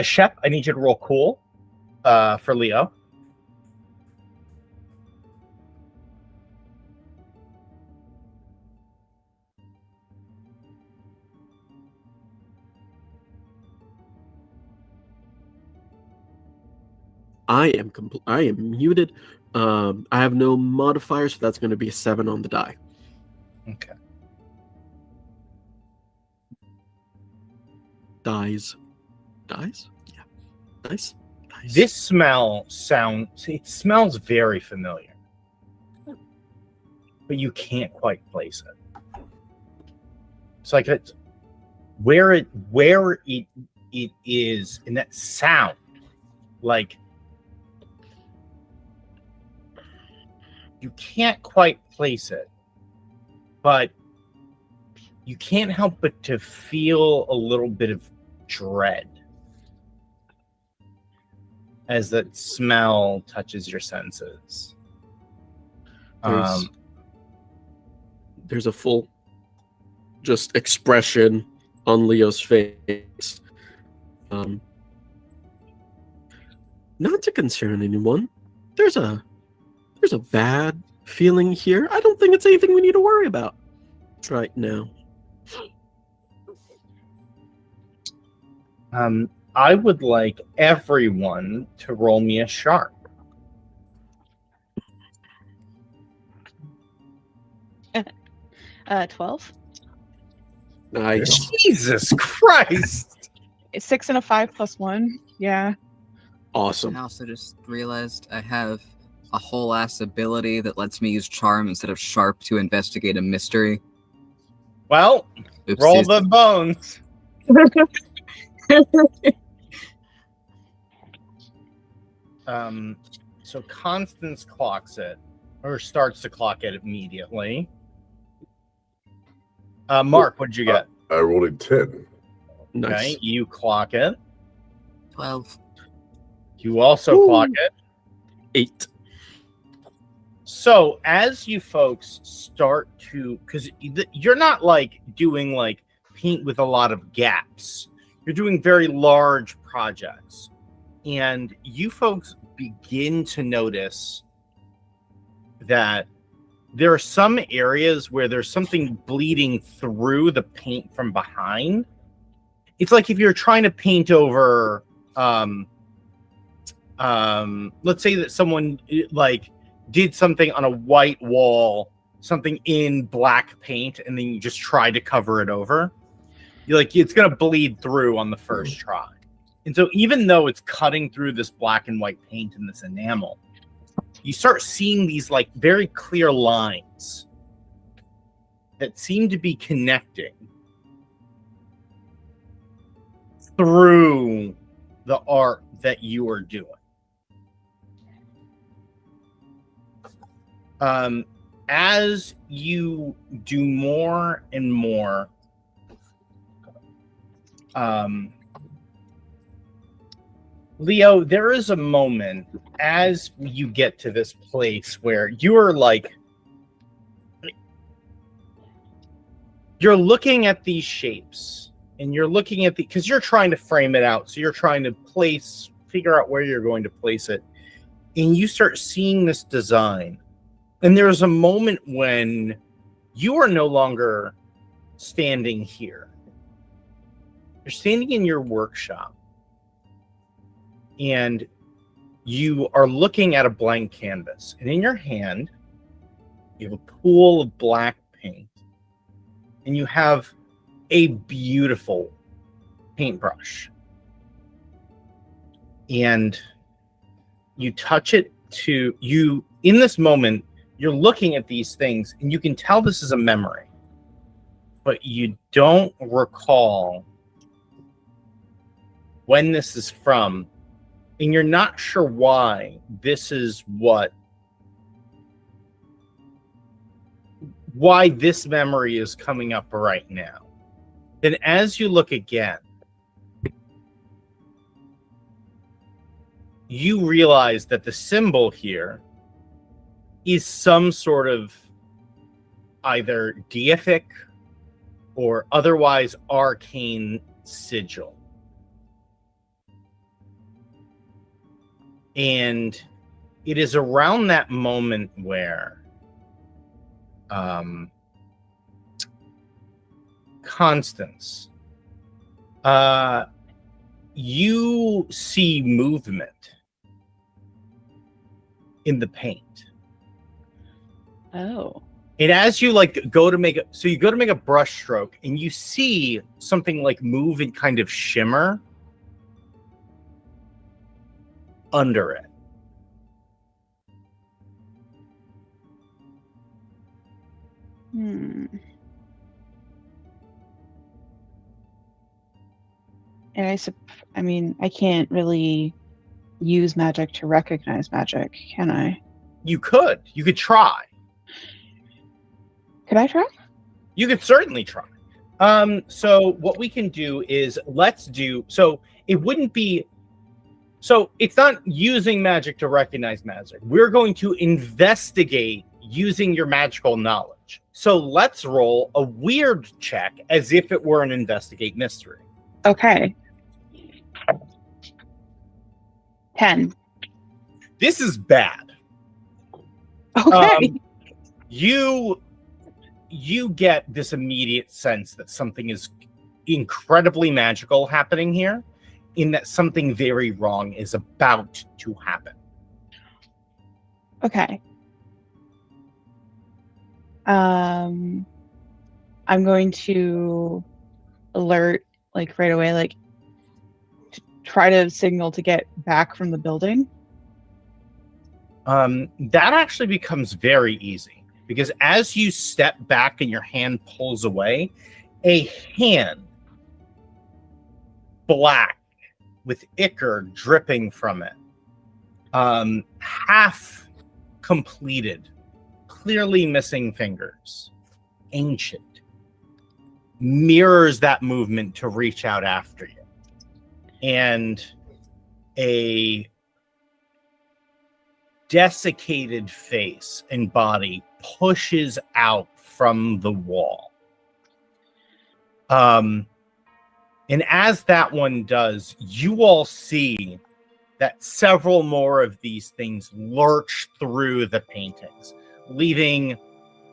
Shep, I need you to roll cool for Leo. I am muted. I have no modifiers, so that's going to be a 7 on the die. Okay. Dies? Yeah. Dice? This it smells very familiar, but you can't quite place it. It's like where it is in that sound, like you can't quite place it, but you can't help but to feel a little bit of dread as that smell touches your senses. There's a full just expression on Leo's face. Not to concern anyone. There's a bad feeling here. I don't think it's anything we need to worry about right now. I would like everyone to roll me a sharp. 12. Nice. Jesus Christ! 6 and a 5 plus 1. Yeah. Awesome. I also just realized I have a whole ass ability that lets me use charm instead of sharp to investigate a mystery. Well, Oopsies. roll the bones. So Constance clocks it, or starts to clock it immediately. Mark, what'd you get? I rolled a 10. Nice. Okay, you clock it. 12. You also clock it. 8. So as you folks start to, because you're not like doing like paint with a lot of gaps. You're doing very large projects. And you folks begin to notice that there are some areas where there's something bleeding through the paint from behind. It's like if you're trying to paint over, let's say that someone like did something on a white wall, something in black paint, and then you just try to cover it over. You're like, it's going to bleed through on the first try. And so even though it's cutting through this black and white paint and this enamel, you start seeing these like very clear lines that seem to be connecting through the art that you are doing. As you do more and more, Leo, there is a moment as you get to this place where you're like, you're looking at these shapes and you're looking at because you're trying to frame it out. So you're trying to figure out where you're going to place it. And you start seeing this design. And there's a moment when you are no longer standing here. You're standing in your workshop. And you are looking at a blank canvas. And in your hand, you have a pool of black paint. And you have a beautiful paintbrush. And you touch it to you. In this moment, you're looking at these things, and you can tell this is a memory. But you don't recall when this is from. and you're not sure why why this memory is coming up right now. Then as you look again, you realize that the symbol here is some sort of either deific or otherwise arcane sigil. And it is around that moment where Constance, you see movement in the paint. Oh. And as you go to make a brush stroke, and you see something like move and kind of shimmer under it. And I can't really use magic to recognize magic, can I? You could try. Could I try? You could certainly try. So what we can do is it's not using magic to recognize magic. We're going to investigate using your magical knowledge. So let's roll a weird check as if it were an investigate mystery. Okay. 10. This is bad. Okay. You get this immediate sense that something is incredibly magical happening here, in that something very wrong is about to happen. Okay. I'm going to alert right away, to try to signal to get back from the building. That actually becomes very easy, because as you step back and your hand pulls away, a hand, black, with ichor dripping from it, half completed, clearly missing fingers, ancient, mirrors that movement to reach out after you. And a desiccated face and body pushes out from the wall. And as that one does, you all see that several more of these things lurch through the paintings, leaving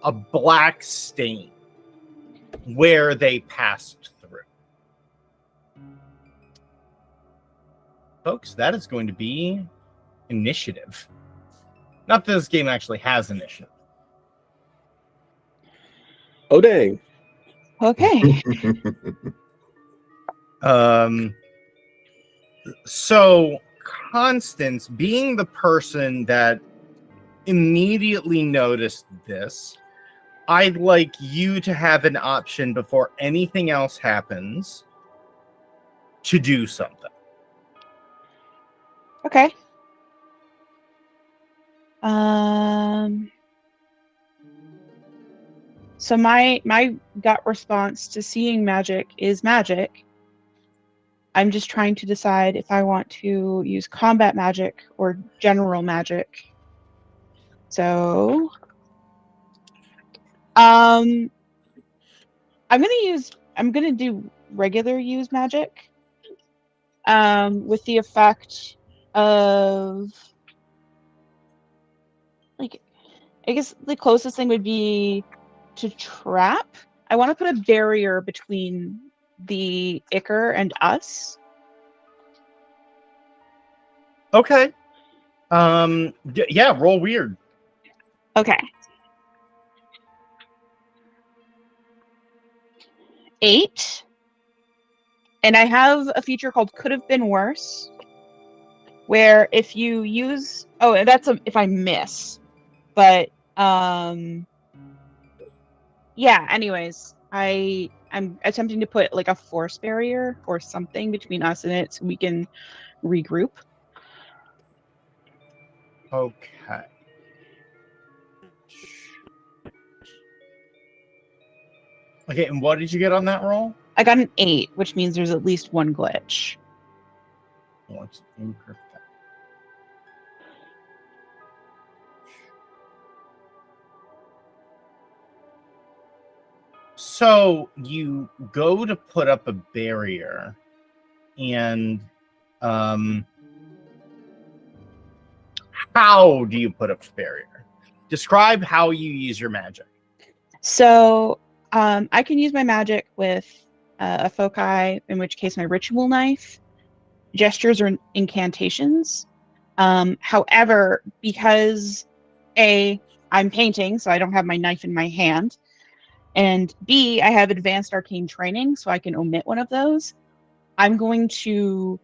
a black stain where they passed through. Folks, that is going to be initiative. Not that this game actually has initiative. Oh, dang. Okay. So Constance, being the person that immediately noticed this, I'd like you to have an option before anything else happens to do something. Okay. So my gut response to seeing magic is magic. I'm just trying to decide if I want to use combat magic or general magic. So I'm gonna do regular use magic. With the effect of, I guess the closest thing would be to trap. I want to put a barrier between the ichor and us. Okay. Yeah, roll weird. Okay. 8. And I have a feature called Could Have Been Worse, where if you use... Oh, that's if I miss. But, yeah, anyways, I'm attempting to put a force barrier or something between us and it so we can regroup. Okay. Okay, and what did you get on that roll? I got an 8, which means there's at least one glitch. Oh, it's imperfect. So you go to put up a barrier, and how do you put up a barrier? Describe how you use your magic. So I can use my magic with a foci, in which case my ritual knife, gestures, or incantations. However, because A, I'm painting, so I don't have my knife in my hand, and B, I have advanced arcane training, so I can omit one of those, I'm going to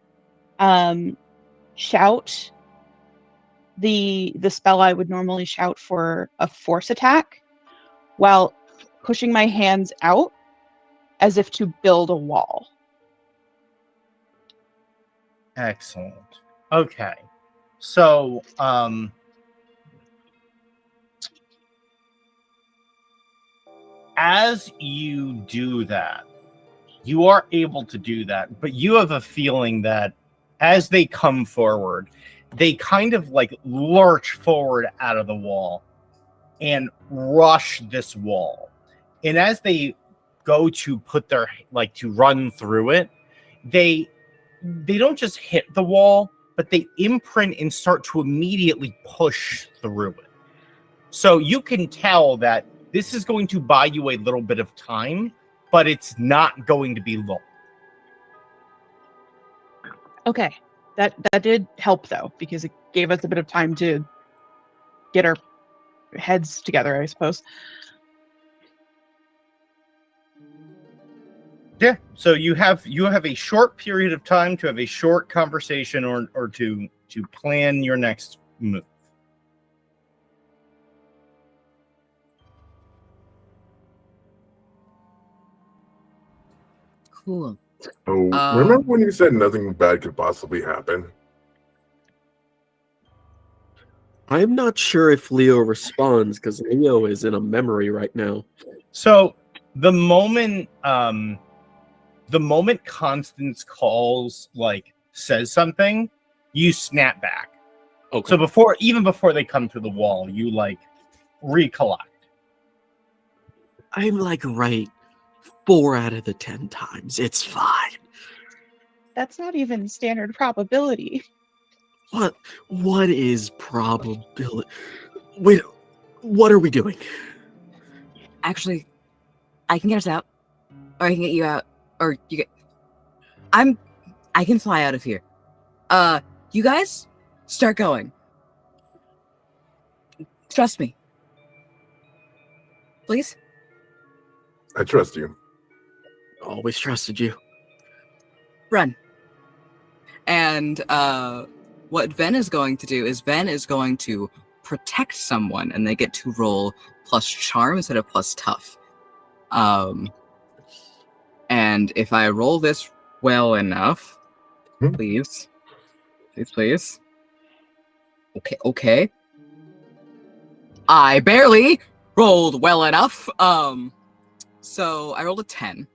shout the spell I would normally shout for a force attack while pushing my hands out as if to build a wall. Excellent. Okay. So, as you do that, you are able to do that, but you have a feeling that as they come forward, they kind of like lurch forward out of the wall and rush this wall. And as they go to put their, like, to run through it, they don't just hit the wall, but they imprint and start to immediately push through it. So you can tell that this is going to buy you a little bit of time, but it's not going to be long. Okay, that did help though, because it gave us a bit of time to get our heads together, I suppose. Yeah. So you have a short period of time to have a short conversation or to plan your next move. Cool. Oh, remember when you said nothing bad could possibly happen? I'm not sure if Leo responds because Leo is in a memory right now. So the moment Constance calls, like, says something, you snap back. Okay. So even before they come to the wall, you like recollect. I'm like right 4 out of the 10 times. It's fine. That's not even standard probability. What is probability? Wait, what are we doing? Actually, I can get us out, or I can get you out, or you get. I can fly out of here. You guys, start going. Trust me. Please? I trust you. Always trusted you. Run. And what Ven is going to do is Ven is going to protect someone, and they get to roll plus charm instead of plus tough. And if I roll this well enough, please. Okay. I barely rolled well enough. So I rolled a 10.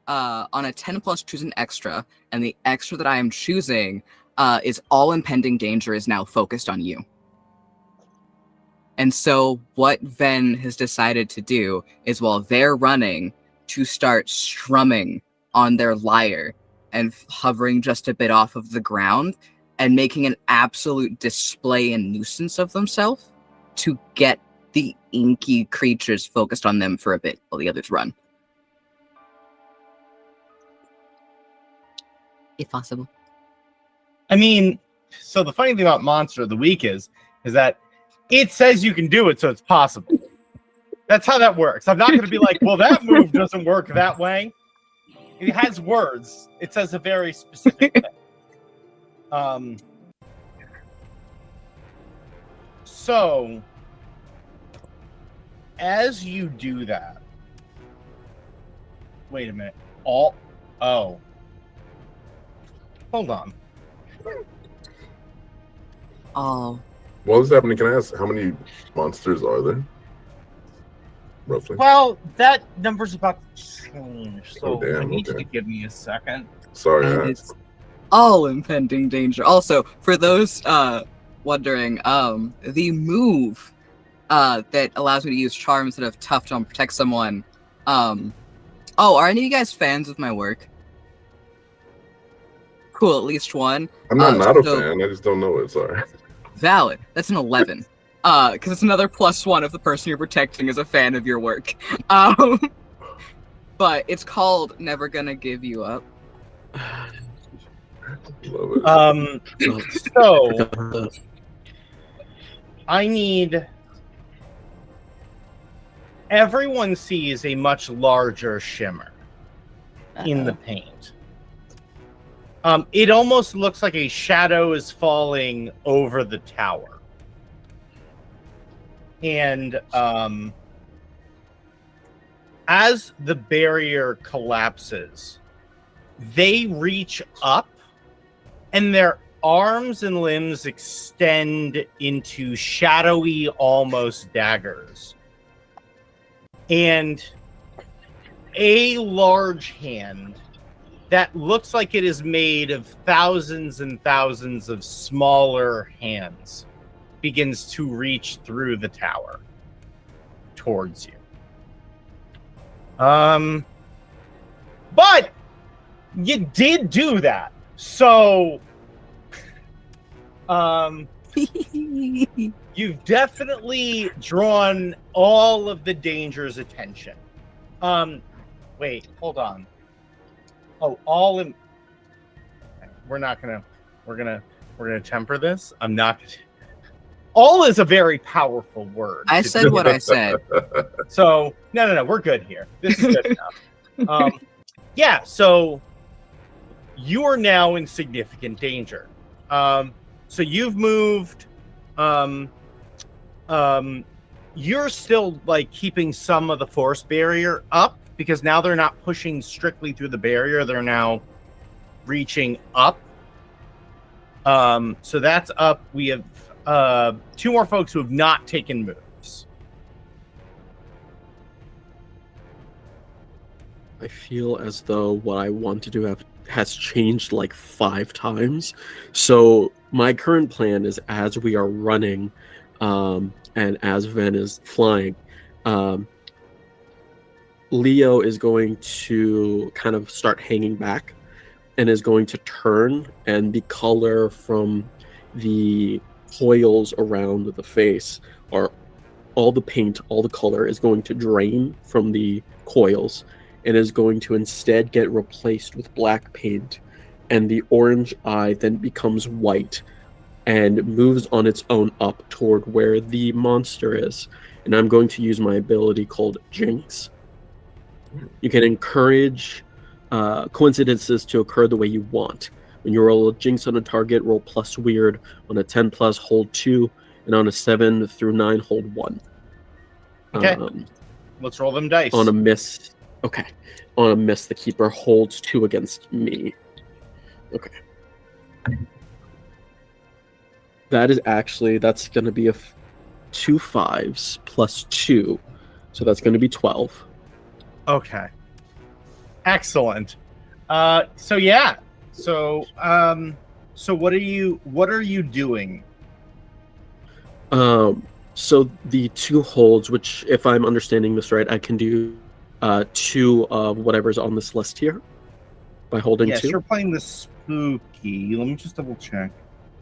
On a 10 plus, choose an extra, and the extra that I am choosing is all impending danger is now focused on you. And so what Ven has decided to do is, while they're running, to start strumming on their lyre and hovering just a bit off of the ground and making an absolute display and nuisance of themselves to get the inky creatures focused on them for a bit while the others run. If possible. I mean, so the funny thing about Monster of the Week is that it says you can do it, so it's possible. That's how that works. I'm not going to be like, well, that move doesn't work that way. It has words. It says a very specific thing. So, as you do that, wait a minute. Hold on. All While this is happening, can I ask how many monsters are there? Roughly. Well, that number's about to change, so Oh, damn, I need you okay. to give me a second. Sorry, And I it's all impending danger. Also, for those wondering, the move that allows me to use charm instead of tough to protect someone. Are any of you guys fans of my work? Cool, at least one. I'm not a so- fan. I just don't know it. Sorry. Valid. That's an 11. Because it's another +1 if the person you're protecting is a fan of your work. But it's called Never Gonna Give You Up. Love it. So I need everyone sees a much larger shimmer in the paint. It almost looks like a shadow is falling over the tower. And as the barrier collapses, they reach up and their arms and limbs extend into shadowy, almost daggers. And a large hand that looks like it is made of thousands and thousands of smaller hands begins to reach through the tower towards you. But you did do that. So you've definitely drawn all of the danger's attention. Wait, hold on. Oh, all in. We're gonna temper this. I'm not. All is a very powerful word. I said what I said. So no, we're good here. This is good enough. Yeah. So you are now in significant danger. So you've moved. You're still like keeping some of the force barrier up because now they're not pushing strictly through the barrier. They're now reaching up. So that's up. We have two more folks who have not taken moves. I feel as though what I want to do has changed like 5 times. So my current plan is, as we are running, and as Ven is flying, Leo is going to kind of start hanging back and is going to turn, and the color from the coils around the face, or all the paint, all the color is going to drain from the coils and is going to instead get replaced with black paint, and the orange eye then becomes white and moves on its own up toward where the monster is. And I'm going to use my ability called Jinx. You can encourage coincidences to occur the way you want. When you roll a Jinx on a target, roll plus weird. On a 10 plus, hold 2. And on a 7 through 9, hold 1. Okay. Let's roll them dice. On a miss, okay. On a miss, the keeper holds 2 against me. Okay. That's going to be 2 5s plus 2. So that's going to be 12. Okay. Excellent. So yeah. So what are you doing? So the 2 holds, which, if I'm understanding this right, I can do 2 of whatever's on this list here by holding 2. Yes, you're playing the spooky. Let me just double check.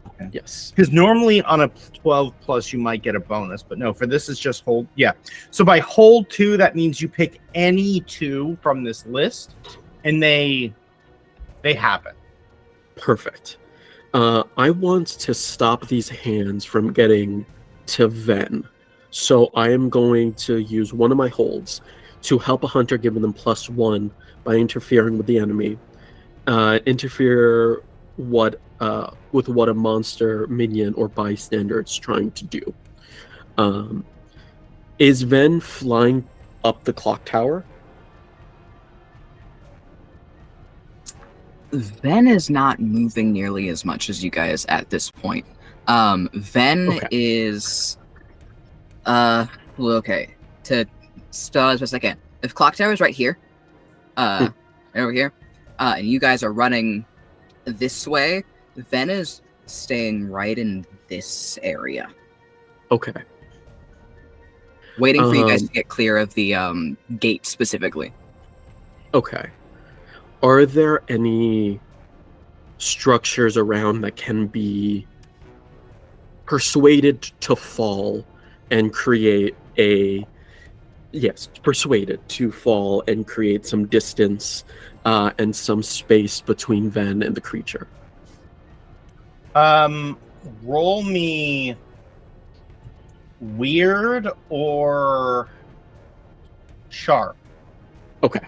Okay. Yes. Because normally on a 12 plus you might get a bonus, but no, for this is just hold. Yeah. So by hold 2, that means you pick any 2 from this list, and they happen. Perfect. I want to stop these hands from getting to Ven. So I am going to use one of my holds to help a hunter, giving them +1 by interfering with the enemy. Interfere with what a monster, minion, or bystander is trying to do. Is Ven flying up the clock tower? Ven is not moving nearly as much as you guys at this point. Ven Okay. is okay. To spell as best I can. If Clock Tower is right here, over here, and you guys are running this way, Ven is staying right in this area, Okay. waiting for you guys to get clear of the gate specifically. Okay. Are there any structures around that can be persuaded to fall and create persuaded to fall and create some distance and some space between Ven and the creature? Roll me weird or sharp. Okay.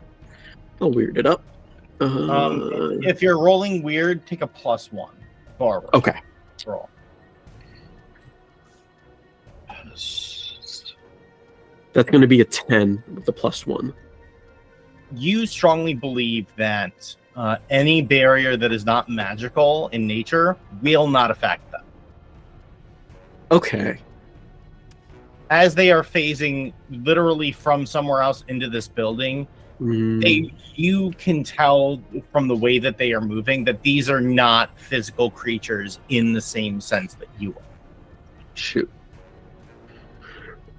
I'll weird it up. If you're rolling weird, take a +1 forward. Okay. Roll. That's going to be a 10 with the +1. You strongly believe that any barrier that is not magical in nature will not affect them. Okay. As they are phasing literally from somewhere else into this building, you can tell from the way that they are moving that these are not physical creatures in the same sense that you are. Shoot.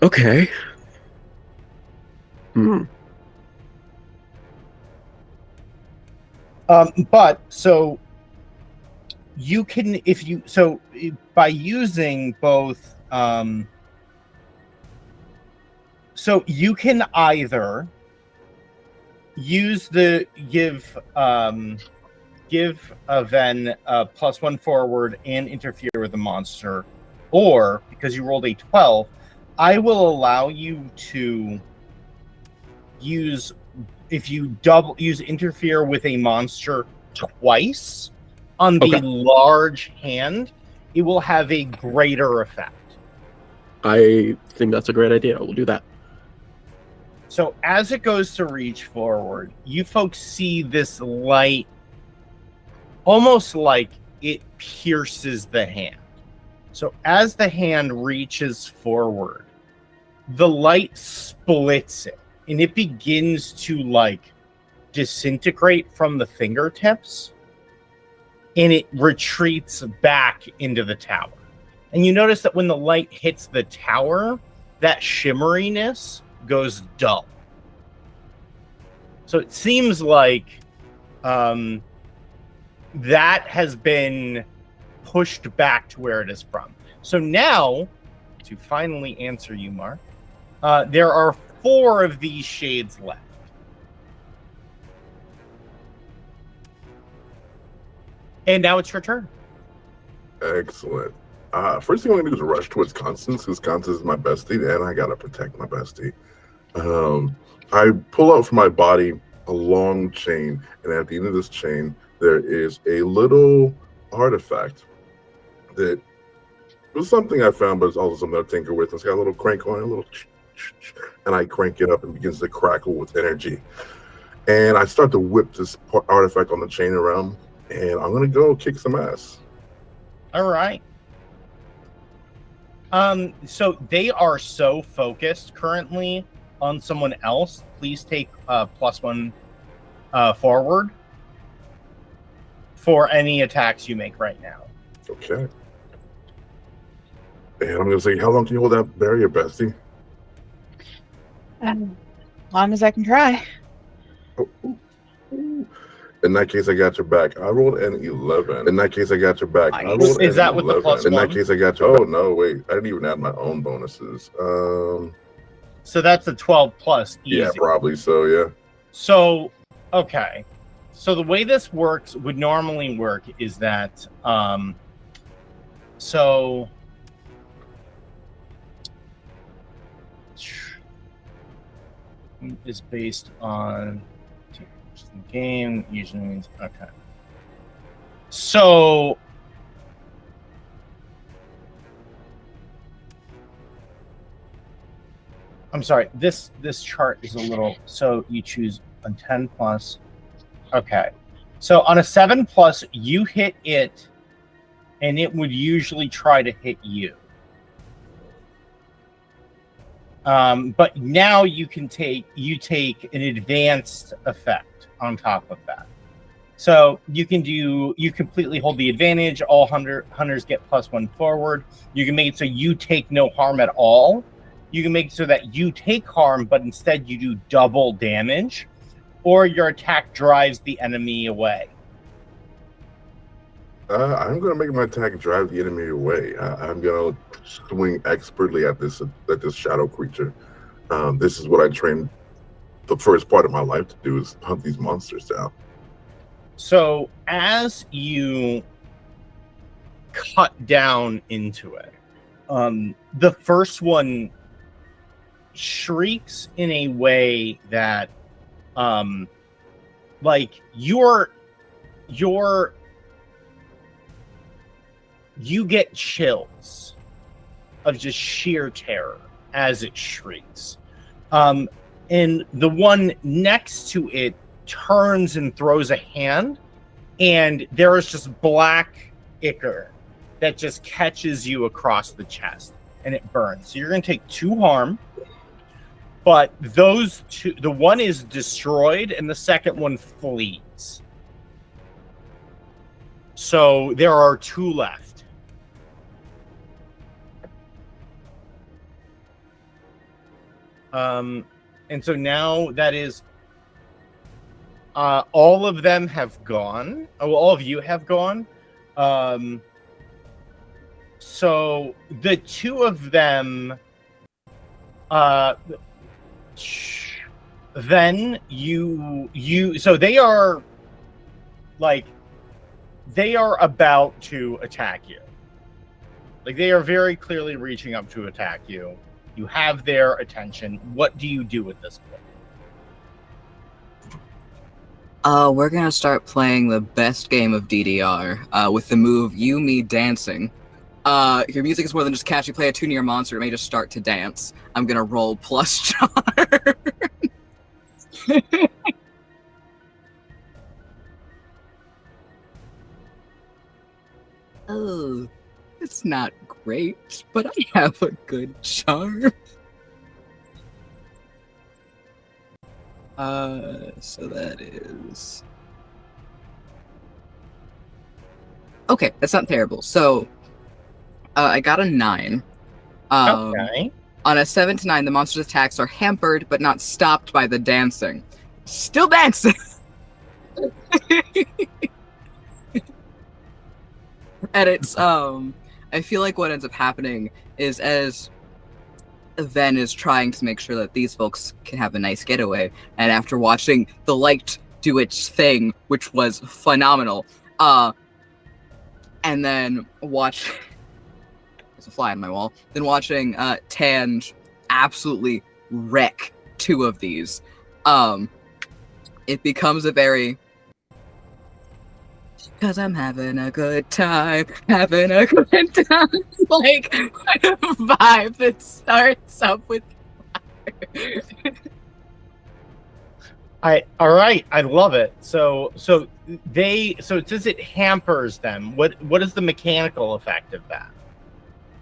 Okay. But so you can, by using both, so you can either use give a Ven +1 forward and interfere with the monster, or because you rolled a 12, I will allow you to use interfere with a monster twice on the large hand, it will have a greater effect. I think that's a great idea. We'll do that. So as it goes to reach forward, you folks see this light almost like it pierces the hand. So as the hand reaches forward, the light splits it and it begins to disintegrate from the fingertips and it retreats back into the tower. And you notice that when the light hits the tower, that shimmeriness goes dull. So it seems like that has been pushed back to where it is from. So now, to finally answer you, Mark, there are 4 of these shades left. And now it's your turn. Excellent. First thing I'm going to do is rush towards Constance, because Constance is my bestie, and I got to protect my bestie. I pull out from my body a long chain, and at the end of this chain, there is a little artifact that was something I found, but it's also something I tinker with. It's got a little crank on it, a little and I crank it up and it begins to crackle with energy. And I start to whip this artifact on the chain around, and I'm going to go kick some ass. All right. So they are so focused currently on someone else. Please take +1 forward for any attacks you make right now. Okay. And I'm going to say, how long can you hold that barrier, bestie? As long as I can try. In that case, I got your back. I rolled an 11. In that case, I got your back. I rolled Is that an with the 11. +1? In that case, I got your. Oh no, wait! I didn't even add my own bonuses. So that's a 12 plus. Easy. Yeah, probably so. Yeah. So, okay. So the way this would normally work is that, so is based on the game usually means okay. So I'm sorry, this chart is a little, so you choose a 10 plus. Okay. So on a 7+, you hit it, and it would usually try to hit you. But now you take an advanced effect on top of that. So you completely hold the advantage. All hunters get +1 forward. You can make it so you take no harm at all. You can make it so that you take harm, but instead you do double damage, or your attack drives the enemy away. I'm gonna make my attack drive the enemy away. I'm gonna swing expertly at this shadow creature. This is what I trained the first part of my life to do, is hunt these monsters down. So as you cut down into it, the first one shrieks in a way that, like you get chills of just sheer terror as it shrieks. And the one next to it turns and throws a hand, and there is just black ichor that just catches you across the chest, and it burns. So you're going to take 2 harm, but those two, the one is destroyed and the second one flees. So there are 2 left. And so now that is all of them have gone. Oh, all of you have gone. So the 2 of them, then you so they are about to attack you. Like, they are very clearly reaching up to attack you. You have their attention. What do you do at this point? We're gonna start playing the best game of DDR with the move You Me Dancing. Your music is more than just catchy. Play a tune to your monster. It may just start to dance. I'm gonna roll plus charm. Oh, it's not great, but I have a good charm. So that is... Okay, that's not terrible. So, I got a 9. Okay. On a 7 to 9, the monster's attacks are hampered, but not stopped by the dancing. Still dancing! And it's, I feel like what ends up happening is, as Ven is trying to make sure that these folks can have a nice getaway, and after watching the light do its thing, which was phenomenal, and then watch... There's a fly on my wall. Then watching Tanj absolutely wreck 2 of these, it becomes a very... Because I'm having a good time, like, vibe that starts up with... All right, I love it. So it says it hampers them. What is the mechanical effect of that?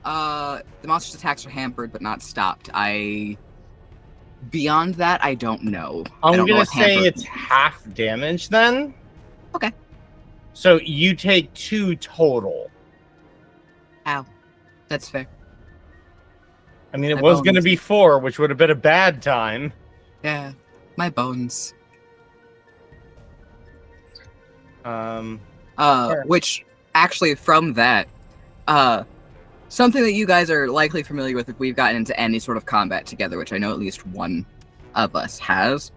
The monster's attacks are hampered but not stopped. Beyond that, I don't know. I'm gonna say it's half damage then. Okay. So you take 2 total. Ow. That's fair. I mean, it My was bones. going to be 4, which would have been a bad time. Yeah. My bones. Sure. Which, actually, from that, something that you guys are likely familiar with if we've gotten into any sort of combat together, which I know at least one of us has.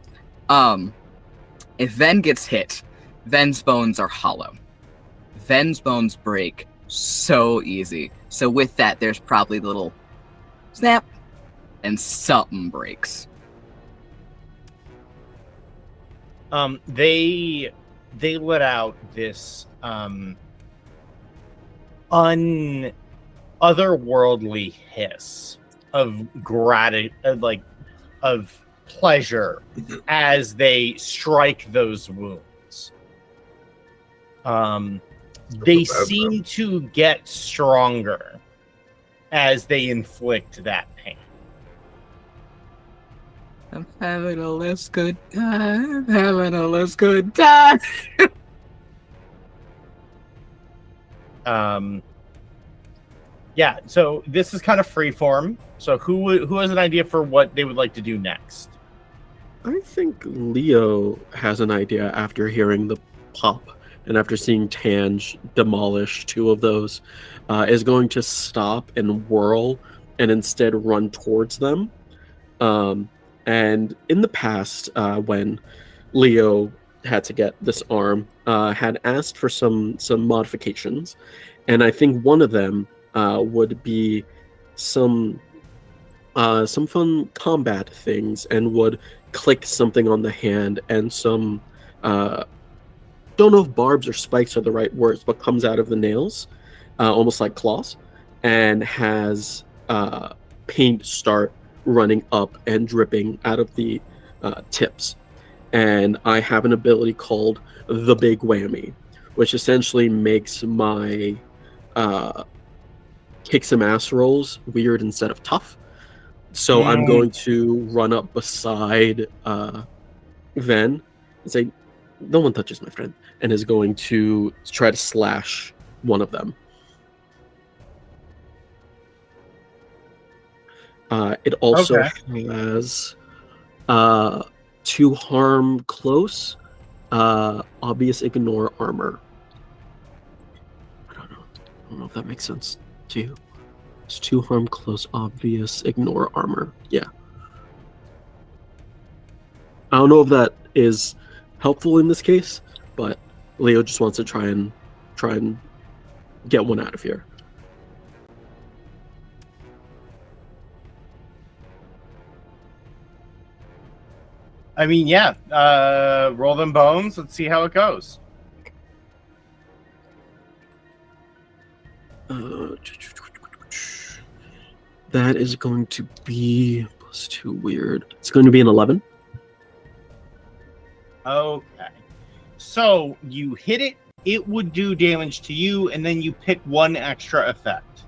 If Ven gets hit, Ven's bones are hollow. Ven's bones break so easy. So with that, there's probably the little snap, and something breaks. They let out this otherworldly hiss of gratitude, of pleasure, as they strike those wounds. They That's a bad seem to get stronger as they inflict that pain. I'm having a less good time. Having a less good time. Yeah, so this is kind of freeform. So who has an idea for what they would like to do next? I think Leo has an idea after hearing the pop and after seeing Tange demolish two of those, is going to stop and whirl and instead run towards them. And in the past, when Leo had to get this arm, had asked for some modifications, and I think one of them would be some fun combat things, and would click something on the hand, and some don't know if barbs or spikes are the right words, but comes out of the nails, almost like claws, and has paint start running up and dripping out of the tips. And I have an ability called the Big Whammy, which essentially makes my kick some ass rolls weird instead of tough. So I'm going to run up beside Ven and say, "No one touches my friend," and is going to try to slash one of them. It also has 2 harm close, obvious ignore armor. I don't know if that makes sense to you. It's 2 harm close, obvious ignore armor. Yeah. I don't know if that is helpful in this case, but Leo just wants to try and get one out of here. I mean, yeah. Roll them bones. Let's see how it goes. That is going to be +2 weird. It's going to be an 11. Okay. So you hit it, it would do damage to you, and then you pick one extra effect.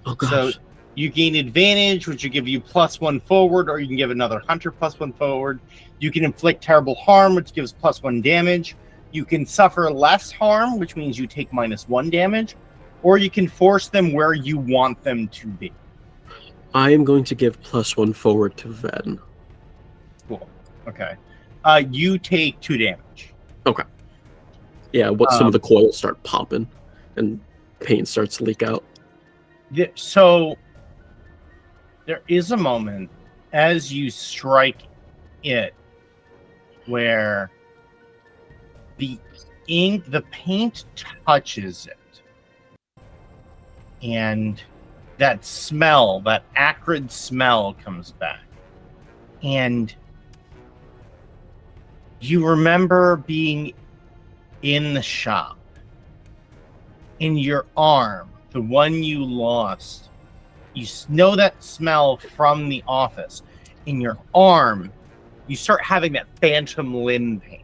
Oh gosh. So you gain advantage, which will give you +1 forward, or you can give another hunter +1 forward. You can inflict terrible harm, which gives +1 damage. You can suffer less harm, which means you take -1 damage, or you can force them where you want them to be. I am going to give +1 forward to Ven. Cool. Okay. You take 2 damage. Okay. Yeah, some of the coils start popping and paint starts to leak out. So there is a moment as you strike it where the paint touches it. And that smell, that acrid smell comes back. And you remember being in the shop. In your arm, the one you lost, you know that smell from the office. In your arm, you start having that phantom limb pain.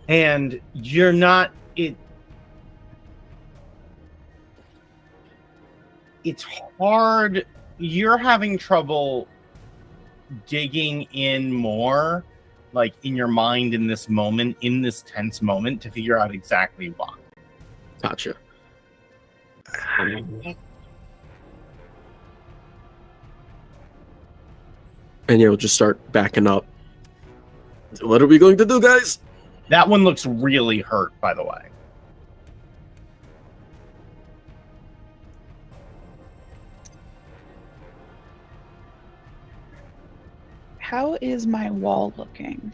And you're not... It's hard. You're having trouble digging in more, like in your mind in this moment, in this tense moment, to figure out exactly why. Gotcha. And you'll just start backing up. What are we going to do, guys? That one looks really hurt, by the way. How is my wall looking?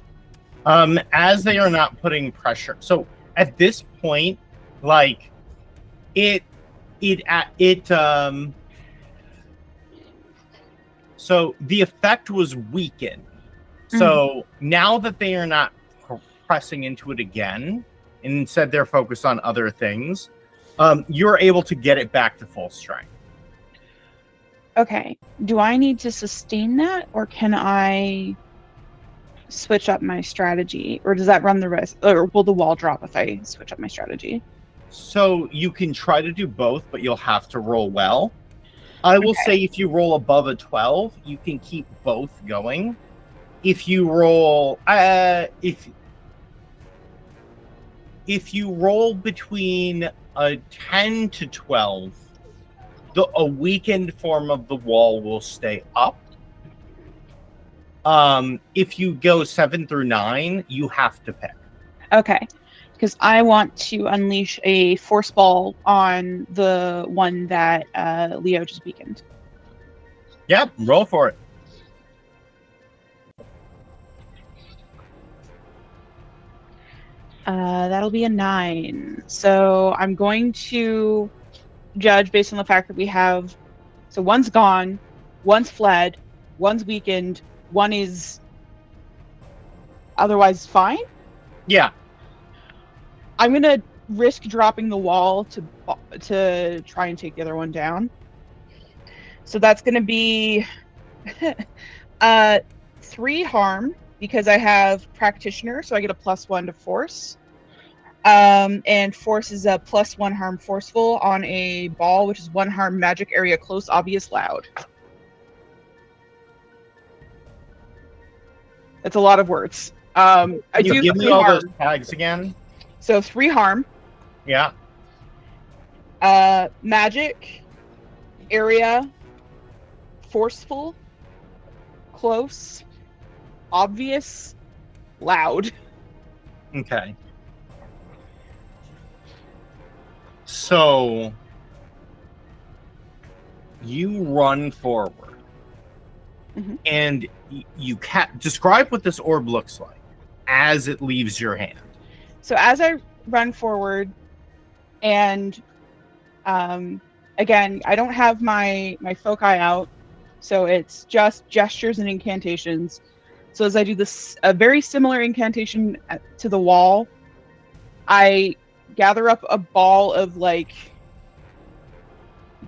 As they are not putting pressure. So at this point, like so the effect was weakened. So now that they are not pressing into it again, and instead they're focused on other things, you're able to get it back to full strength. Okay. Do I need to sustain that, or can I switch up my strategy, or does that run the risk, or will the wall drop if I switch up my strategy? So you can try to do both, but you'll have to roll well. I will say if you roll above a 12, you can keep both going. If you roll if you roll between a 10 to 12, a weakened form of the wall will stay up. If you go 7 through 9, you have to pick. Okay, because I want to unleash a force ball on the one that Leo just weakened. Yeah, roll for it. That'll be a 9. So I'm going to judge based on the fact that we have, so one's gone, one's fled, one's weakened, one is otherwise fine. Yeah. I'm gonna risk dropping the wall to try and take the other one down. So that's gonna be 3 harm because I have practitioner, so I get a +1 to force. And force is a +1 harm forceful on a ball, which is 1 harm magic area close, obvious, loud. That's a lot of words. I do give me all those tags again. So 3 harm. Yeah. Magic area, forceful, close, obvious, loud. Okay. So you run forward, and you describe what this orb looks like as it leaves your hand. So as I run forward, and again, I don't have my foci out, so it's just gestures and incantations. So as I do this, a very similar incantation to the wall, I gather up a ball of like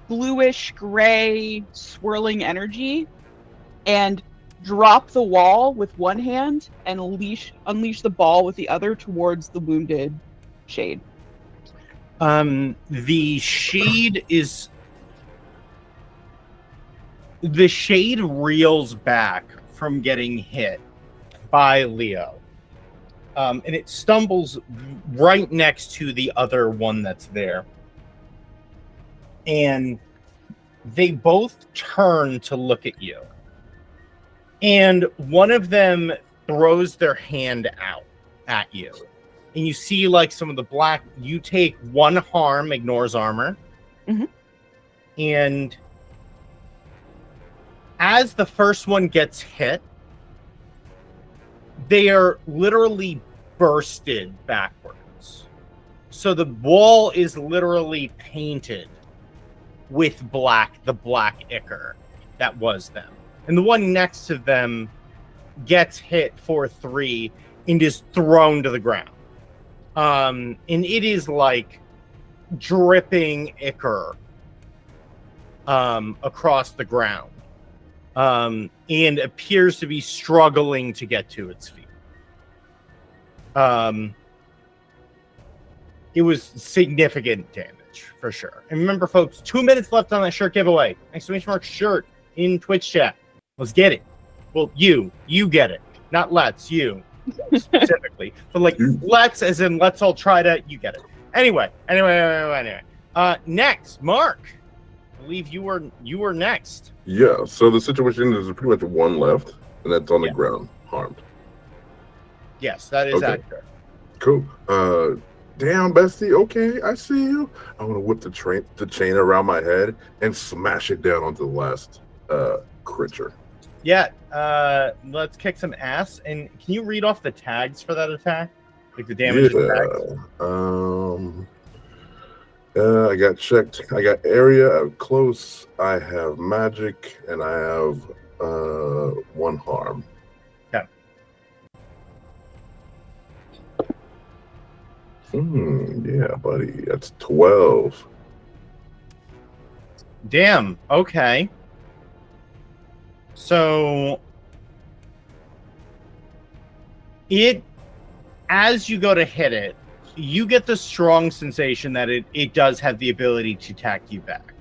bluish gray swirling energy and drop the wall with one hand and unleash the ball with the other towards the wounded shade. The shade reels back from getting hit by Leo. And it stumbles right next to the other one that's there. And they both turn to look at you. And one of them throws their hand out at you. And you see like some of the black, you take 1 harm, ignores armor. And as the first one gets hit, they are literally bursted backwards. So the wall is literally painted with black, the black ichor that was them. And the one next to them gets hit for 3 and is thrown to the ground. And it is like dripping ichor across the ground. And appears to be struggling to get to its feet. It was significant damage for sure. And remember, folks, 2 minutes left on that shirt giveaway. Exclamation mark shirt in Twitch chat. Let's get it. Well, you get it, not let's, you specifically, but like let's, as in let's all try to. You get it. Anyway. Next, Mark. I believe you were next. Yeah, so the situation is pretty much 1 left, and that's on the ground, harmed. Yes, that is accurate. Cool. Damn, bestie. Okay, I see you. I'm gonna whip the chain around my head and smash it down onto the last creature. Yeah. Let's kick some ass. And can you read off the tags for that attack, like the damage tags? I got checked. I got area, I have close, I have magic, and I have 1 harm. Okay. Yeah, buddy. That's 12. Damn. Okay. So As you go to hit it, you get the strong sensation that it does have the ability to tag you back.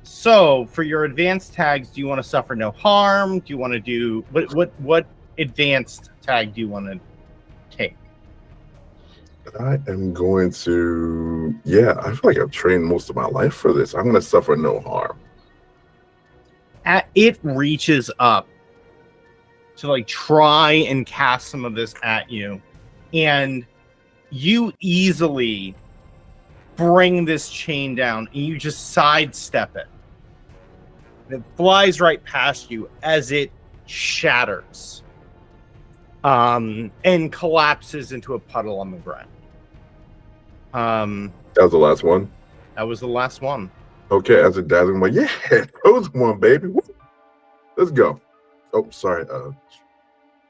So for your advanced tags, do you want to suffer no harm? Do you want to do what advanced tag do you want to take? I am going to, I feel like I've trained most of my life for this. I'm going to suffer no harm. It reaches up to like try and cast some of this at you, and you easily bring this chain down and you just sidestep it. And it flies right past you as it shatters and collapses into a puddle on the ground. That was the last one? That was the last one. Okay, as a dazzling, like, yeah, that was one, baby. Woo. Let's go. Oh, sorry.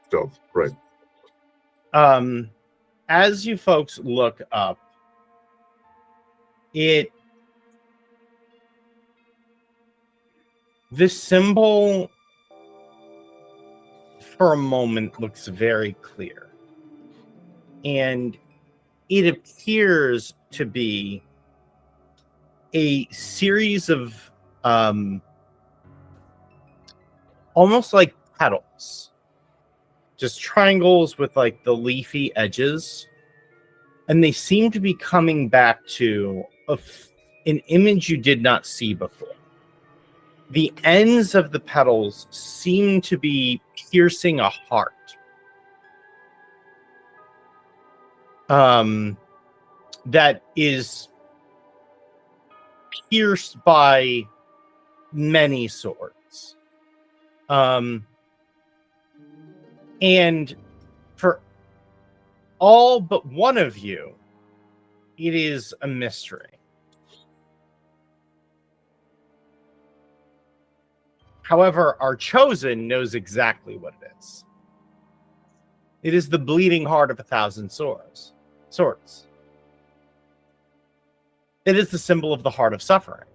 Stealth, right. As you folks look up, this symbol for a moment looks very clear, and it appears to be a series of almost like petals, just triangles with like the leafy edges, and they seem to be coming back to an image you did not see before. The ends of the petals seem to be piercing a heart. That is pierced by many swords. And for all but one of you, it is a mystery. However, our chosen knows exactly what it is. It is the bleeding heart of 1,000 swords. It is the symbol of the heart of suffering.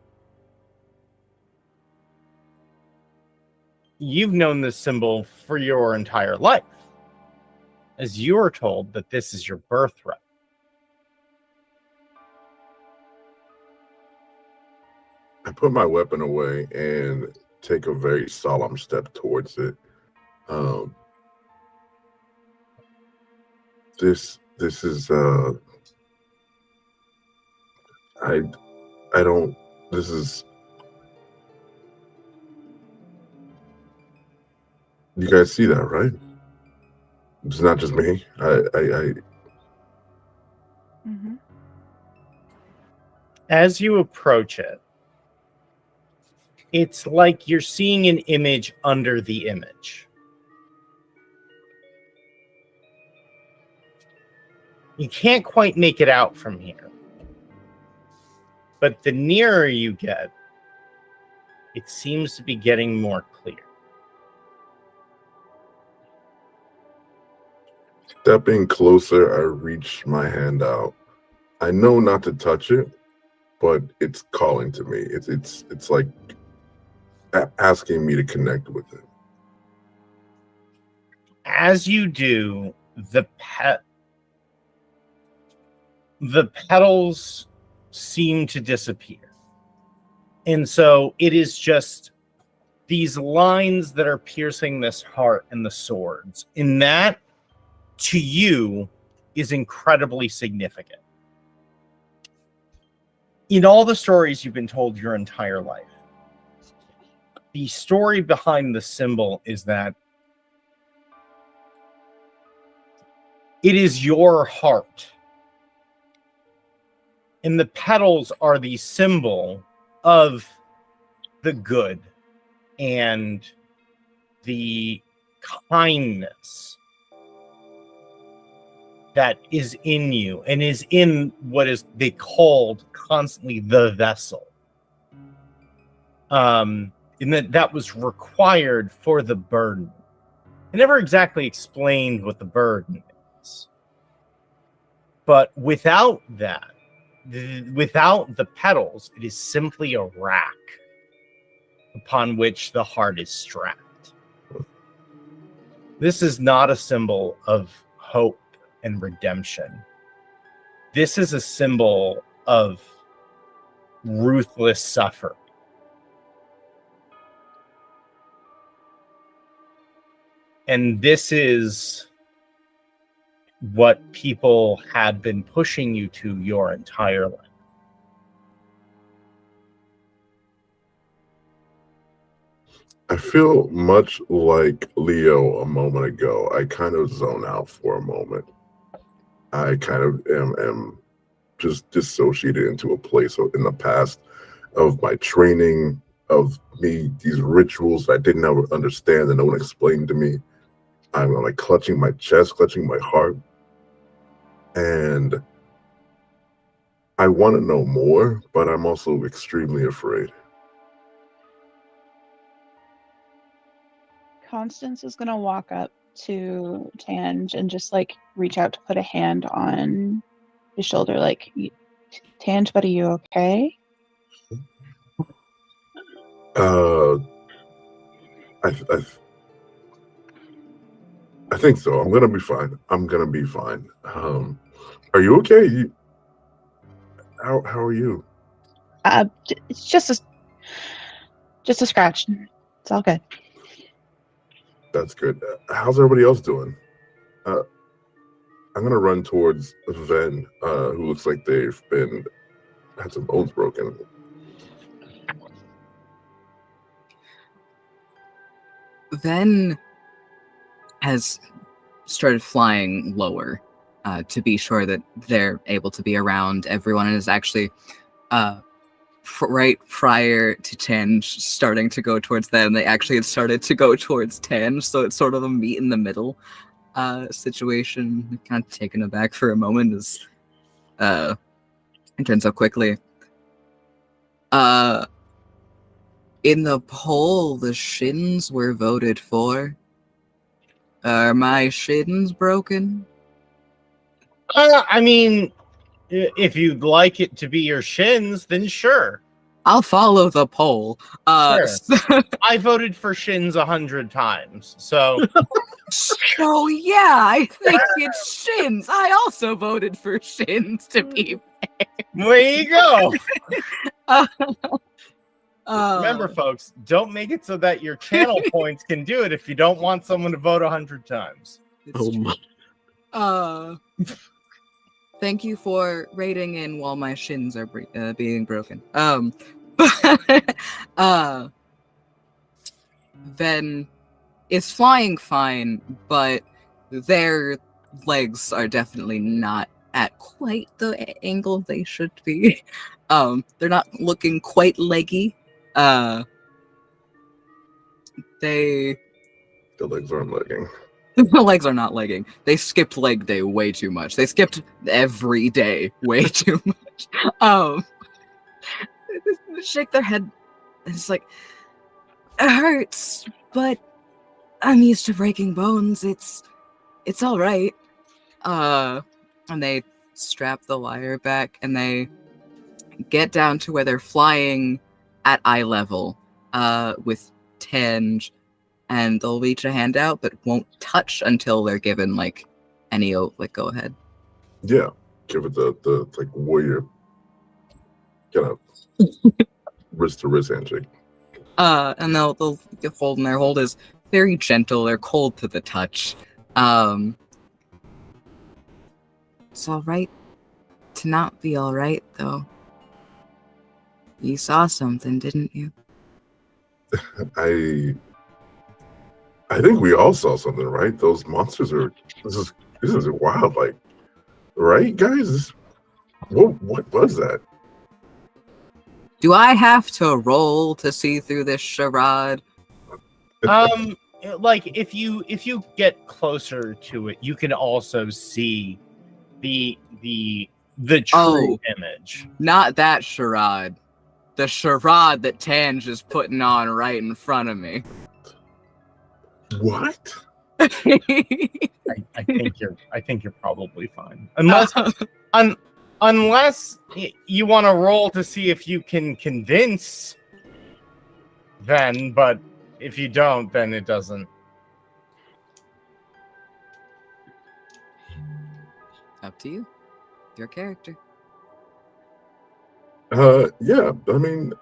You've known this symbol for your entire life, as you are told that this is your birthright. I put my weapon away and take a very solemn step towards it. This is I don't, this is, you guys see that, right? It's not just me. Mm-hmm. As you approach it, it's like you're seeing an image under the image. You can't quite make it out from here. But the nearer you get, it seems to be getting more clear. Stepping closer, I reach my hand out. I know not to touch it, but it's calling to me. It's like asking me to connect with it. As you do, the petals seem to disappear. And so it is just these lines that are piercing this heart and the swords. And that, to you, is incredibly significant. In all the stories you've been told your entire life, the story behind the symbol is that it is your heart. And the petals are the symbol of the good and the kindness that is in you and is in what is they called constantly the vessel. And that was required for the burden. It never exactly explained what the burden is. But without that, without the petals, it is simply a rack upon which the heart is strapped. This is not a symbol of hope and redemption. This is a symbol of ruthless suffering. And this is what people have been pushing you to your entire life. I feel much like Leo a moment ago. I kind of zone out for a moment. I kind of am just dissociated into a place in the past of my training, of me, these rituals I didn't ever understand and no one explained to me. I'm like clutching my chest, clutching my heart. And I want to know more, but I'm also extremely afraid. Constance is gonna walk up to Tange and just like reach out to put a hand on his shoulder, like, Tange, buddy, you okay? I think so. I'm gonna be fine. I'm gonna be fine. Are you okay? How are you? It's just a scratch. It's all good. That's good. How's everybody else doing? I'm gonna run towards Ven, who looks like they've had some bones broken. Ven has started flying lower to be sure that they're able to be around everyone, and is actually right prior to Tange starting to go towards them, they actually had started to go towards Tange, so it's sort of a meet in the middle situation. Kind of taken aback for a moment as it turns out quickly. In the poll, the shins were voted for. Are my shins broken? I mean, if you'd like it to be your shins, then sure. I'll follow the poll. Sure. I voted for shins 100 times, so... Oh yeah, I think it's shins. I also voted for shins, to be fair. There you go. Remember, folks, don't make it so that your channel points can do it if you don't want someone to vote 100 times. Oh my. Thank you for raiding in while my shins are being broken. Then it's flying fine, but their legs are definitely not at quite the angle they should be. They're not looking quite leggy. The legs aren't legging. The legs are not legging. They skipped leg day way too much. They skipped every day way too much. They shake their head. And it's like, it hurts, but I'm used to breaking bones. It's all right. And they strap the wire back, and they get down to where they're flying at eye level with Tange, and they'll reach a hand out, but won't touch until they're given like any go ahead. Yeah, give it the like warrior kind of wrist to wrist handshake. And they'll get hold, and their hold is very gentle. They're cold to the touch. It's all right to not be all right, though. You saw something, didn't you? I think we all saw something, right? Those monsters are. This is wild, like, right, guys? What was that? Do I have to roll to see through this charade? Like if you get closer to it, you can also see the true image. Not that charade. The charade that Tange is putting on right in front of me. What? I think you're probably fine. Unless you want to roll to see if you can convince Ven, but if you don't, then it doesn't. Up to you. Your character. Yeah. I mean,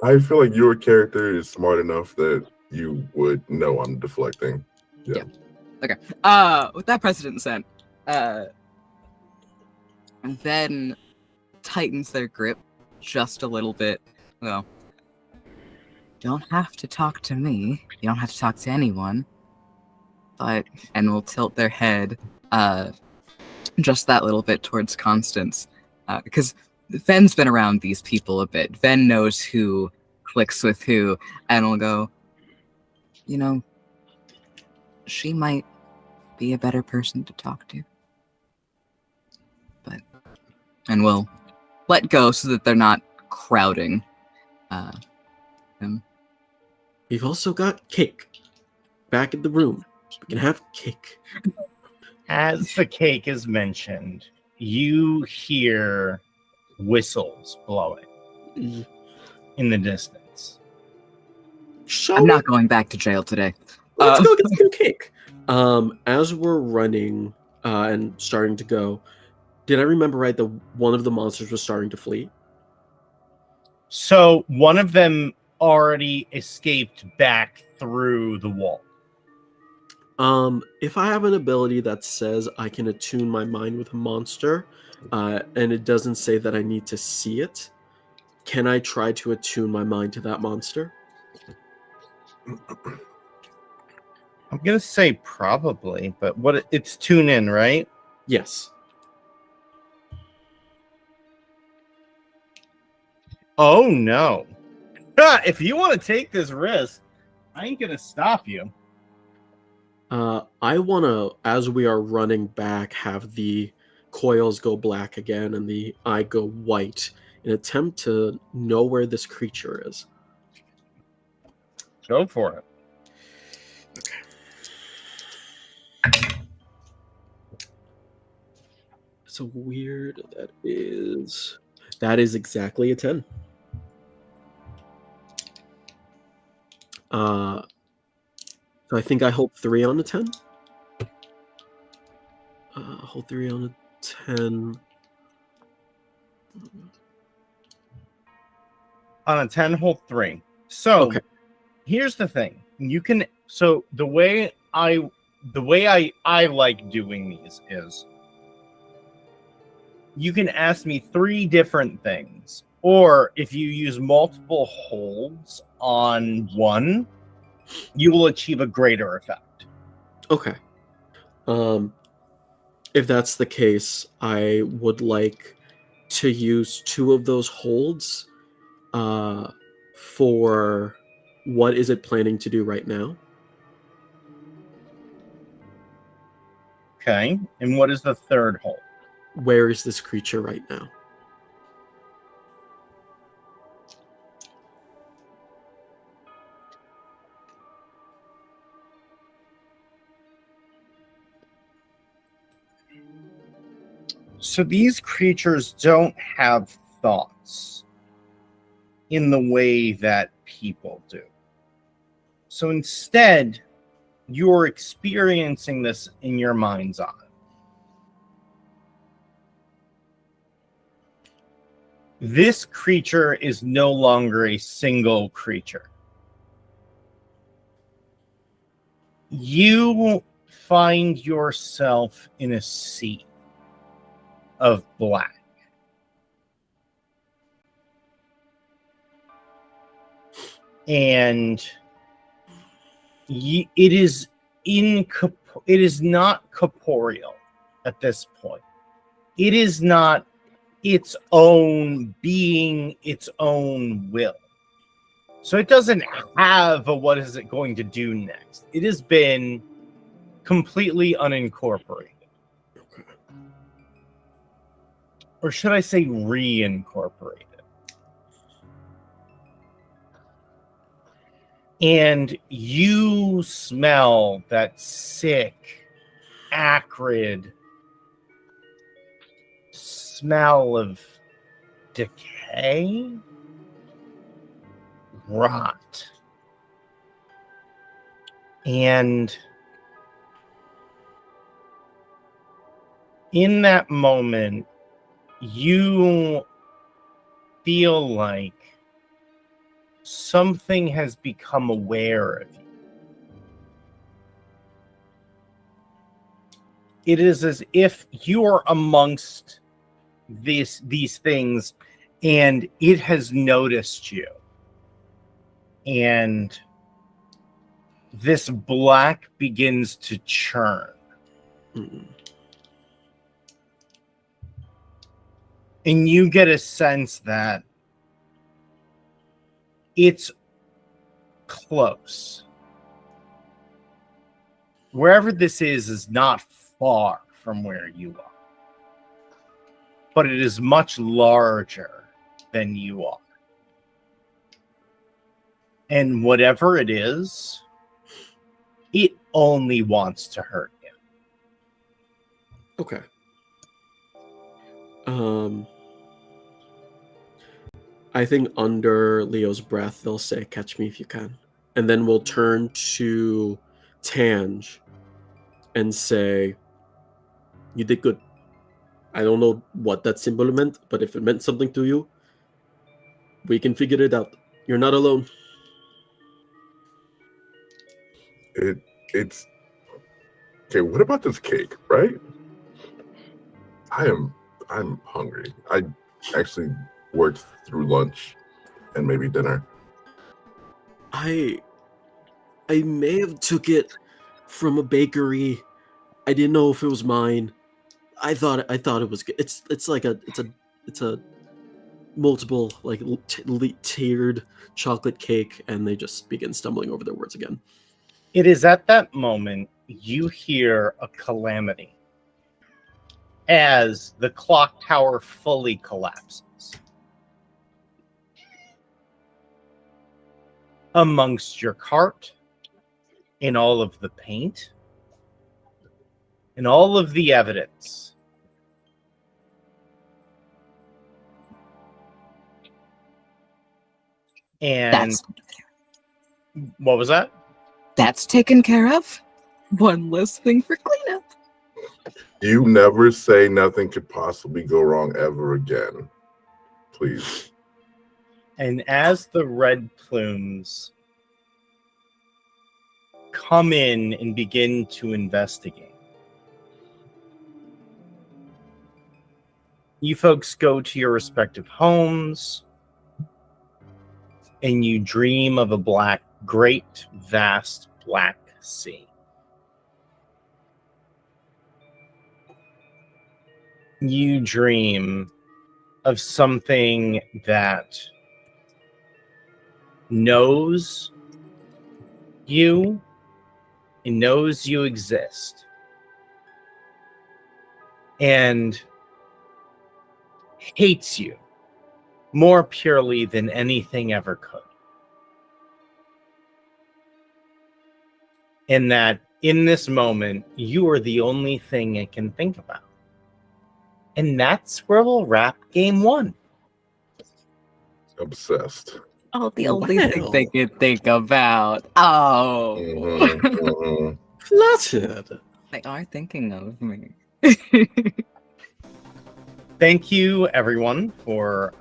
I feel like your character is smart enough that you would know I'm deflecting. Yeah. Okay. With that precedent set, then tightens their grip just a little bit. Well, don't have to talk to me. You don't have to talk to anyone. But and will tilt their head just that little bit towards Constance. Because Ven's been around these people a bit. Ven knows who clicks with who, and will go, you know, she might be a better person to talk to. And we'll let go so that they're not crowding him. We've also got cake back in the room. We can have cake. As the cake is mentioned, you hear whistles blowing in the distance. I'm not going back to jail today. Let's go get some cake. As we're running and starting to go, did I remember right that one of the monsters was starting to flee? So one of them already escaped back through the wall. If I have an ability that says I can attune my mind with a monster, and it doesn't say that I need to see it, can I try to attune my mind to that monster? I'm gonna say probably, but it's tune in, right? Yes. Oh no. If you want to take this risk, I ain't gonna stop you. I want to, as we are running back, have the coils go black again and the eye go white in an attempt to know where this creature is. Go for it. Okay. So weird. That is exactly a 10. So I think I hold 3 on the 10. Hold 3 on the 10. On a 10, hold 3. So okay. Here's the thing. You can the way I like doing these is you can ask me 3 different things. Or if you use multiple holds on one, you will achieve a greater effect. Okay. If that's the case, I would like to use 2 of those holds for what is it planning to do right now? Okay. And what is the third hold? Where is this creature right now? So these creatures don't have thoughts in the way that people do. So instead, you're experiencing this in your mind's eye. This creature is no longer a single creature. You find yourself in a sea of black. And it is not corporeal at this point. It is not its own being, its own will. So it doesn't have a what is it going to do next. It has been completely unincorporated. Okay. Or should I say reincorporated? And you smell that sick, acrid smell of decay, rot. And in that moment, you feel like something has become aware of you. It is as if you are amongst these things and it has noticed you. And this black begins to churn. Mm. And you get a sense that it's close. Wherever this is not far from where you are. But it is much larger than you are. And whatever it is, it only wants to hurt you. Okay. I think under Leo's breath, they'll say, "Catch me if you can." And then we'll turn to Tange and say, "You did good. I don't know what that symbol meant, but if it meant something to you, we can figure it out. You're not alone." It's okay. What about this cake, right? I'm hungry. I actually worked through lunch and maybe dinner. I may have took it from a bakery. I didn't know if it was mine. I thought it was good. It's a multiple like tiered chocolate cake, and they just begin stumbling over their words again. It is at that moment you hear a calamity as the clock tower fully collapses. Amongst your cart, in all of the paint, in all of the evidence, and what was that? That's taken care of. One less thing for cleanup. You never say nothing could possibly go wrong ever again. Please. And as the red plumes come in and begin to investigate, you folks go to your respective homes and you dream of a great, vast black sea. You dream of something that knows you and knows you exist and hates you more purely than anything ever could. And that in this moment, you are the only thing it can think about. And that's where we'll wrap game 1. Obsessed. Oh, the only thing they could think about. Oh. Flattered. They are thinking of me. Thank you, everyone, for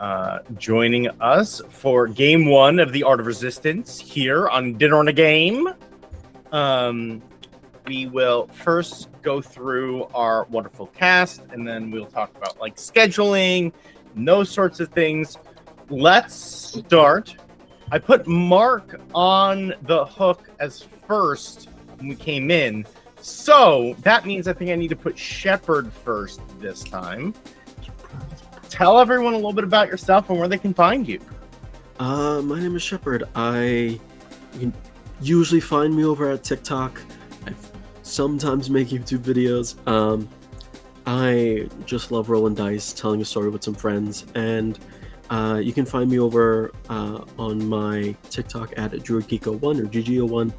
joining us for game 1 of the Art of Resistance here on Dinner on a Game. We will first go through our wonderful cast, and then we'll talk about like scheduling and those sorts of things. Let's start. I put Mark on the hook as first when we came in, so that means I think I need to put Shepard first this time. Tell everyone a little bit about yourself and where they can find you. My name is Shepard. You can usually find me over at TikTok. I sometimes make YouTube videos. I just love rolling dice, telling a story with some friends, and you can find me over on my TikTok at DruidGeeko1 or GGO1.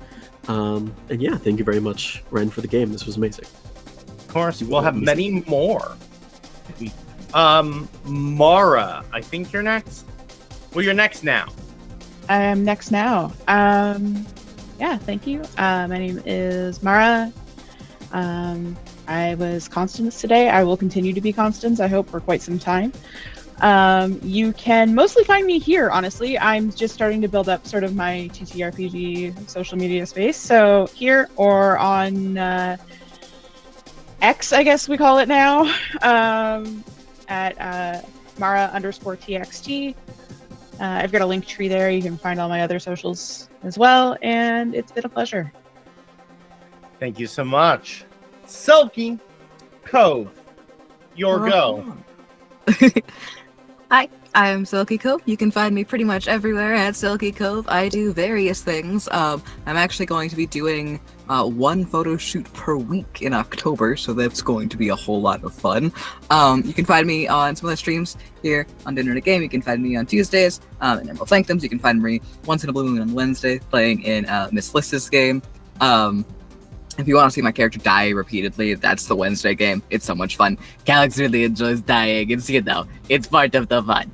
And yeah, thank you very much, Ren, for the game. This was amazing. Of course, we'll have many more. Mara, I think you're next. Well, you're next now. I am next now. Yeah, thank you. My name is Mara. I was Constance today. I will continue to be Constance, I hope, for quite some time. You can mostly find me here, honestly. I'm just starting to build up sort of my TTRPG social media space. So here or on X, I guess we call it now, at Mara_TXT. I've got a link tree there. You can find all my other socials as well. And it's been a pleasure. Thank you so much. Silky Cove, your go. Hi, I'm Silky Cove. You can find me pretty much everywhere at Silky Cove. I do various things. I'm actually going to be doing one photo shoot per week in October, so that's going to be a whole lot of fun. You can find me on some of the streams here on Dinner and a Game. You can find me on Tuesdays in Emerald Sanctums. You can find me once in a blue moon on Wednesday playing in Miss Liss's game. If you want to see my character die repeatedly, that's the Wednesday game. It's so much fun. Calyx really enjoys dying. It's part of the fun.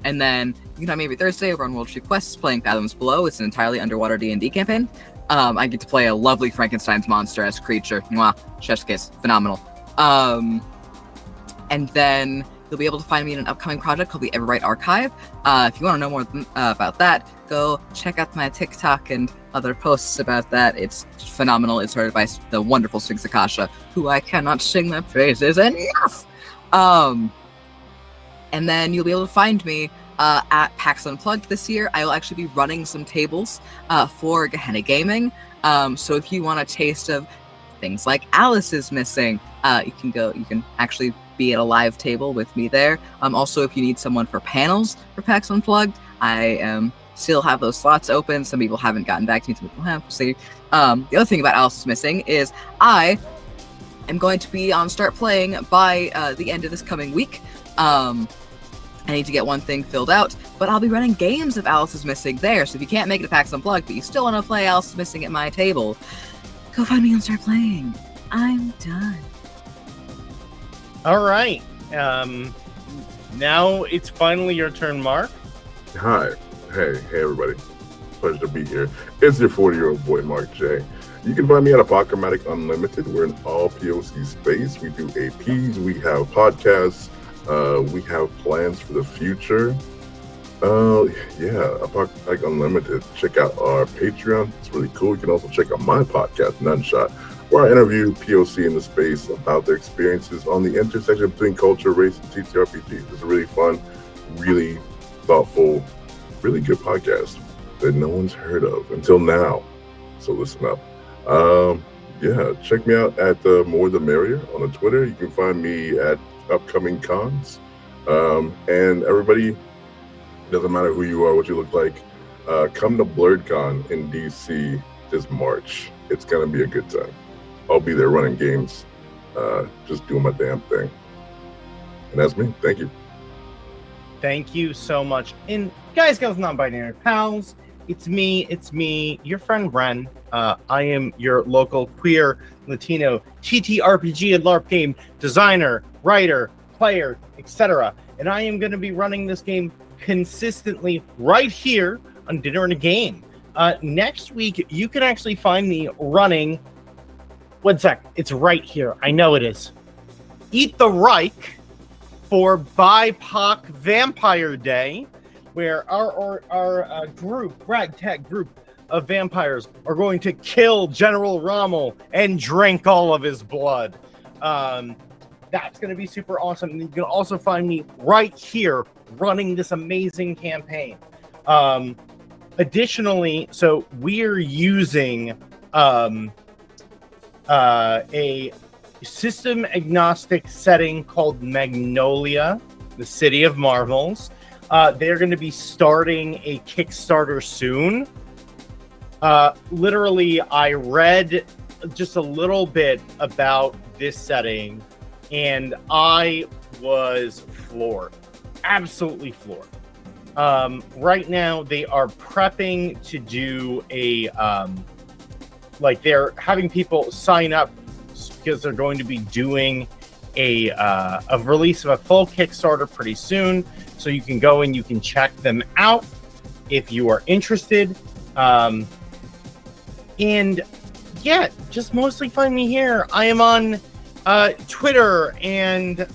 And then you can find me every Thursday over on World Tree Quests playing Fathoms Below. It's an entirely underwater D&D campaign. I get to play a lovely Frankenstein's monster-esque creature. Mwah, chef's kiss. Phenomenal. And then you'll be able to find me in an upcoming project called the Everbright Archive. If you want to know more about that, go check out my TikTok and other posts about that. It's phenomenal. It's started by the wonderful Sphinx Akasha, who I cannot sing their praises enough. And then you'll be able to find me at PAX Unplugged this year. I will actually be running some tables for Gehenna Gaming. So if you want a taste of things like Alice is Missing, you can actually be at a live table with me there. Also, if you need someone for panels for PAX Unplugged, I still have those slots open. Some people haven't gotten back to me, some people have. We'll see. The other thing about Alice is Missing is I am going to be on Start Playing by the end of this coming week. I need to get one thing filled out, but I'll be running games of Alice is Missing there. So if you can't make it to PAX Unplugged, but you still want to play Alice is Missing at my table, go find me and Start Playing. I'm done. All right. Now it's finally your turn, Mark. Hi. Hey, everybody. Pleasure to be here. It's your 40-year-old boy, Mark J. You can find me at Apocalyptic Unlimited. We're an all POC space. We do APs. We have podcasts. We have plans for the future. Apocalyptic Unlimited. Check out our Patreon. It's really cool. You can also check out my podcast, Nunshot, where I interview POC in the space about their experiences on the intersection between culture, race, and TTRPG. It's a really fun, really thoughtful, really good podcast that no one's heard of until now. So listen up. Check me out at More the Merrier on the Twitter. You can find me at upcoming cons. And everybody, doesn't matter who you are, what you look like, come to BlurredCon in DC this March. It's gonna be a good time. I'll be there running games, just doing my damn thing. And that's me. Thank you. Thank you so much. And guys, girls, non-binary pals, it's me, your friend Ren. I am your local queer Latino TTRPG and LARP game designer, writer, player, etc. And I am going to be running this game consistently right here on Dinner and a Game. Next week, you can actually find me running. One sec, it's right here. I know it is. Eat the Reich for BIPOC Vampire Day, where our group, ragtag group of vampires, are going to kill General Rommel and drink all of his blood. That's going to be super awesome. And you can also find me right here running this amazing campaign. Additionally, so we're using a system agnostic setting called Magnolia, the City of Marvels. They're going to be starting a Kickstarter soon. Literally, I read just a little bit about this setting, and I was floored. Absolutely floored. Right now, they are prepping to do a... they're having people sign up because they're going to be doing a release of a full Kickstarter pretty soon. So you can go and you can check them out if you are interested. And yeah, just mostly find me here. I am on Twitter and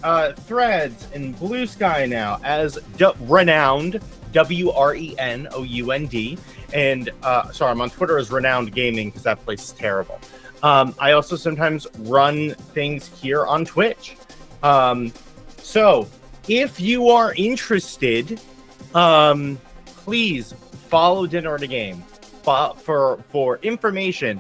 Threads and Blue Sky now as Wrenound, Wrenound. And sorry, I'm on Twitter as Renowned Gaming because that place is terrible. I also sometimes run things here on Twitch. So if you are interested, please follow Dinner at a Game for information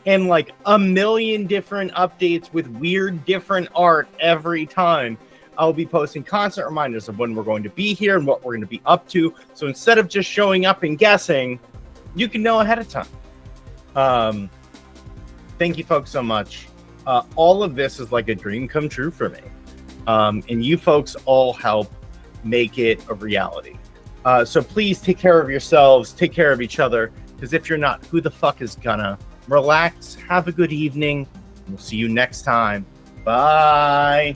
and like a million different updates with weird different art every time. I'll be posting constant reminders of when we're going to be here and what we're going to be up to. So instead of just showing up and guessing, you can know ahead of time. Thank you folks so much. All of this is like a dream come true for me. And you folks all help make it a reality. So please take care of yourselves, take care of each other, because if you're not, who the fuck is gonna? Relax, have a good evening. We'll see you next time. Bye.